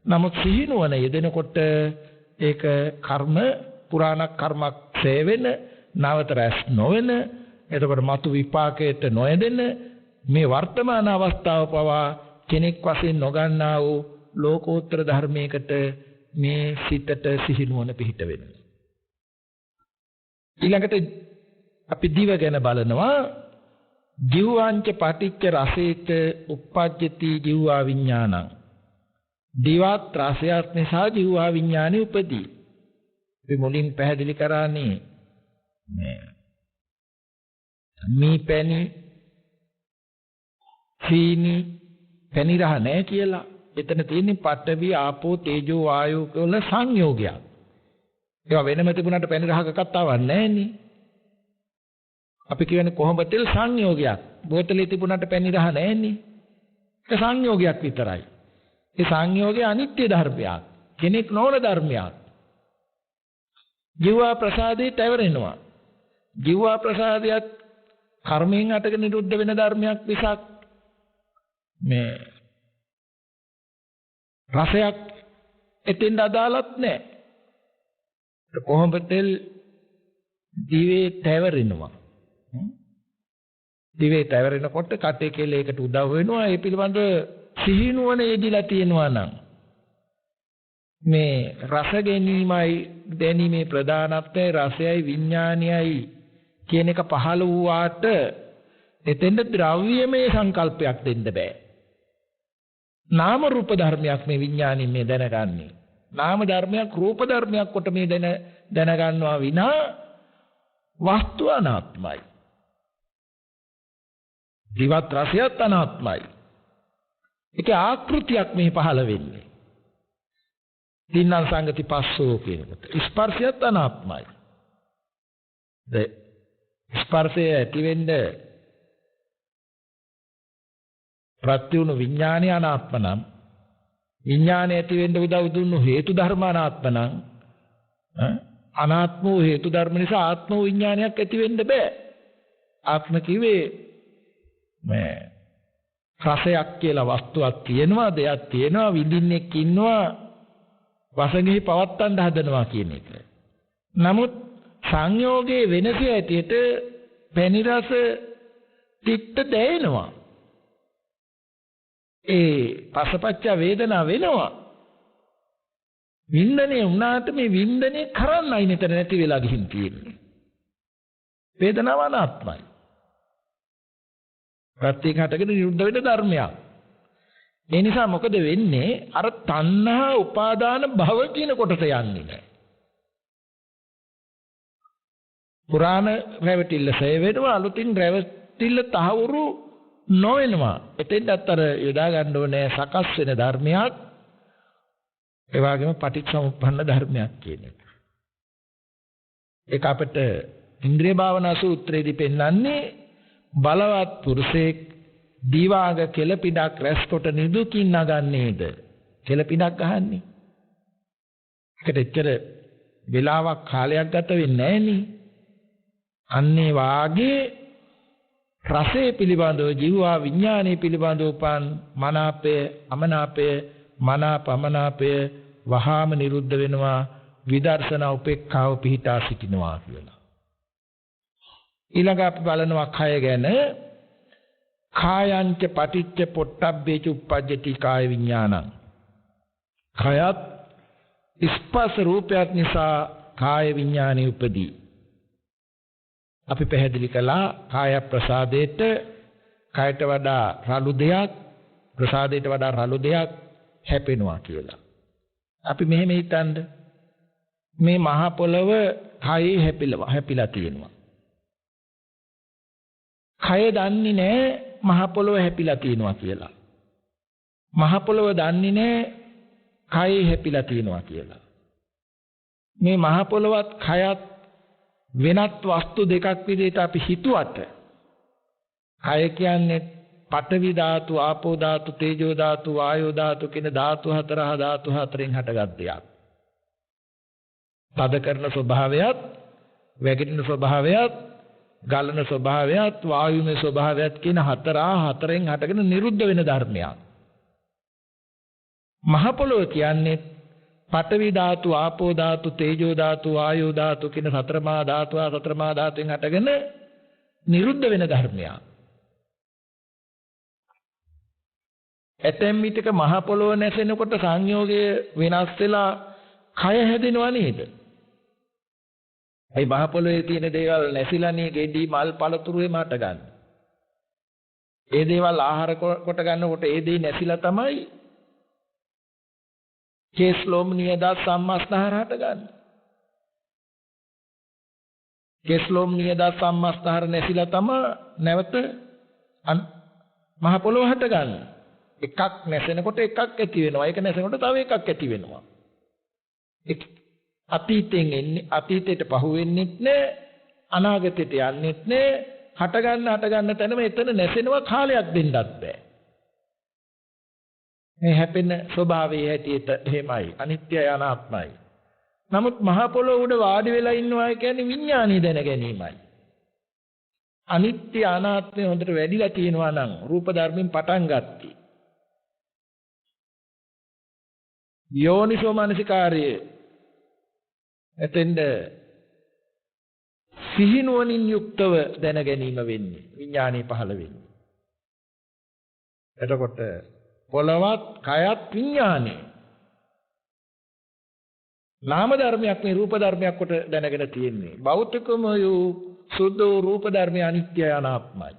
Speaker 2: නමුත් සිහිනුවන යෙදෙනකොට ඒක කර්ම පුරාණ කර්මක් සේවෙන නවත රැස් නොවන එතකොට මතු විපාකයට නොයදෙන මේ වර්තමාන අවස්ථාව පවා කෙනෙක් වශයෙන් නොගන්නා වූ ලෝකෝත්තර ධර්මයකට මේ සිතට සිහිනුවන පිහිට වෙනවා. ඊළඟට අපි දිව ගැන බලනවා. ජීවාංච පටිච්ච රසේත උප්පජ්ජති ජීවා විඥානං. දිවත් රසයත් නිසා ජීවා විඥානෙ උපදී. අපි මුලින් පැහැදිලි කරානේ මේ පැණි සීනි පැණි රහ නැහැ කියලා. එතන තියෙන්නේ පඨවි ආපෝ තේජෝ වායෝ වල සංයෝගයක්. ඒවා වෙනම තිබුණාට පැණි රහක කතාවක් නැහැනේ. අපි කියන්නේ කොහොඹ තෙල් සංයෝගයක්. බෝතලේ තිබුණාට පැණි රහ නැහැනේ. ඒක සංයෝගයක් විතරයි. ඒ සංයෝගය අනිත්‍ය ධර්මයක්. කෙනෙක් නොවන ධර්මයක්. ජීවා ප්‍රසාදේ තැවරෙනවා. ජීවා ප්‍රසාදයක් කර්මයෙන් අටක නිරුද්ධ වෙන ධර්මයක් විසක් මේ රසයක් එතෙන් අදාළත් නැහැ. කොහොඹ තෙල් දිවේ තැවරෙනවා. දිවේ තැවරෙනකොට කටේ කෙලයකට උදව් වෙනවා. ඒ පිළිබඳ සිහිනුවන යෙදිලා තියෙනවා නම් මේ රස ගැනීමයි දැනීමේ ප්‍රධානත්වය රසයයි විඥානයයි කියන එක පහළ වූාට එතෙන්ද ද්‍රව්‍යමය සංකල්පයක් දෙන්න බෑ. නාම රූප ධර්මයක් මේ විඥානින් මේ දැනගන්නේ. නාම ධර්මයක් රූප ධර්මයක් කොට මේ දැනගන්නවා විනා වස්තු අනාත්මයි. ජීවත් රසයත් අනාත්මයි. ඒක ආකෘතියක් මේ පහළ වෙන්නේ. තින්නම් සංගති පස්සෝ කියනකොට ස්පර්ශයත් අනාත්මයි. ස්පර්ශය ඇති වෙන්න ප්‍රත්‍යුණු විඥානය අනාත්ම නම් විඥානය ඇති වෙන්න උදව් දුන්නු හේතු ධර්ම අනාත්ම නම් අනාත්ම වූ හේතු ධර්ම නිසා ආත්ම වූ විඥානයක් ඇති වෙන්න බෑ. ආත්ම කිව්වේ මේ රසයක් කියලා වස්තුවක් තියෙනවා, දෙයක් තියෙනවා, විඳින්නෙක් ඉන්නවා, වසඟෙහි පවත්තන්න හදනවා කියන එක. නමුත් සංයෝගයේ වෙනස ඇටියට පැණි රස තිත්ත දැනෙනවා. ඒ පසපච්ච වේදනා වෙනවා. වින්දනේ වුණාට මේ වින්දනේ කරන්නයි නතර නැති වෙලා ගිහින් තියෙන්නේ. වේදනාව අනාත්මයි. ප්‍රත්‍යක්ෂ හටගෙන නිරුද්ධ වෙන ධර්මයක්. ඒ නිසා මොකද වෙන්නේ? අර තණ්හා උපාදාන භව කියන කොටස යන්නේ නැහැ. පුරාණ රැවටිල්ල සය වෙනවා, අලුතින් රැවටිල්ල තහවුරු නොවෙනවා. එතෙන්ටත් අර යොදා ගන්න ඕනේ සකස් වෙන ධර්මයක්, ඒ වගේම පටිච්චසමුප්පන්න ධර්මයක් කියන එක. ඒක අපිට ඉන්ද්‍රිය භාවනා සූත්‍රයේදී පෙන්වන්නේ බලවත් පුරුෂයෙක් දීවාග කෙලපිඩක් රැස්කොට නිදුකින් නගන්නේද කෙලපිඩක් ගහන්නේ. ඒකට එච්චර වෙලාවක් කාලයක් ගත වෙන්නේ නැහෙනි. අන්නේ වාගේ රසය පිළිබඳව ජීවා විඥානයේ පිළිබඳව උපන් මනාපය අමනාපය මනාපමනාපය වහාම නිරුද්ධ වෙනවා. විදර්ශනා උපේක්ඛාව පිහිටා සිටිනවා කියලා. ඊළඟ අපි බලනවා කය ගැන. කායංච පටිච්ච පොට්ටබ්බේච උප්පජ්ජති කාය විඥානං. කයත් ස්පර්ශ රූපයක් නිසා කාය විඥානෙ උපදී. අපි පැහැදිලි කළා කාය ප්‍රසාදයට කයට වඩා රළු දෙයක් ප්‍රසාදයට වඩා රළු දෙයක් හැපෙනවා කියලා. අපි මෙහෙම හිතන්න මේ මහ පොළව කයේ හැපිලා තියෙනවා. කය දන්නේ නැහැ මහ පොළව හැපිලා තියෙනවා කියලා. මහ පොළව දන්නේ නැහැ කයේ හැපිලා තියෙනවා කියලා. මේ මහ පොළවත් කයත් වෙනත් වස්තු දෙකක් විදිහට අපි හිතුවට කය කියන්නේ පඨවි ධාතු, ආපෝ ධාතු, තේජෝ ධාතු, වායෝ ධාතු කියන ධාතු හතරෙන් හටගත් දෙයක්. තද කරන ස්වභාවයත්, වැగిරෙන ස්වභාවයත්, ගලන ස්වභාවයත්, වායුමය ස්වභාවයත් කියන හතරෙන් හටගෙන නිරුද්ධ වෙන ධර්මයක්. මහ පොළොව කියන්නේ පඨවි ධාතු, ආපෝ ධාතු, තේජෝ ධාතු, වායෝ ධාතු කියන සතරමා ධාතුවෙන් හටගෙන නිරුද්ධ වෙන ධර්මයක්. ඇතැම් විටක මහ පොළොව නැසෙනකොට සංයෝගය වෙනස් වෙලා කය හැදෙනවා නේද? ඒ මහ පොළොවේ තියෙන දේවල් නැසිලානේ ගෙඩි මල් පළතුරු එම හට ගන්න. ඒ දේවල් ආහාර කොට ගන්නකොට ඒ දේ නැසිලා තමයි කේස්ලෝම නියදා සම්මස්තහර හට ගන්න. කේස්ලෝම නියදා සම්මස්තහර නැසිලා තමයි නැවත මහ පොළොව හට ගන්න. එකක් නැසෙනකොට එකක් ඇති වෙනවා. ඒක නැසෙනකොට තව එකක් ඇති වෙනවා. අතීතයෙන් එන්නේ අතීතයට පහු වෙන්නෙත් නෑ, අනාගතයට යන්නෙත් නෑ, හට ගන්න තැනම එතන නැසෙනවා කාලයක් දෙන්නත් බෑ. මේ හැපෙන ස්වභාවයේ හැටියට එහෙමයි. අනිත්‍යයි අනාත්මයි. නමුත් මහ පොළොව උඩ වාඩි වෙලා ඉන්නවා කියන්නේ විඥානීය දැන ගැනීමයි. අනිත්‍ය අනාත්මය හොඳට වැඩිලා තියෙනවා නම් රූප ධර්මෙන් පටන් ගත්තී. යෝනිසෝ මනසිකාරයේ එතෙන්ද සිහිනුවණින් යුක්තව දැන ගැනීම වෙන්නේ විඥානීය පහළ වෙන්නේ. එතකොට පොළවත් කයත් විඥානේ නාම ධර්මයක් නේ රූප ධර්මයක් කොට දැනගෙන තියෙන්නේ. භෞතිකම වූ සුද්ධ රූප ධර්මය අනිත්‍යයි අනාත්මයි.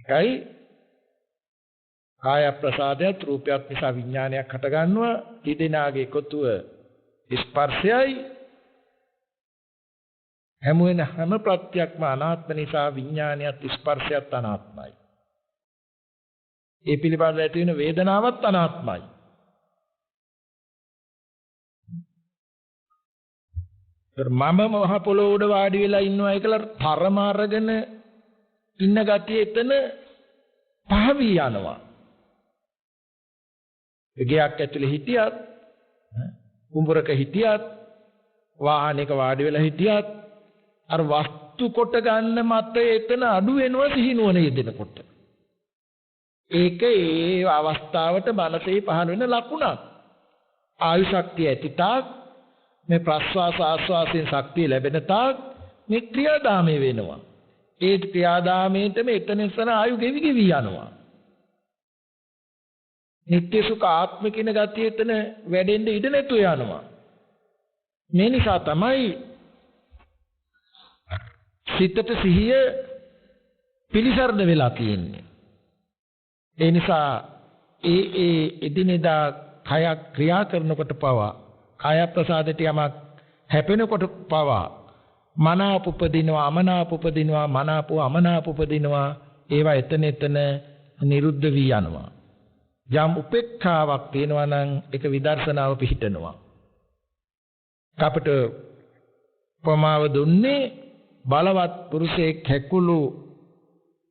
Speaker 2: ඒකයි කාය ප්‍රසාදයට රූපයක් නිසා විඥානයක් හට ගන්නවා. ඊදෙනාගේ එකතුව ස්පර්ශයයි. හැම ප්‍රත්‍යක්ම අනාත්ම නිසා විඥානයත් ස්පර්ශයත් අනාත්මයි. ඒ පිළිබඳව ඇති වෙන වේදනාවත් අනාත්මයි. මම මහ පොළොව උඩ වාඩි වෙලා ඉන්නවා කියලා තරම අරගෙන ඉන්න ගතිය එතන පහවි යනවා. ගෙයක් ඇතුලේ හිටියත් කුඹරක හිටියත් වාහනයක වාඩි වෙලා හිටියත් අර වස්තු කොට ගන්න මත එතන අඩු වෙනවා සිහිනුවන යෙදෙනකොට. ඒක ඒ අවස්ථාවට මනසේ පහළ වෙන ලකුණක්. ආයු ශක්තිය ඇති තාක් මේ ප්‍රස්වාස ආස්වාසයෙන් ශක්තිය ලැබෙන තාක් මේ ක්‍රියාදාමය වෙනවා. ඒ ක්‍රියාදාමයේම එතනසන ආයු ගෙවි යනවා. නිත්‍ය සුඛ ආත්ම කියන ගතිය එතන වැඩෙන්න ඉඩ නැතු යනවා. මේ නිසා තමයි සිතට සිහිය පිලිසරණ වෙලා තියෙන්නේ. ඒ නිසා ඒ එදිනෙදා කය ක්‍රියා කරනකොට පවා කාය ප්‍රසාදයට යමක් හැපෙනකොට පවා මනාප උපදිනවා අමනාප උපදිනවා මනාප අමනාප උපදිනවා ඒවා එතන නිරුද්ධ වී යනවා. යම් උපේක්ඛාවක් තියෙනවා නම් ඒක විදර්ශනාව පිහිටනවා. අපට ප්‍රමාව දුන්නේ බලවත් පුරුෂයෙක් හැකුළු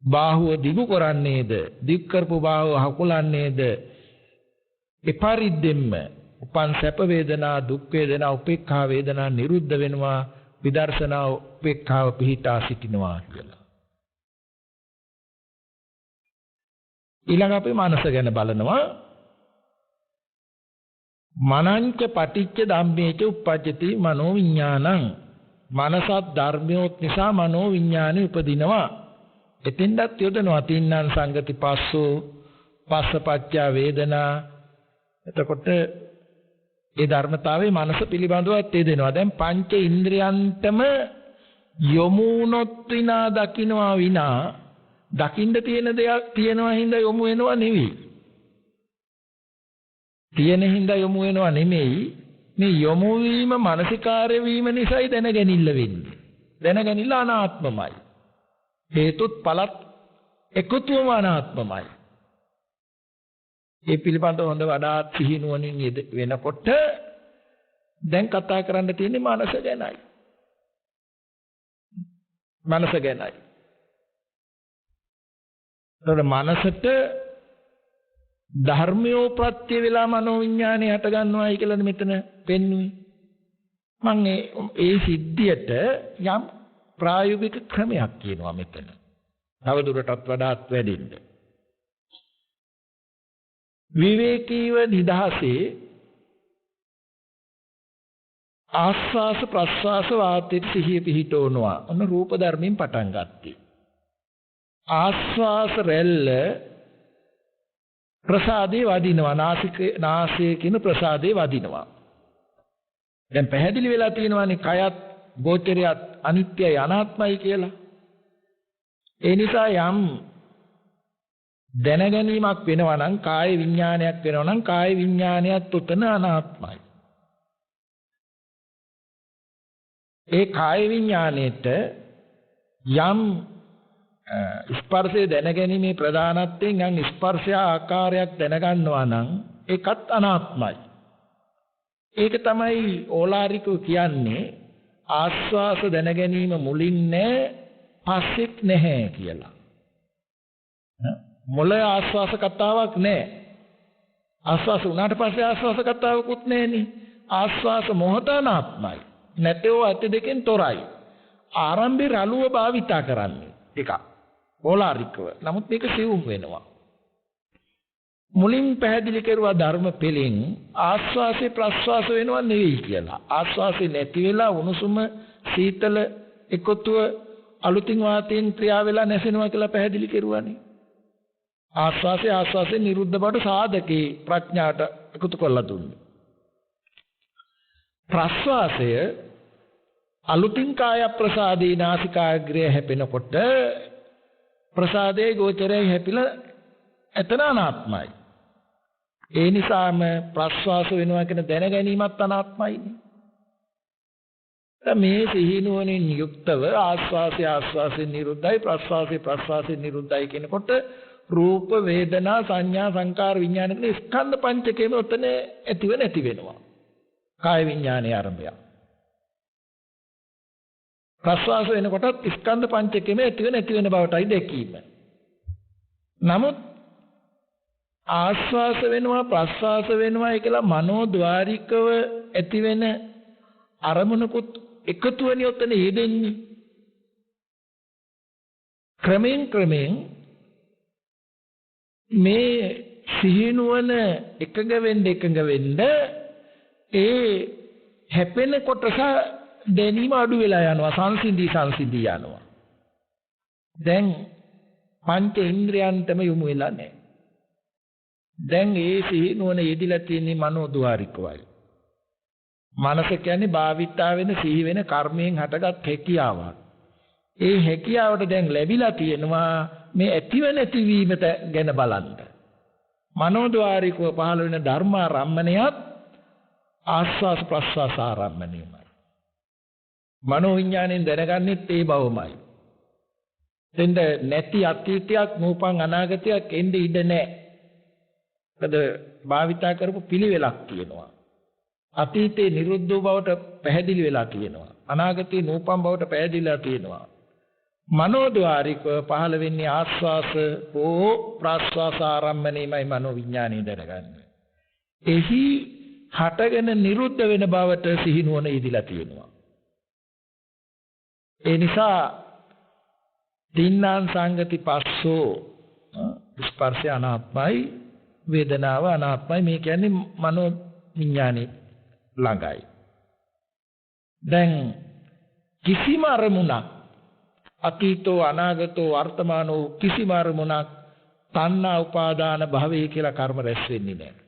Speaker 2: බාහුව දිගු කරන්නේද දික් කරපු බාහුව හකුලන්නේද එපරිද්දෙම්ම උපන් සැප වේදනා දුක් වේදනා උපේක්ඛා වේදනා නිරුද්ධ වෙනවා විදර්ශනා උපේක්ඛාව පිහිටා සිටිනවා කියලා. ඊළඟ අපි මනස ගැන බලනවා. මනංච පටිච්ච ධම්මේච උප්පජ්ජති මනෝ විඥානං. මනසත් ධර්මයොත් නිසා මනෝ විඥානෙ උපදිනවා. එතෙන්දත් යොදනවා තින්නං සංගති පස්සෝ පස්සපච්චා වේදනා. එතකොට ඒ ධර්මතාවයේ මනස පිළිබඳවත් දෙනවා. දැන් පංච ඉන්ද්‍රයන්ටම යොමු වුණොත් විනා දකින්නවා විනා දකින්න තියෙන දෙයක් තියෙනවා හින්දා යොමු වෙනවා නෙවෙයි. තියෙන හින්දා යොමු වෙනවා නෙමෙයි. මේ යොමු වීම මානසිකාර්ය වීම නිසායි දැනගැනිල්ල වෙන්නේ. දැනගැනිල්ල අනාත්මමයි. හේතුත් පලත් එකතුවම අනාත්මමයි. ඒ පිළිබඳව හොඳ වඩාත් සිහිනුවණින් වෙනකොට දැන් කතා කරන්න තියෙන්නේ මනස ගැනයි. මනස ගැනයි. ඒතර මනසට ධර්මයෝ ප්‍රත්‍ය වෙලා මනෝ විඥානය හට ගන්නවායි කියලා මෙතන පෙන්වුවේ. මම ඒ සිද්ධියට යම් ප්‍රායෝගික ක්‍රමයක් කියනවා මෙතන. තව දුරටත් වඩාත් වැඩින්න. විවේකීව නිදහසේ ආස්වාස ප්‍රස්වාස වාතයේ සිහිය පිහිටවනවා. ඔන්න රූප ධර්මයෙන් පටන් ගත්තී. ආස්වාස රැල්ල ප්‍රසාදේ වදිනවා. නාසයේ කියන ප්‍රසාදේ වදිනවා. දැන් පැහැදිලි වෙලා තියෙනවානේ කයත් ගෝචරයත් අනිත්‍යයි අනාත්මයි කියලා. ඒ නිසා යම් දැනගැනීමක් වෙනවා නම් කාය විඥානයක් වෙනවා නම් කාය විඥානයත් උතන අනාත්මයි. ඒ කාය විඥාණයට යම් ස්පර්ශය දැනගැනීමේ ප්‍රධානත්වයෙන් යම් ස්පර්ශය ආකාරයක් දැනගන්නවා නම් ඒකත් අනාත්මයි. ඒක තමයි ඕලාරිකව කියන්නේ ආස්වාස දැන ගැනීම මුලින් නැහැ පස්සෙත් නැහැ කියලා. මුල ආස්වාස කතාවක් නැහැ. ආස්වාස උනාට පස්සේ ආස්වාස කතාවකුත් නැහෙනේ. ආස්වාස මොහත අනාත්මයි. නැතෝ ඇත දෙකෙන් තොරයි. ආරම්භේ රළුව භාවිතා කරන්නේ ටිකක් ඕලාරිකව. නමුත් මේක සිවුම් වෙනවා. මුලින් පැහැදිලි කරුවා ධර්ම පෙළින් ආස්වාසේ ප්‍රස්වාස වෙනව නෙවෙයි කියලා. ආස්වාසේ නැති වෙලා උණුසුම සීතල එකතුව අලුතින් වාතයෙන් ක්‍රියා වෙලා නැසෙනවා කියලා පැහැදිලි කරුවානේ. ආස්වාසේ නිරුද්ධ බවට සාධකේ ප්‍රඥාට එකතු කරලා දුන්නේ. ප්‍රස්වාසය අලුතින් කාය ප්‍රසාදී නාසිකාග්‍රය හැපෙනකොට ප්‍රසාදයේ ගෝචරය හැපිලා එතන අනාත්මයි. ඒ නිසාම ප්‍රස්වාස වෙනවා කියන දැන ගැනීමත් අනාත්මයි. මේ සිහිනුවණින් යුක්තව ආස්වාසේ නිරුද්ධයි ප්‍රස්වාසේ නිරුද්ධයි කියනකොට රූප වේදනා සංඥා සංකාර විඥාන කියන ස්කන්ධ පංචකයම උතන ඇතිව නැති වෙනවා. කාය විඥානයේ ආරම්භය. ප්‍රස්වාස වෙනකොටත් ස්කන්ධ පංචකයම ඇතිව නැති වෙන බවටයි දැකීම. නමුත් ආස්වාස වෙනවා ප්‍රස්වාස වෙනවා කියලා මනෝද්වාරිකව ඇති වෙන අරමුණකුත් එකතු වෙන උතන යෙදෙන්නේ. ක්‍රමෙන් මේ සිහිනුවන එකඟ වෙන්න ඒ හැපෙන කොටස දැනීම අඩු වෙලා යනවා සංසිඳී යනවා. දැන් පංච ඉන්ද්‍රයන්ටම යොමු වෙලා නැහැ. දැන් ඒ සිහිනුවන යෙදිලා තියෙන්නේ මනෝද්වාරිකවයි. මනස කියන්නේ භාවිතා වෙන සිහි වෙන කර්මයෙන් හටගත් හැකියාවක්. ඒ හැකියාවට දැන් ලැබිලා තියෙනවා මේ ඇතිව නැතිවීමට ගැන බලන්න. මනෝද්වාරිකව පහළ වෙන ධර්මාරම්මණයත් ආස්වාස ප්‍රස්වාස ආරම්මණයමයි. මනෝ විඥාණයෙන් දැනගන්නෙත් ඒ බවමයි. දෙන්න නැති අතීතයක් නූපන් අනාගතයක් එන්නේ ඉඩ නැහැ. මොකද භාවිතා කරපු පිළිවෙලක් තියෙනවා. අතීතේ නිරුද්ධ බවට පැහැදිලි වෙලා තියෙනවා. අනාගතේ නූපන් බවට පැහැදිලිලා තියෙනවා. මනෝද්වාරිකව පහළ වෙන්නේ ආස්වාස හෝ ප්‍රාස්වාස ආරම්මණයමයි මනෝ විඥාණය දැනගන්නේ. එහි හටගෙන නිරුද්ධ වෙන බවට සිහිනුවන ඉදිලා තියෙනවා. ඒ නිසා තින්නාන් සංගති පස්සෝ ස්පර්ශය අනාත්මයි වේදනාව අනාත්මයි මේ කියන්නේ මනෝ විඥානේ ළඟයි. දැන් කිසිම අරමුණක් අතීතෝ අනාගතෝ වර්තමානෝ කිසිම අරමුණක් තණ්හා උපාදාන භවය කියලා කර්ම රැස් වෙන්නේ නැහැ.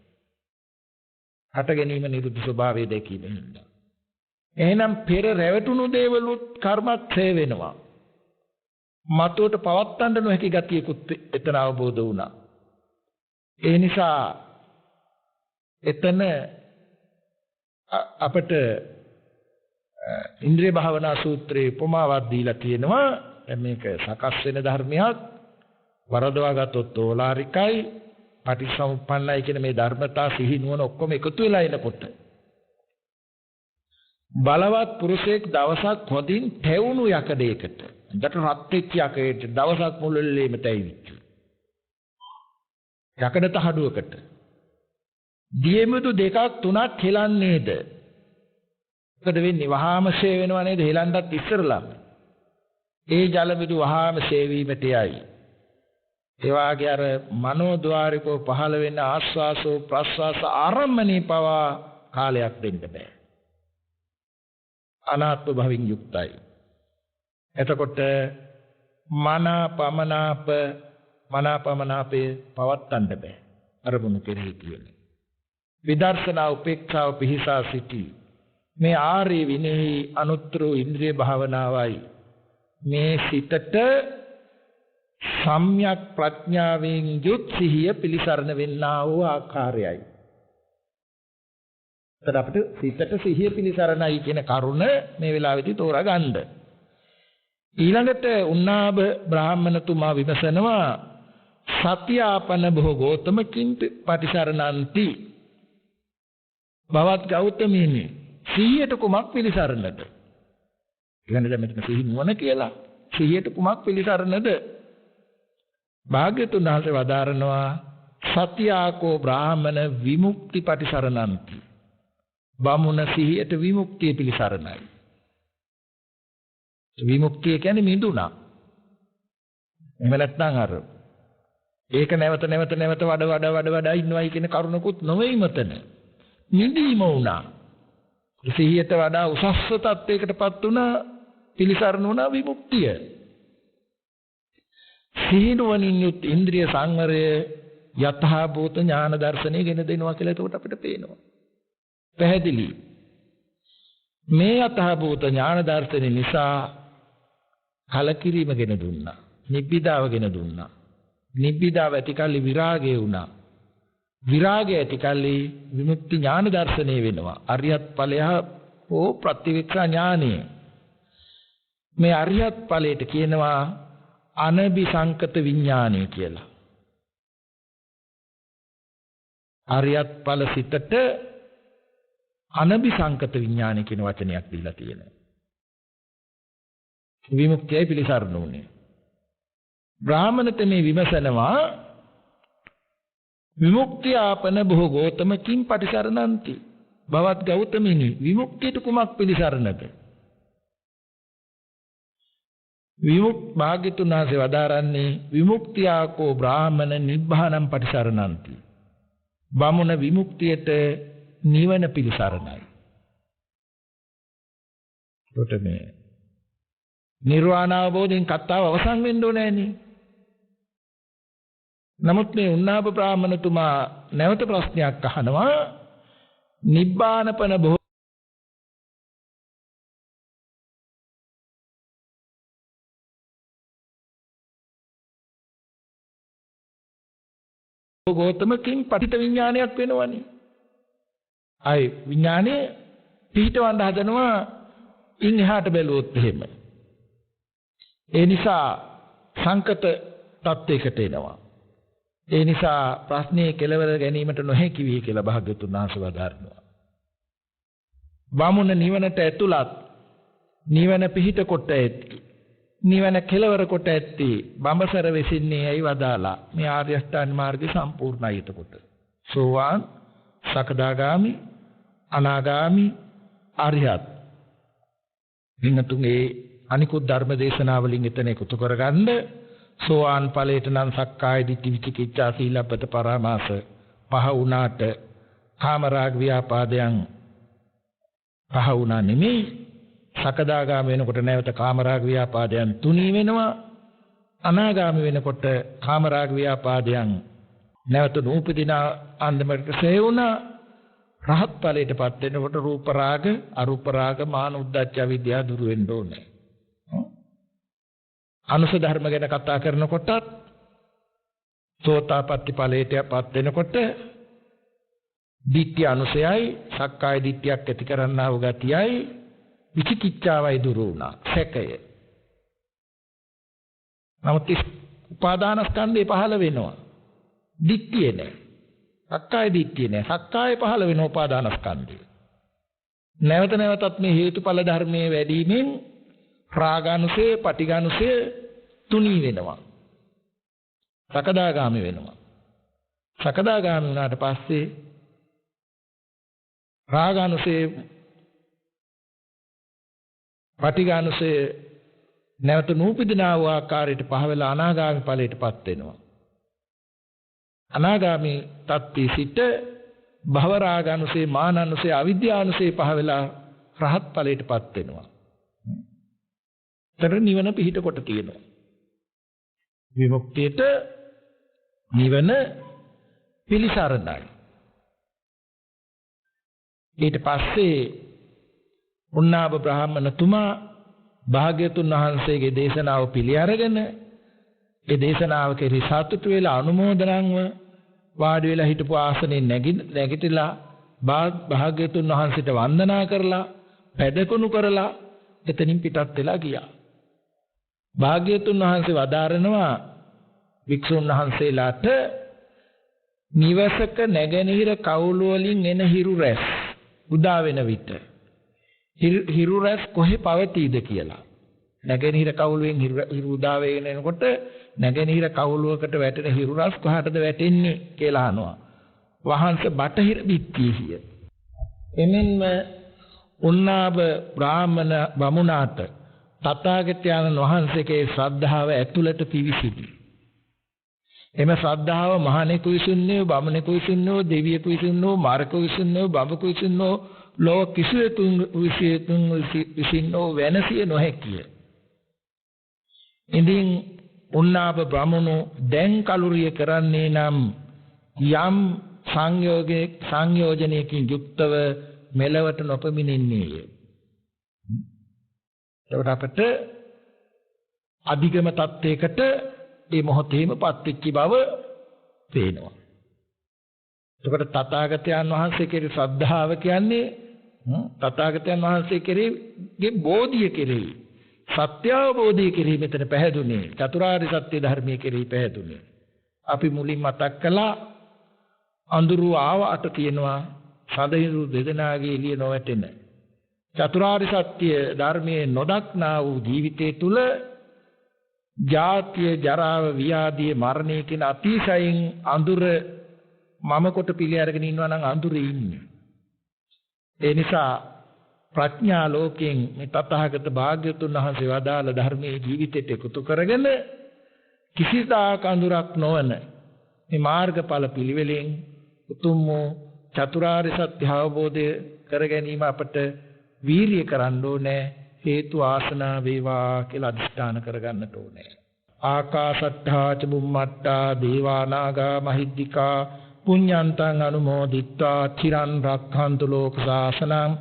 Speaker 2: හට ගැනීම නිරුද්ධ ස්වභාවය දැකීමෙන්. එහෙනම් පෙර රැවටුණු දේවලුත් කර්මක්ෂය වෙනවා. මතුවට පවත්තන්න නොහැකි ගතියකුත් එතන අවබෝධ වුණා. ඒ නිසා එතන අපට ඉන්ද්‍රිය භාවනා සූත්‍රයේ උපමාවක් දීලා තියෙනවා. මේක සකස් වෙන ධර්මයක් වරදවා ගත්තොත් ඕලාරිකයි පටිසමුප්පන්නයි කියන මේ ධර්මතා සිහි නුවණ ඔක්කොම එකතු වෙලා එනකොට බලවත් පුරුෂයෙක් දවසක් හොඳින් තැවුණු යකඩයකට දට රත් වෙච්ච යකඩයකට දවසක් මුළුල්ලේම තැවිච්ච යකඩ තහඩුවකට දියෙමුදු දෙකක් තුනක් හෙලන්නේද? මොකද වෙන්නේ? වහාම ෂේ වෙනව නේද? හෙලන්නත් ඉස්සරලාම. ඒ ජල බිඳු වහාම ෂේ වීමට යයි. ඒ වාගේ අර මනෝද්වාරිකෝ පහළ වෙන ආස්වාසෝ ප්‍රස්වාස ආරම්මණී පවා කාලයක් දෙන්න බෑ. අනාත්ම භවින් යුක්තයි. එතකොට මනාපමනාපේ පවත්තන්න බෑ. අරමුණු කෙරෙහි කියන්නේ. විදර්ශනා උපේක්ෂාව පිහිසා සිටි මේ ආර්ය විනේහි අනුත්තර ඉන්ද්‍රිය භාවනාවයි මේ සිතට සම්‍යක් ප්‍රඥාවෙන් යුත් සිහිය පිළිසරණ වෙන්නා වූ ආකාරයයි. එතන අපිට සිතට සිහිය පිළිසරණයි කියන කරුණ මේ වෙලාවේදී තෝරා ගන්න. ඊළඟට උන්නාභ බ්‍රාහ්මණතුමා විමසනවා සත්‍යාපන බොහෝ ගෝතම කිංපි පටිසරණන්ති බවත් ගෞතමීනි සිහියට කුමක් පිළිසරණද? කියන්නේ දැන් මෙතන සිහි නුවණ කියලා. සිහියට කුමක් පිළිසරණද? භාග්‍යතුන් වහන්සේ වදාරනවා සත්‍යාකෝ බ්‍රාහමන විමුක්ති පටිසරණන්ති. බමුණ සිහියට විමුක්තිය පිළිසරණයි. විමුක්තිය කියන්නේ මිදුණා. එහෙම නැත්නම් අර ඒක නැවත වඩා ඉන්නවයි කියන කරුණකුත් නොවේයි මතන. නිදීම වුණා. සිහියට වඩා උසස් තත්වයකටපත් වුණා, පිළිසරණ වුණා විමුක්තිය. සිහිනුවණින් යුත් ඉන්ද්‍රිය සංවරය යථා භූත ඥාන දර්ශනය ගෙන දෙනවා කියලා එතකොට අපිට පේනවා. පැහැදිලි. මේ යථා භූත ඥාන දර්ශනය නිසා කලකිරීම ගෙන දුන්නා. නිබ්බිදාව ගෙන දුන්නා. නිබ්බිදාව ඇතිකල්ලි විරාගය වුණා. විරාගය ඇතිකල්ලි විමුක්ති ඥාන දර්ශනය වෙනවා. අරියත් ඵලය හෝ ප්‍රතිවික්ෂා ඥානය. මේ අරියත් ඵලයට කියනවා අනபிසංකත විඥානය කියලා. අරියත් ඵල සිතට අනபிසංකත විඥානය කියන වචනයක් දීලා තියෙනවා. විමුක්තියයි පිළිසරණ උනේ. බ්‍රාහමණත මේ විමසනවා විමුක්තිය ආපන බොහෝ ගෞතම කිම් පටිසරණන්ති. බවත් ගෞතමිනි විමුක්තියට කුමක් පිළිසරණද? භාග්‍යතුන් වහන්සේ වදාරන්නේ විමුක්තියාකෝ බ්‍රාහමන නිබ්බානම් පටිසරණන්ති. බමුණ විමුක්තියට නිවන පිළිසරණයි. ඒකට මේ නිර්වාණ අවබෝධයෙන් කතාව අවසන් වෙන්න ඕනේ නේ. නමුත් මේ උන්නාභ බ්‍රාහමණතුමා නැවත ප්‍රශ්නයක් අහනවා නිබ්බානපන බොහෝ ගෞතමකින් පටිත විඥානයක් වෙනවනේ. අය විඥානේ පිටවන්න හදනවා ඉන් එහාට බැලුවොත් එහෙම. ඒ නිසා සංකත තත්යකට එනවා. ඒ නිසා ප්‍රශ්නේ කෙලවර ගැනීමට නොහැකි වී කියලා භාග්‍යතුන් වහන්සේ වදාරනවා. බමුණ නිවනට ඇතුළත් නිවන පිහිට කොට ඇති. නිවන කෙලවර කොට ඇති බඹසර වෙසින්නේ ඇයි වදාලා. මේ ආර්ය අෂ්ටාංග මාර්ගය සම්පූර්ණයි එතකොට. සෝවාන්, සකදාගාමි, අනාගාමි, අරිහත්. වින්නතුන්ගේ අනිකුත් ධර්ම දේශනාවලින් එතන එකතු කරගන්න සෝවාන් ඵලයට නම් සක්කාය දිට්ඨි විචිකිච්ඡා සීලබ්බත පරාමාස පහ වුණාට කාමරාග ව්‍යාපාදයන් පහ වුණා නෙමෙයි. සකදාගාමී වෙනකොට නැවත කාමරාග ව්‍යාපාදයන් තුනී වෙනවා. අනාගාමී වෙනකොට කාමරාග ව්‍යාපාදයන් නැවත නූපදින අන්දමකට සේ වුණා. රහත් ඵලයටපත් වෙනකොට රූප රාග, අරූප රාග, මාන උද්දච්ච විද්‍යාව දුරු වෙන්න ඕනේ. අනුස ධර්ම ගැන කතා කරනකොටත් සෝතාපට්ටි ඵලයටපත් වෙනකොට ditthි අනුසයයි, සක්කාය දිට්ඨියක් ඇති කරන්නා වූ ගතියයි, විචිකිච්ඡාවයි දුරු වුණා. සැකය. නමුත් උපාදානස්කන්ධේ පහළ වෙනවා. ditthිය නෑ. සක්කාය දිට්ඨිය නෑ. සක්කාය පහළ වෙන උපාදානස්කන්ධය. නැවත නැවතත් මේ හේතුඵල ධර්මයේ වැඩිමින් රාගානුසය, පටිඝානුසය තුනී වෙනවා. සකදාගාමී වෙනවා. සකදාගාමී වුණාට පස්සේ රාගානුසය, පටිඝානුසය නැවත නූපදිනා වූ ආකාරයට පහවෙලා අනාගාමී ඵලයටපත් වෙනවා. අනාගාමී තත්ත්වයේ සිට භව රාගානුසය, මානානුසය, අවිද්‍යානුසය පහවෙලා රහත් ඵලයටපත් වෙනවා. තර නිවන පිහිට කොට තියෙනවා. විමුක්තියට නිවන පිළිසරණයි. ඊට පස්සේ උන්නාභ බ්‍රාහමණතුමා භාග්‍යතුන් වහන්සේගේ දේශනාව පිළි අරගෙන ඒ දේශනාව කෙරෙහි සතුටු වෙලා අනුමෝදනන්ව වාඩි වෙලා හිටපු ආසනේ නැගිටලා භාග්‍යතුන් වහන්සේට වන්දනා කරලා පැදකුණු කරලා එතනින් පිටත් වෙලා ගියා. භාග්‍යතුන් වහන්සේ වදාරනවා වික්ෂුන් වහන්සේලාට නිවසක නැගෙනහිර කවුළු වලින් එන හිරු රැස් උදා වෙන විට හිරු රැස් කොහේ පවතීද කියලා. නැගෙනහිර කවුළුවෙන් හිරු උදා වෙගෙන එනකොට නැගෙනහිර කවුළුවකට වැටෙන හිරු රැස් කොහාටද වැටෙන්නේ කියලා අහනවා. වහන්සේ බටහිර බිත්තියේ. එමෙන්ම උන්නාබ බ්‍රාහ්මණ බමුණාට තථාගතයන් වහන්සේගේ ශ්‍රද්ධාව ඇතුළට පිවිසිදි. එම ශ්‍රද්ධාව මහණෙකු විසින් නෙවෙයි, බමුණෙකු විසින් නෙවෙයි, දෙවියෙකු විසින් නෙවෙයි, මාරකු විසින් නෙවෙයි, බඹකු විසින් නෙවෙයි, ලෝ කිසිවෙකුන් විසින් වෙනසිය නොහැකිය. ඉදින් උන්නාබ බ්‍රාහ්මණෝ දැන් කලුරිය කරන්නේ නම් යම් සංයෝජනයකින් යුක්තව මෙලවට නොපමිනෙන්නේය. එතකොට අපට අධිගම තත්වයකට මේ මොහොතේම පත්වෙච්ච බව පේනවා. එතකොට තථාගතයන් වහන්සේ කෙරෙහි ශ්‍රද්ධාව කියන්නේ තථාගතයන් වහන්සේ කෙරෙහිගේ බෝධිය කෙරෙහි සත්‍ය අවබෝධය කෙරෙහි මෙතන පැහැදුනේ. චතුරාර්ය සත්‍ය ධර්මයේ කෙරෙහි පැහැදුනේ. අපි මුලින් මතක් කළා අඳුරු ආවට තියෙනවා සඳහිරු දෙදෙනාගේ එළිය නොවැටෙන. චතුරාර්ය සත්‍ය ධර්මයේ නොදක්නා වූ ජීවිතය තුල ජාතිය ජරාව ව්‍යාධිය මරණය කියන අතිශයින් අඳුර මම කොට පිළි අරගෙන ඉන්නවා නම් අඳුරේ ඉන්නේ. ඒ නිසා ප්‍රඥා ලෝකයෙන් මේ තථාගත භාග්‍යවතුන් වහන්සේ වදාළ ධර්මයේ ජීවිතයට එකතු කරගෙන කිසිදාක අඳුරක් නොවන මේ මාර්ගඵල පිළිවෙලෙන් උතුම් වූ චතුරාර්ය සත්‍ය අවබෝධය කර ගැනීම අපට වීරිය කරන්න ඕනේ. හේතු ආසනා වේවා කියලා අදිෂ්ඨාන කරගන්නට ඕනේ. ආකාශට්ඨා ච බුම්මට්ඨා දේවා නාග මහිද්దికා පුඤ්ඤන්තං අනුමෝදිත්වා චිරන් රක්ඛන්තු ලෝක සාසනං.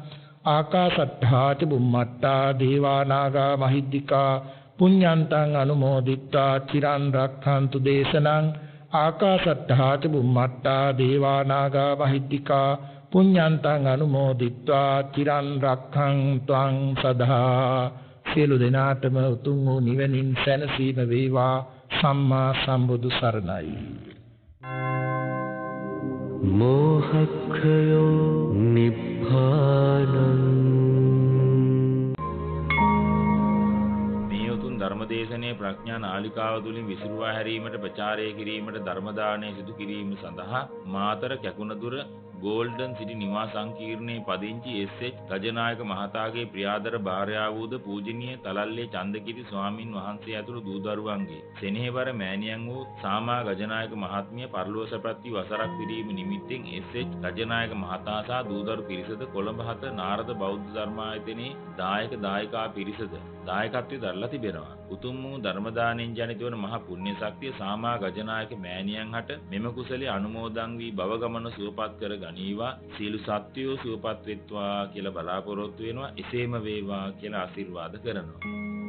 Speaker 2: ආකාශට්ඨා ච බුම්මට්ඨා දේවා නාග මහිද්దికා පුඤ්ඤන්තං අනුමෝදිත්වා චිරන් රක්ඛන්තු දේශනං. ආකාශට්ඨා ච බුම්මට්ඨා දේවා නාග මහිද්దికා පුඤ්ඤන්තං අනුමෝදිත්වා චිරන් රක්ඛන්තුං සදා. සියලු දෙනාටම උතුම් වූ නිවනින් සැනසීම වේවා. සම්මා සම්බුදු සරණයි.
Speaker 3: මෝහක්ඛයෝ නිබ්බානං.
Speaker 1: ධර්මදේශනයේ ප්‍රඥා නාලිකාව තුලින් විසිරුවා හැරීමට ප්‍රචාරය කිරීමට ධර්ම දානය සිදු කිරීම සඳහා මාතර කැකුණදුර ගෝල්ඩන් සිටි නිවාස සංකීර්ණයේ පදිංචි එස්.එච්. ගජනායක මහතාගේ ප්‍රියාදර භාර්යාව වූද පූජනීය තලල්ලේ චන්දකිරි ස්වාමින් වහන්සේ ඇතුළු දූ දරුවන්ගේ සෙනෙහවර මෑණියන් වූ සාමා ගජනායක මහත්මිය පරලෝක සපත්ති වසරක් පිරීම නිමිත්තෙන් එස්.එච්. ගජනායක මහතා සහ දූදරු පිරිසද කොළඹ හත නාරද බෞද්ධ ධර්මායතනයේ දායක දායිකා පිරිසද දායකත්වයේ දරලා තිබෙනවා. උතුම් වූ ධර්ම දාණයෙන් ජනිත වන මහ පුණ්‍ය ශක්තිය සාමා ගජනායක මෑණියන් හට මෙම කුසලයේ අනුමෝදන් වී භව ගමන සුවපත් කර ගනීවා. සීල සත්‍යෝ සුවපත් වෙත්වා කියලා බලාපොරොත්තු වෙනවා. එසේම වේවා කියලා ආශිර්වාද කරනවා.